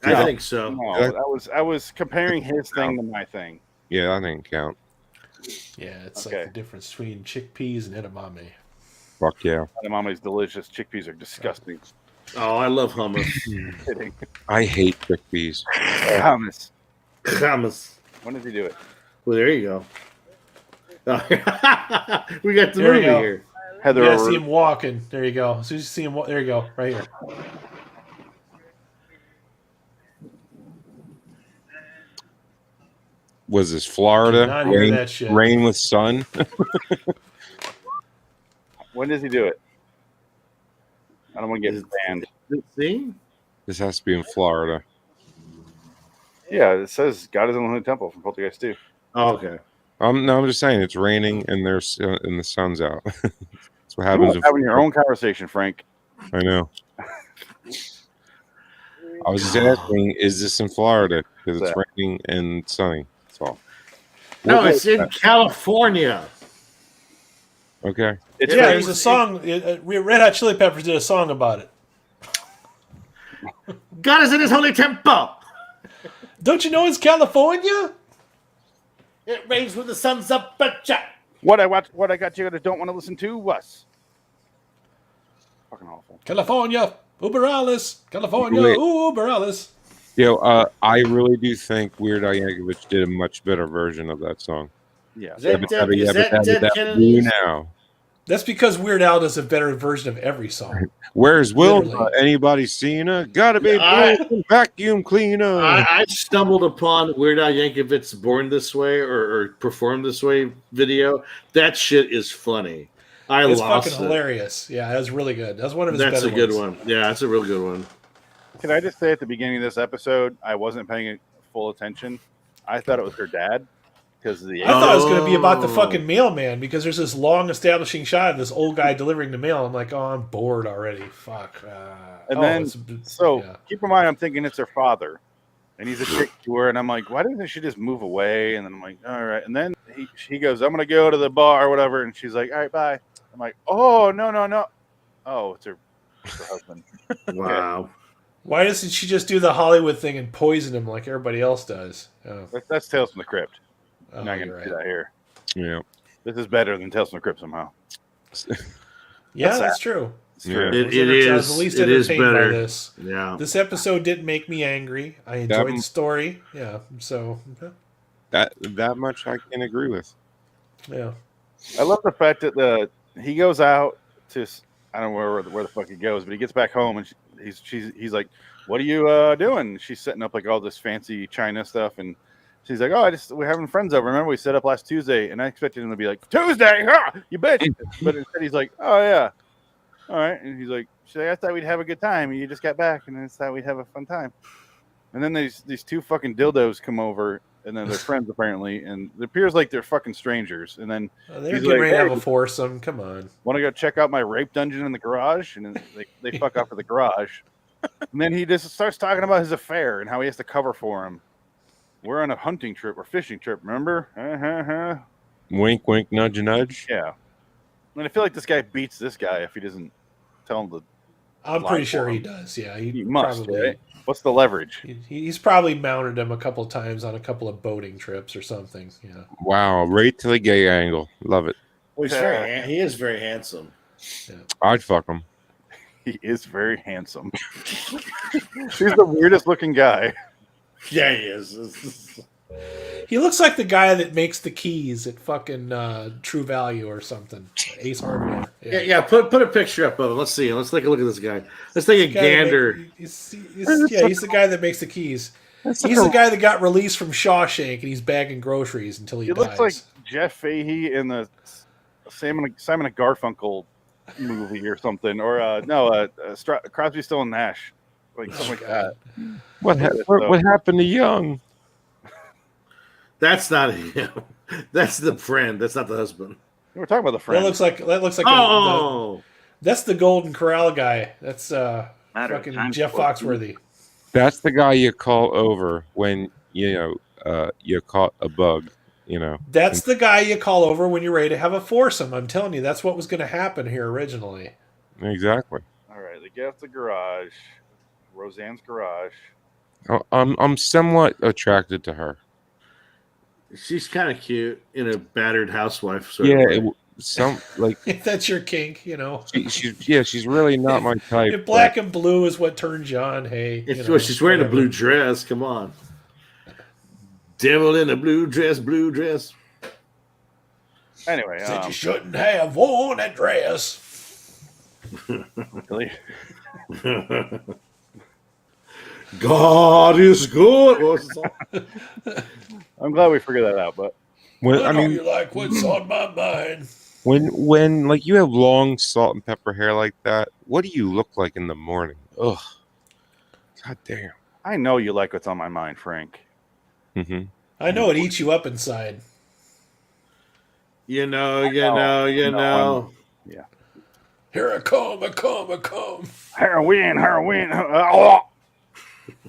I think so. No, I was comparing his thing to my thing. Yeah, that didn't count. Yeah, it's like the difference between chickpeas and edamame. Fuck yeah. Edamame's delicious. Chickpeas are disgusting. Oh, I love hummus. Kidding. I hate chickpeas. Hummus. Hummus. When does he do it? Well, there you go. We got the There you movie go. here. Heather, You gotta see him walking. There you go. As soon as you see him, there you go, right here. Was this Florida? Cannot hear that shit. Rain with sun? when does he do it? I don't want to get banned. See? This has to be in Florida. Yeah, it says God is in the Holy Temple from Poltergeist 2. Oh, okay. No, I'm just saying it's raining and and the sun's out. That's what happens. You're having your own conversation, Frank. I know. I was just asking, is this in Florida? Because it's raining and sunny. That's all. No, it's in California. Okay. There's a song. Red Hot Chili Peppers did a song about it. God is in his holy temple. Don't you know it's California? It rains when the sun's up, betcha. What I got you that don't want to listen to was fucking awful. California, Uber Alice. California, Wait. Uber Alice. I really do think Weird Al Yankovic did a much better version of that song. Yeah. Is that Dead Kennedys? Now. That's because Weird Al does a better version of every song. Where's Wilma? Literally. Anybody seen her? Gotta be vacuum cleaner. I stumbled upon Weird Al Yankovic's "Born This Way" or "Perform This Way" video. That shit is funny. It's lost fucking it. hilarious. Yeah, that's really good. That's one of his That's better a good ones. one. Yeah, that's a real good one. Can I just say at the beginning of this episode, I wasn't paying full attention. I thought it was her dad because of the. I thought it was going to be about the fucking mailman because there's this long establishing shot of this old guy delivering the mail. I'm like, oh, I'm bored already. Fuck. Keep in mind, I'm thinking it's her father, and he's a chick to her, and I'm like, why doesn't she just move away? And then I'm like, all right. And then he goes, I'm gonna go to the bar or whatever, and she's like, all right, bye. I'm like, oh no. Oh, it's her husband. Wow. Why doesn't she just do the Hollywood thing and poison him like everybody else does? Oh. That's Tales from the Crypt. Oh, I'm not gonna do that here. Yeah. This is better than Tales from the Crypt somehow. Yeah, that's true. It's true. It I was at least it is entertained by better. this. Yeah. This episode didn't make me angry. I enjoyed the story. Yeah, so that much I can agree with. Yeah. I love the fact that he goes out to, I don't know where the fuck he goes, but he gets back home and he's like, what are you doing? She's setting up like all this fancy China stuff, and she's like, oh, we're having friends over. Remember we set up last Tuesday, and I expected him to be like, Tuesday, huh? You bitch. But instead he's like, oh yeah, all right. And she's like, I thought we'd have a good time. You just got back, and I thought we'd have a fun time. And then these two fucking dildos come over, and then they're friends apparently, and it appears like they're fucking strangers. And then they're getting ready to have a foursome. Come on. Want to go check out my rape dungeon in the garage? And then they fuck off to the garage. And then he just starts talking about his affair and how he has to cover for him. We're on a hunting trip or fishing trip, remember? Wink, wink, nudge, nudge. Yeah. And I feel like this guy beats this guy if he doesn't tell him the. I'm pretty sure he does. Yeah, he must. Probably, right? What's the leverage? He's probably mounted him a couple of times on a couple of boating trips or something. Yeah. Wow, right to the gay angle. Love it. Well, he is very handsome. Yeah. I'd fuck him. He is very handsome. He's the weirdest looking guy. Yeah, he is. He looks like the guy that makes the keys at fucking True Value or something. Ace Hardware. Yeah. Put a picture up of him. Let's see him. Let's take a look at this guy. Let's take a gander. He's the guy that makes the keys. He's the guy that got released from Shawshank, and he's bagging groceries until he dies. looks like Jeff Fahey in the Simon and Garfunkel movie or something, or Crosby, Still and Nash, like something like that. What happened to Young? That's not him. That's the friend. That's not the husband. We're talking about the friend. That looks like that's the Golden Corral guy. That's fucking Jeff Foxworthy. That's the guy you call over when you caught a bug. That's the guy you call over when you're ready to have a foursome. I'm telling you, that's what was going to happen here originally. Exactly. All right, they get out the garage, Roseanne's garage. I'm somewhat attracted to her. She's kind of cute in a battered housewife sort of way. If that's your kink, she's really not my type. If black and blue is what turns you on, hey. She's wearing a blue dress. Come on. Devil in a blue dress. Anyway, said you shouldn't have worn that dress. Really? God is good. What was the song? I'm glad we figured that out, but you like what's on my mind. When like you have long salt and pepper hair like that, what do you look like in the morning? Ugh. God damn. I know you like what's on my mind, Frank. Mm-hmm. I know it eats you up inside. You know. Yeah. Here I come. Heroin.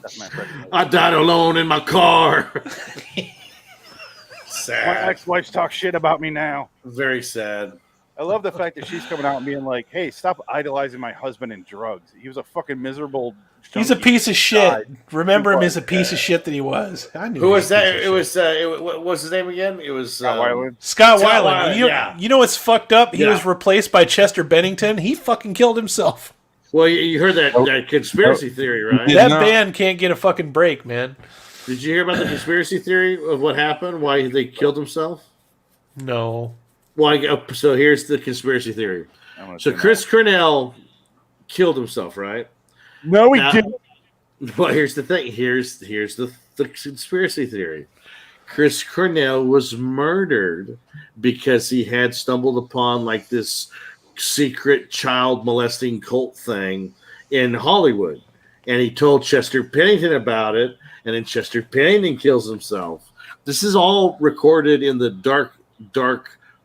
That's my impression. I died alone in my car. Sad. My ex-wife's talk shit about me now. Very sad. I love the fact that she's coming out and being like, "Hey, stop idolizing my husband in drugs. He was a fucking miserable. He's a piece of shit. Remember him as a piece of shit that he was." I knew. Who was that? It was. What was his name again? It was Scott Weiland. Scott Weiland. You know what's fucked up? He was replaced by Chester Bennington. He fucking killed himself. Well, you heard that conspiracy theory, right? That band can't get a fucking break, man. Did you hear about the conspiracy theory of what happened? Why they killed himself? No. Well, so here's the conspiracy theory. So Chris Cornell killed himself, right? No, he didn't. Well, here's the thing. Here's the conspiracy theory. Chris Cornell was murdered because he had stumbled upon like this secret child molesting cult thing in Hollywood, and he told Chester Bennington about it, and then Chester Bennington kills himself. This is all recorded in the dark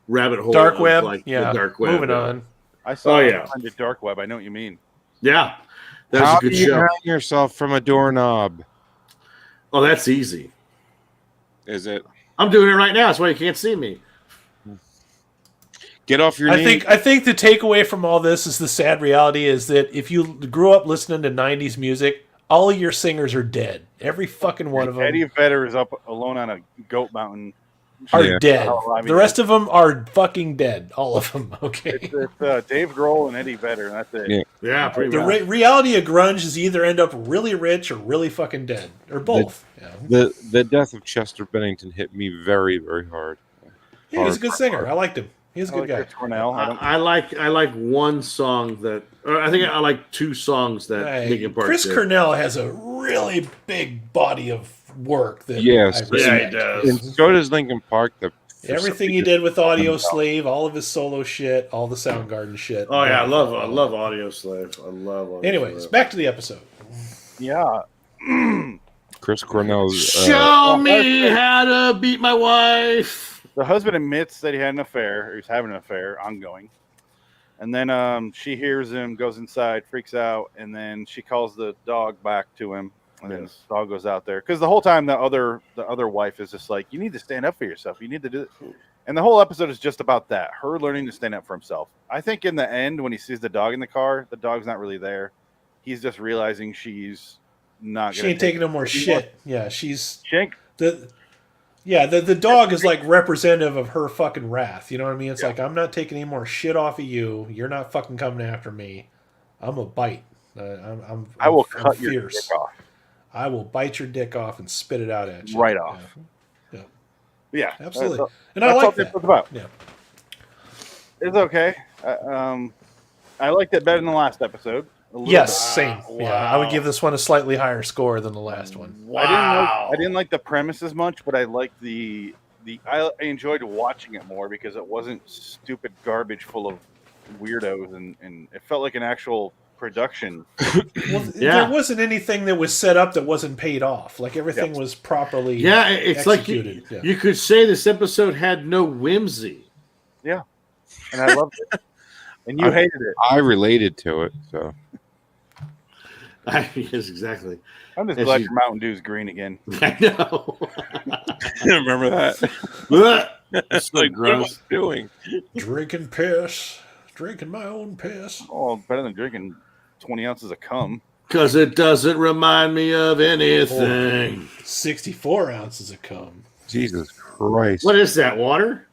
rabbit hole. Dark web, the dark web. Moving on. I saw it on the dark web. I know what you mean. Yeah, that was How a good do you show. hang yourself from a doorknob? Oh, that's easy. Is it? I'm doing it right now. That's why you can't see me. Get off your knees. I think the takeaway from all this is the sad reality is that if you grew up listening to 90s music, all of your singers are dead. Every fucking one of them. Eddie Vedder is up alone on a goat mountain. Are dead. The rest of them are fucking dead. All of them. Okay. It's Dave Grohl and Eddie Vedder, and that's it. Yeah, pretty much. The reality of grunge is either end up really rich or really fucking dead, or both. The death of Chester Bennington hit me very, very hard. Yeah, he's a good singer. I liked him. He's a good guy. Cornell. I like one song that, or I think I like two songs that Linkin Park Chris did. Cornell has a really big body of work. That he does. And so does Linkin Park. Everything he did with Audio Slave, all of his solo shit, all the Soundgarden shit. Oh yeah, I love Audio Slave. I love Audio Anyways, Slave. back to the episode. Yeah. Chris Cornell's. Show me how to beat my wife. The husband admits that he had an affair, or he's having an affair, ongoing. And then she hears him, goes inside, freaks out, and then she calls the dog back to him. And then the dog goes out there. Because the whole time the other wife is just like, you need to stand up for yourself. You need to do it. And the whole episode is just about that. Her learning to stand up for himself. I think in the end, when he sees the dog in the car, the dog's not really there. He's just realizing she's not She ain't taking no more shit. Yeah, she's... Shank. The dog is like representative of her fucking wrath. You know what I mean? It's like, I'm not taking any more shit off of you. You're not fucking coming after me. I'm a bite. I will cut fierce. your dick off. I will bite your dick off and spit it out at you. Right off. Yeah. Yeah, Absolutely. And that's I all like this that. was about. Yeah. It's okay. I liked it better than the last episode. A little Yes, bit. same. Yeah, I would give this one a slightly higher score than the last one. Wow. I didn't like the premise as much, but I liked I enjoyed watching it more because it wasn't stupid garbage full of weirdos, and it felt like an actual production. Well, there wasn't anything that was set up that wasn't paid off. Like everything was properly it's executed. like you could say this episode had no whimsy. Yeah, and I loved it. And you hated it. I related to it, so. Yes, exactly. I'm just glad your Mountain Dew's green again. I know. Remember that? That's so Like, what am I gross. doing? Drinking piss. Drinking my own piss. Oh, better than drinking 20 ounces of cum. Because it doesn't remind me of anything. 64 ounces of cum. Jesus Christ. What is that, water?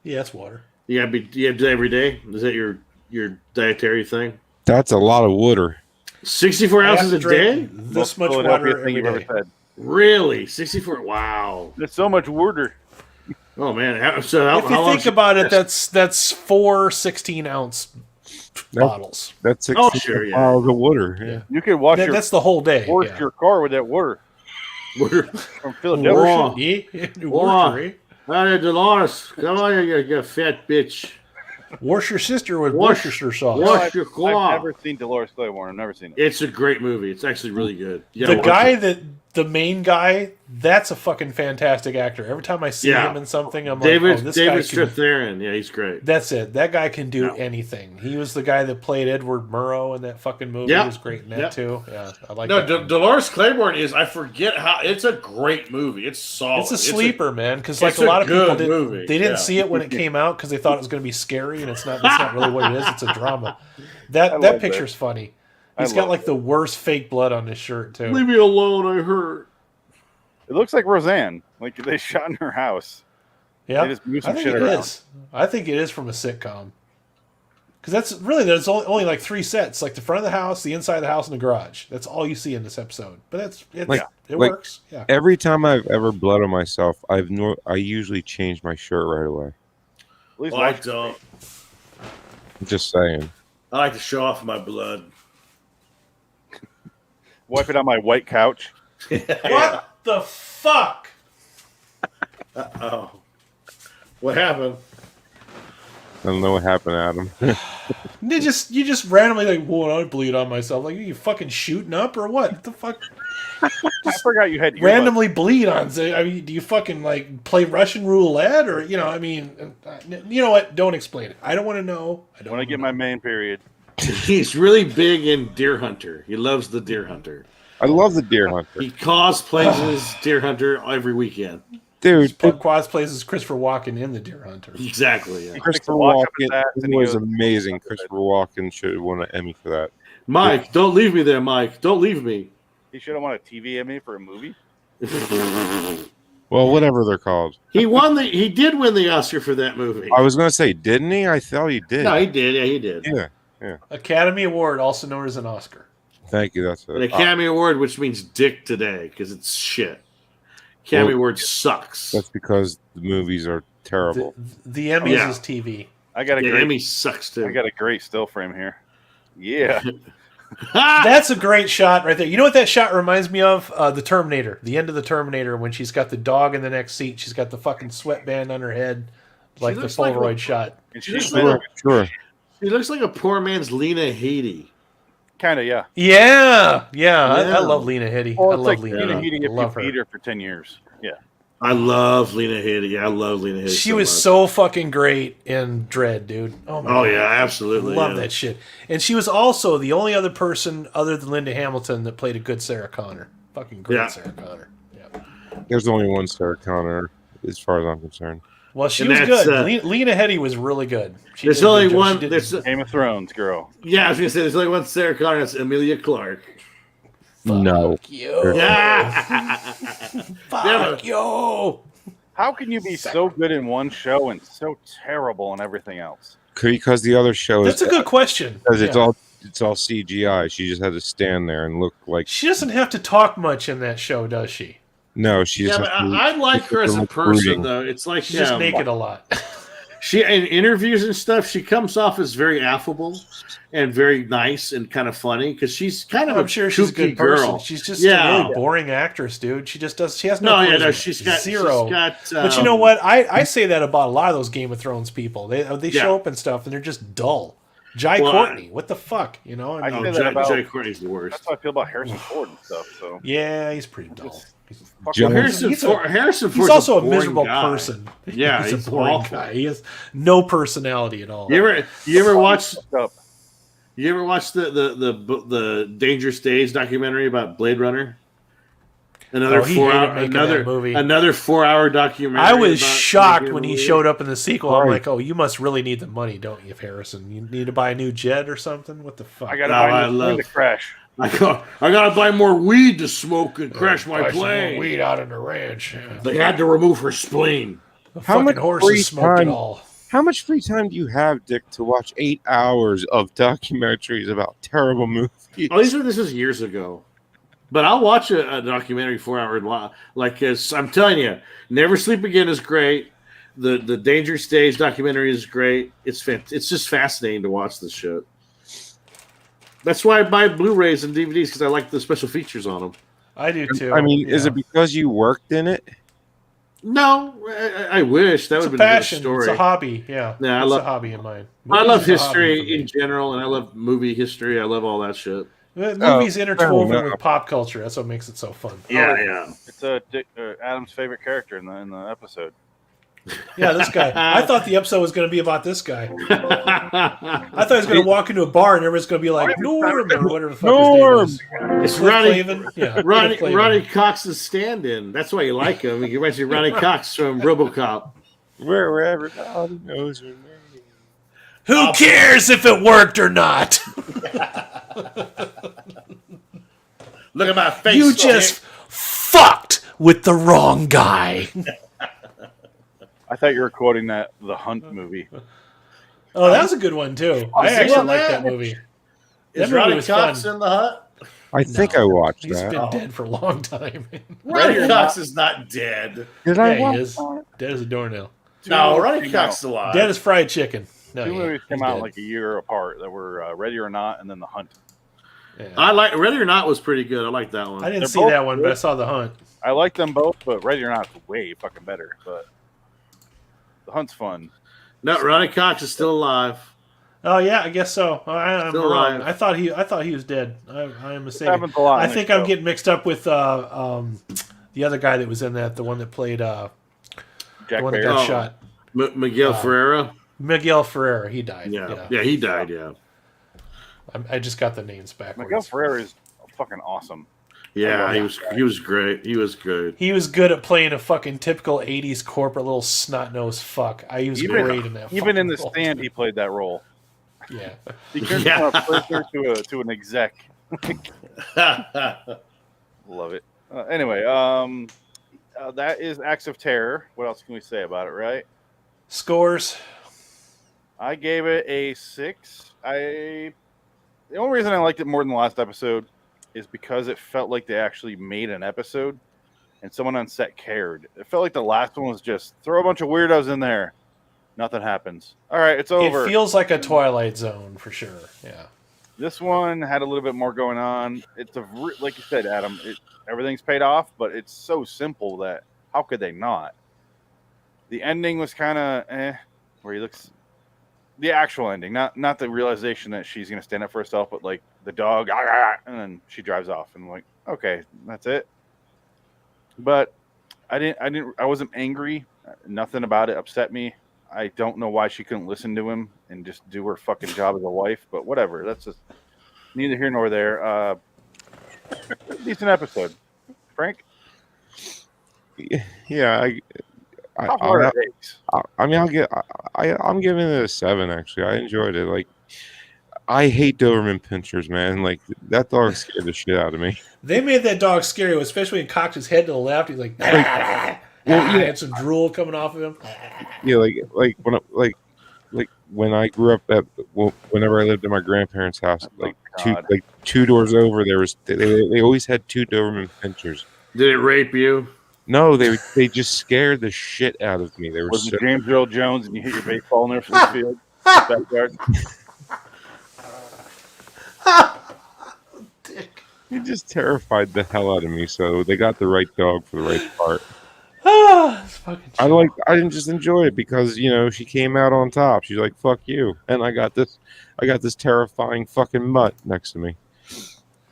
Yeah, it's water. You have to do that every day? Is that your dietary thing? That's a lot of water. 64 I have ounces to a day? drink this much Philadelphia water thing every you've ever day. said. Really? 64? Wow. There's so much water. Oh, man. So how If you think about it, that's 4 16-ounce bottles. That's 6 sure, yeah. bottles of water. Yeah. You can wash That's the whole day. wash Yeah. your car with that water Water. from Philadelphia. Yeah. Wow. Wash Hey, Dolores, come on, you fat bitch. your sister with Wash- Worcestershire sauce. wash- your claw. I've never seen Dolores Claiborne. I've never seen it. It's a great movie. It's actually really good. Yeah, The watch guy it. the main guy, that's a fucking fantastic actor. Every time I see Yeah. him in something, I'm David like, oh, this guy can. Strathairn. Yeah, he's great. That's it. That guy can do Yeah. anything. He was the guy that played Edward Murrow in that fucking movie. Yeah. He was great in that Yeah. too. Yeah, I like No, that. Dolores Claiborne is, I forget how, it's a great movie. It's solid. It's a sleeper, man. Because like it's a lot a of people good didn't, movie, they didn't yeah. see it when it came out because they thought it was going to be scary, and it's not. That's not really what it is. It's a drama. That love picture's funny. I He's got love like the worst fake blood on his shirt too. Leave me alone, I hurt. It looks like Roseanne. Like they shot in her house. Yeah, They just move I some think shit it around. is. I think it is from a sitcom. Because there's only like 3 sets, like the front of the house, the inside of the house, and the garage. That's all you see in this episode. But it works. Yeah. Every time I've ever bled on myself, I usually change my shirt right away. At least I watch it. don't. I'm just saying. I like to show off my blood. Wipe it on my white couch. What the fuck? Oh. What happened? I don't know what happened, Adam. You just randomly like, whoa, I bleed on myself. Like, are you fucking shooting up or what the fuck? I forgot you had earbuds. Randomly bleed on. I mean, do you fucking like play Russian roulette or I mean, you know what? Don't explain it. I don't want to know. I don't When I get my main period. He's really big in Deer Hunter. He loves the Deer Hunter. I love the Deer Hunter. He cosplays as Deer Hunter every weekend. Dude, Quaz plays as Christopher Walken in the Deer Hunter. Exactly. Yeah. Christopher Walk up his Walken ass and he was goes- amazing. Christopher Walken should have won an Emmy for that. Mike, don't leave me there, Mike. Don't leave me. He should have won a TV Emmy for a movie. Well, whatever they're called. He did win the Oscar for that movie. I was going to say, didn't he? I thought he did. No, he did. Yeah, he did. Yeah. Academy Award, also known as an Oscar. Thank you. That's An it. Academy Award, which means dick today, because it's shit. Academy Award sucks. That's because the movies are terrible. The Emmys Yeah. is TV. I got a The great. Emmy sucks too. I got a great still frame here. Yeah. That's a great shot right there. You know what that shot reminds me of? The Terminator. The end of the Terminator when she's got the dog in the next seat. She's got the fucking sweatband on her head, like the looks like Polaroid a- shot. And She looks she's like Sure. He looks like a poor man's Lena Headey. kind of, yeah. Yeah. I Yeah. love Lena Headey. Well, I it's love like Lena Lena Headey. Headey if Love you her. beat her for 10 years. Yeah. I love Lena Headey. Yeah, I love Lena Headey. She was much. so fucking great in Dread, dude. Oh my Oh God. yeah, absolutely. Love yeah. that shit. And she was also the only other person other than Linda Hamilton that played a good Sarah Connor. Fucking great Yeah. Sarah Connor. Yeah. There's only one Sarah Connor, as far as I'm concerned. Well, she And was that's, good. Lena Headey was really good. She There's did a only good job. one. She did- There's, Game of Thrones girl. yeah, I was gonna say there's only one Sarah Connor. That's Emilia Clarke. No. you. Yeah. Fuck you. How can you be so good in one show and so terrible in everything else? Because the other show That's is a good question. because it's Yeah. all CGI. She just had to stand there and look like She doesn't have to talk much in that show, does she? No, she just Yeah, has but to- I like her as a person, recruiting. though. It's like She's just naked a lot. She in interviews and stuff, she comes off as very affable and very nice and kind of funny because she's kind of I'm sure she's a kooky good person. girl. She's just a really boring actress, dude. She just does. She has no. No, charisma. she's got zero. She's got, but you know what? I say that about a lot of those Game of Thrones people. They show up and stuff, and they're just dull. Jai Courtney, what the fuck? You know? I Oh, say that about Jai Courtney's the worst. That's how I feel about Harrison Ford and stuff. So yeah, he's pretty dull. Well, Harrison Ford's he's also a boring miserable guy. person. Yeah, he's a boring guy. He has no personality at all. You ever watch? You ever watch the Dangerous Days documentary about Blade Runner? Another another 4-hour documentary. I was shocked when he showed up in the sequel. I'm like, oh, you must really need the money, don't you, Harrison? You need to buy a new jet or something? What the fuck? I gotta buy a new plane to crash. I gotta buy more weed to smoke and crash my Buy some more plane. weed out on the ranch. They had to remove her spleen. How much horses smoked it all. How much free time do you have, Dick, to watch 8 hours of documentaries about terrible movies? Oh, this is years ago. But I'll watch a documentary 4-hour long. Like I'm telling you, Never Sleep Again is great. The Dangerous Days documentary is great. It's just fascinating to watch this shit. That's why I buy Blu-rays and DVDs because I like the special features on them. I do too. I mean, is it because you worked in it? No, I wish that would have been passion. a good story. It's a hobby. Yeah, Yeah, it's a hobby of mine. I love Movies is a hobby for history me. in general, and I love movie history. I love all that shit. Movies interwoven with pop culture. That's what makes it so fun. Yeah. It's Adam's favorite character in the episode. Yeah, this guy. I thought the episode was going to be about this guy. I thought he was going to walk into a bar and everyone's going to be like, Norm, or whatever the fuck his name is. It's Ronnie, Flavin? Yeah, Ronnie, Flavin. Ronnie Cox's stand-in. That's why you like him. He reminds you of Ronnie Cox from RoboCop. Wherever everybody knows her name. Who cares if it worked or not? Look at my face. You just fucked with the wrong guy. I thought you were quoting the Hunt movie. Oh, that was a good one too. I actually like that movie. Is That movie Ronnie was Cox fun. in the hut? I think I watched He's that. been dead for a long time. Ronnie Cox is not dead. Did I Yeah, watch he is. that? Dead as a doornail. No, Ronnie Cox is alive. Dead as fried chicken. No, Two movies came he's out dead. like a year apart that were Ready or Not, and then The Hunt. Yeah. I like Ready or Not was pretty good. I like that one. I didn't They're see both that one, but I good. saw The Hunt. I like them both, but Ready or Not is way fucking better. But The Hunt's fun. No, Ronnie Cox is still alive. Oh yeah, I guess so. I'm Still wrong. alive. I thought he was dead. I am mistaken. happens a lot I in think this I'm show. getting mixed up with the other guy that was in that, the one that played the Jack one that Barry. got shot. Miguel Ferreira. Miguel Ferreira. He died. Yeah, he died. Yeah, I just got the names backwards. Miguel Ferrer is fucking awesome. yeah. He was great. He was good. He was good at playing a fucking typical '80s corporate little snot-nosed fuck. He was great in that. Even in The fucking role. Stand, he played that role. Yeah. He turned Yeah. from a purser to an exec. Love it. Anyway, that is Acts of Terror. What else can we say about it, right? Scores. I gave it a 6. The only reason I liked it more than the last episode is because it felt like they actually made an episode and someone on set cared. It felt like the last one was just throw a bunch of weirdos in there. Nothing happens. All right, it's over. It feels like a Twilight Zone for sure. Yeah. This one had a little bit more going on. It's like you said, Adam. Everything's paid off, but it's so simple that how could they not? The ending was kind of where he looks. The actual ending, not the realization that she's gonna stand up for herself, but like the dog, and then she drives off, and I'm like, okay, that's it. But I wasn't angry. Nothing about it upset me. I don't know why she couldn't listen to him and just do her fucking job as a wife, but whatever. That's just neither here nor there. Decent episode, Frank. Yeah, How hard are eggs? I'm giving it a 7. Actually, I enjoyed it. Like, I hate Doberman pinchers, man. Like that dog scared the shit out of me. They made that dog scary, especially when he cocked his head to the left. He's like, he had some drool coming off of him. Yeah, like when I grew up, whenever I lived in my grandparents' house, two doors over, they always had 2 Doberman pinchers. Did it rape you? No, they just scared the shit out of me. They were Was so it James Earl Jones and you hit your baseball in there from the field? Backyard? It just terrified the hell out of me. So they got the right dog for the right part. It's fucking chill. I didn't just enjoy it because she came out on top. She's like, "Fuck you," and I got this terrifying fucking mutt next to me.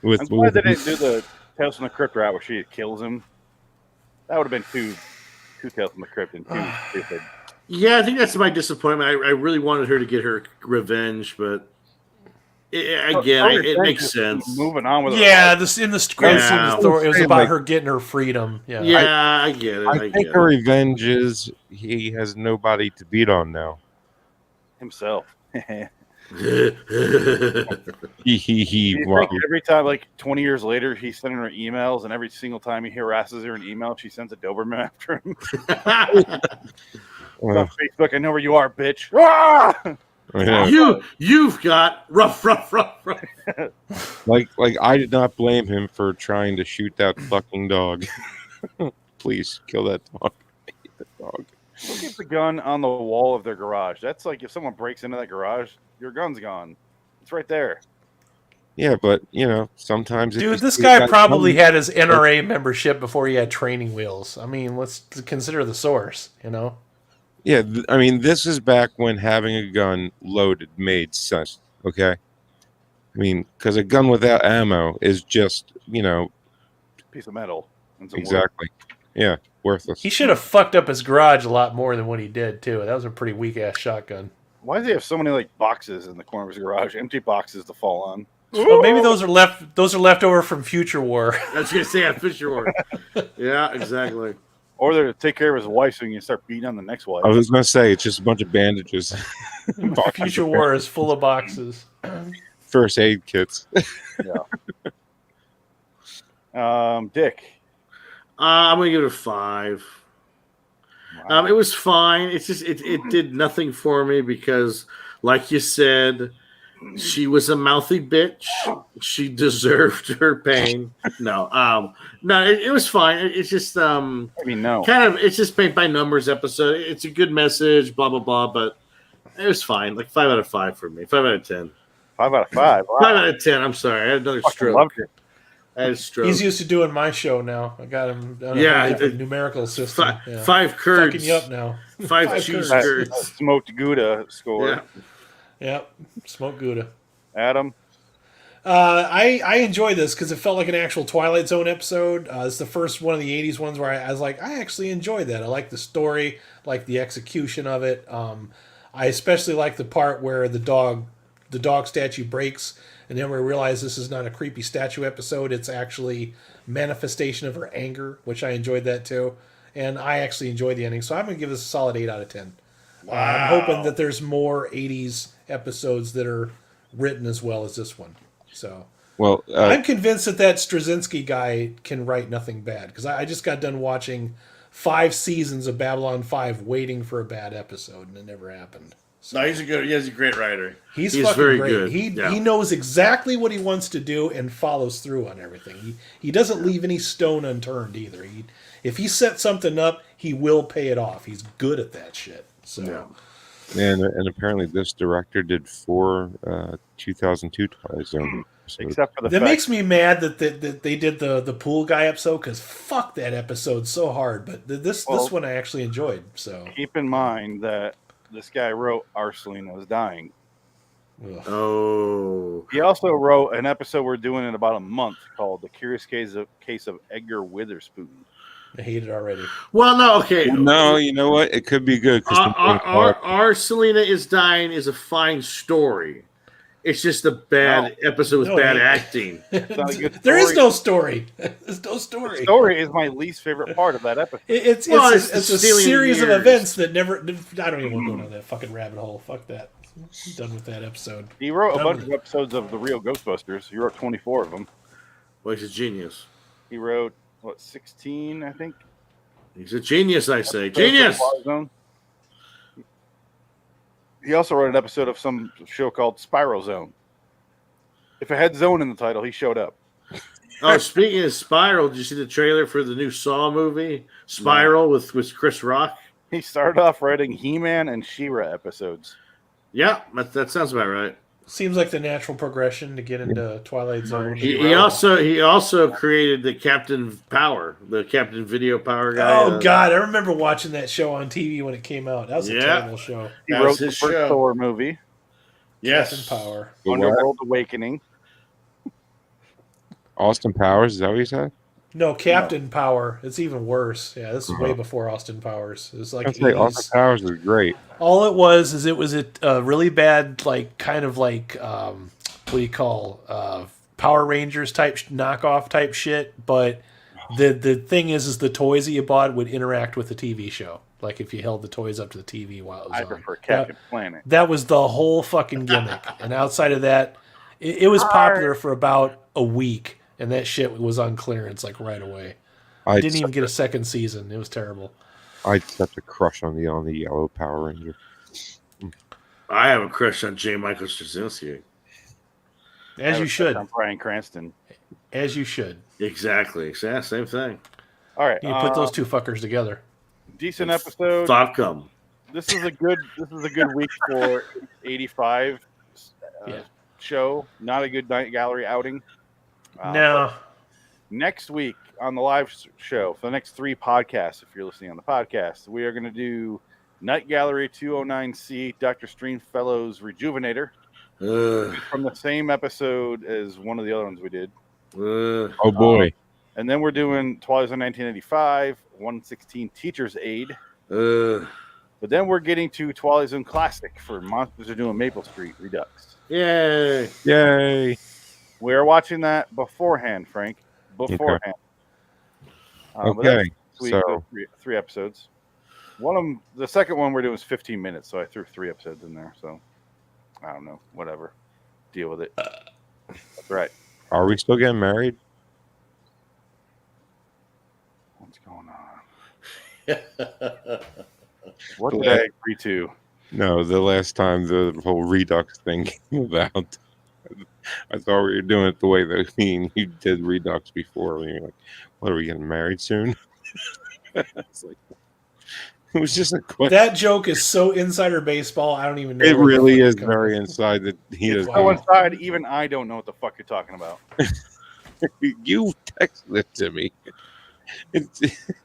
I'm glad they didn't do the Tales from the Crypt route where she kills him. That would have been two Tales from the Crypt and too stupid. Yeah, I think that's my disappointment. I really wanted her to get her revenge, but it makes sense. Moving on with in the script it was about her getting her freedom. Yeah, I get it. I think her revenge is he has nobody to beat on now. Himself. He. Every time, like 20 years later, he's sending her emails, and every single time he harasses her in email, she sends a Doberman after him. On Facebook, I know where you are, bitch. Ah! Yeah. You've got rough. like I did not blame him for trying to shoot that fucking dog. Please kill that dog. I hate that dog. Look at the gun on the wall of their garage. That's like if someone breaks into that garage, your gun's gone. It's right there. Yeah, but sometimes. Dude, this guy probably had his NRA membership before he had training wheels. I mean, let's consider the source. Yeah, I mean, this is back when having a gun loaded made sense. Okay, I mean, because a gun without ammo is just piece of metal. Exactly. Yeah, worthless. He should have fucked up his garage a lot more than what he did too. That was a pretty weak ass shotgun. Why does he have so many boxes in the corner of his garage? Empty boxes to fall on. Well, maybe those are left over from Future War. I was gonna say Future War. Yeah, exactly. Or they're to take care of his wife so he can start beating on the next wife. I was going to say, it's just a bunch of bandages. Future War is full of boxes. First aid kits. Yeah. Dick. I'm going to give it a 5. Wow. It was fine. It's just, it did nothing for me because, like you said, she was a mouthy bitch. She deserved her pain. No, it was fine. It's just, it's just paint by numbers episode. It's a good message, blah blah blah. But it was fine. 5 out of 5 for me. 5 out of 10. 5 out of 5. Wow. 5 out of 10. I'm sorry. I had another stroke. Loved it. I had a stroke. He's used to doing my show now. I got him. Numerical system. 5 curds. Fucking you up now. 5 cheese curds. Smoked Gouda score. Yep. Smoked Gouda. Adam? I enjoy this because it felt like an actual Twilight Zone episode. It's the first one of the 80s ones where I was like, I actually enjoyed that. I like the story, like the execution of it. I especially like the part where the dog statue breaks, and then we realize this is not a creepy statue episode. It's actually manifestation of her anger, which I enjoyed that too. And I actually enjoyed the ending. So I'm going to give this a solid 8 out of 10. Wow. I'm hoping that there's more 80s episodes that are written as well as this one. So I'm convinced that Straczynski guy can write nothing bad, because I just got done watching 5 seasons of Babylon 5 waiting for a bad episode, and it never happened. So, no, he's a great writer. He's fucking very great. Good. He knows exactly what he wants to do and follows through on everything. He doesn't leave any stone unturned either. If he sets something up, he will pay it off. He's good at that shit. So. Yeah. And apparently this director did 4 2002 Twilight Zone. Except for that makes me mad that they did the pool guy episode, because fuck that episode so hard. But this one I actually enjoyed. So keep in mind that this guy wrote Arcelina Was Dying. Ugh. Oh. He also wrote an episode we're doing in about a month called The Curious Case of Edgar Witherspoon. I hate it already. Well, no, okay. No, you know what? It could be good. Our Selena Is Dying is a fine story. It's just a bad episode with bad acting. There is no story. There's no story. The story is my least favorite part of that episode. It's a series of events that never... I don't even want to go down that fucking rabbit hole. Fuck that. I'm done with that episode. He wrote a bunch of episodes of The Real Ghostbusters. He wrote 24 of them. Well, he's a genius. He wrote... 16, I think. He's a genius, I say. Genius! He also wrote an episode of some show called Spiral Zone. If it had Zone in the title, he showed up. Oh, speaking of Spiral, did you see the trailer for the new Saw movie, Spiral, with Chris Rock? He started off writing He-Man and She-Ra episodes. Yeah, that sounds about right. Seems like the natural progression to get into Twilight Zone. He also created the Captain Video Power guy. Oh God, I remember watching that show on TV when it came out. That was a terrible show. He wrote the first Thor movie. Yes, Captain Power. Underworld Awakening. Austin Powers, is that what you said? No, Captain Power. It's even worse. Yeah, this is way before Austin Powers. It was like I'd say Austin Powers was great. all it was a really bad, like, kind of like what do you call Power Rangers type knockoff type shit. But the thing is the toys that you bought would interact with the TV show. Like if you held the toys up to the TV while it was I on. prefer Captain Planet. That was the whole fucking gimmick. And outside of that, it was popular for about a week. And that shit was on clearance like right away. I didn't even get a second season. It was terrible. I'd such a crush on the yellow Power Ranger. I have a crush on J. Michael Straczynski. As you should. On Bryan Cranston. As you should. Exactly. Yeah, same thing. All right. You put those two fuckers together. Decent episode. Fuck 'em. This is a good week for 85 show. Not a good Night Gallery outing. No. Next week on the live show, for the next 3 podcasts, if you're listening on the podcast, we are going to do Night Gallery 209C, Dr. Stringfellow's Rejuvenator, from the same episode as one of the other ones we did. Oh, boy. And then we're doing Twilight Zone 1985, 116 Teacher's Aid. But then we're getting to Twilight Zone Classic for Monsters Are Doing Maple Street Redux. Yay. Yay. We're watching that beforehand, Frank. Beforehand. Okay. So 3 episodes. The second one we're doing is 15 minutes, so I threw 3 episodes in there. So I don't know, whatever. Deal with it. That's right. Are we still getting married? What's going on? What did I agree to? No, the last time the whole Redux thing came about, I thought we were doing it the way that me and you did Redux before. We were like, what, are we getting married soon? It's like, it was just a question. That joke is so insider baseball, I don't even know. It really is very inside that he is. So inside, even I don't know what the fuck you're talking about. You texted it to me.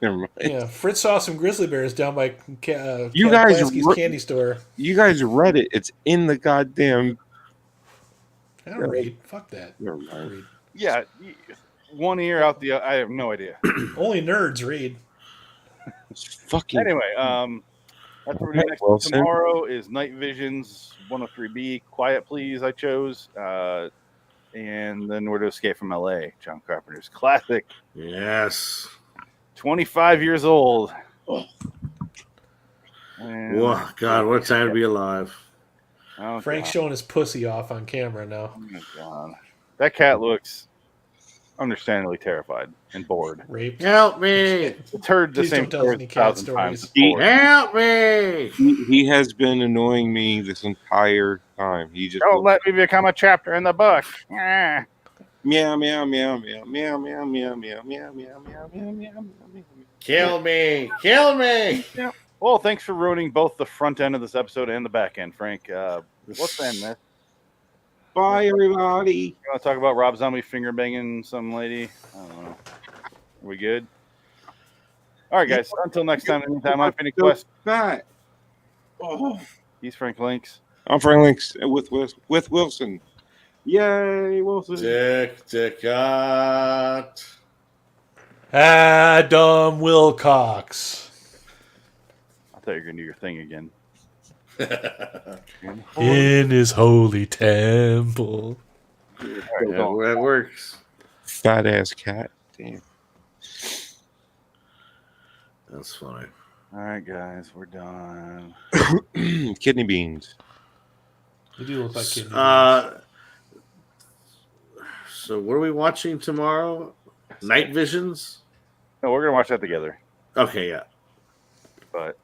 Never mind. Yeah, Fritz saw some grizzly bears down by You guys Pulaski's candy store. You guys read it. It's in the goddamn. I don't read. Fuck that. Never mind. Read. Yeah, one ear out the other. I have no idea. Only nerds read. It's fucking. Anyway, that's what we're doing next tomorrow is Night Visions 103B. Quiet Please, I chose. And then we're to Escape from LA, John Carpenter's classic. Yes. 25 years old. Oh, God, what a time to be alive. Oh, Frank's showing his pussy off on camera now. Oh, my God. That cat looks understandably terrified and bored. Raped. Help me. It's heard the Please same don't tell us any cat stories. Help me. He has been annoying me this entire time. He just Don't let me become a chapter in the book. Yeah. meow meow meow meow meow meow meow meow meow meow meow meow meow. Kill me. Kill me. Yeah. Well, thanks for ruining both the front end of this episode and the back end, Frank. What's the end, man? Bye, everybody. You want to talk about Rob Zombie finger banging some lady? I don't know. Are we good? All right, guys. Until next time, anytime I'm Phoenix West. Oh. He's Frank Links. I'm Frank Links with Wilson. Yay, Wilson. Dick, Adam Wilcox. I thought you were going to do your thing again. In his holy temple. Right, that works. Fat ass cat. Damn. That's funny. All right, guys. We're done. Kidney beans. You do look like kidney. So what are we watching tomorrow? Night Visions? No, we're going to watch that together. Okay, yeah. But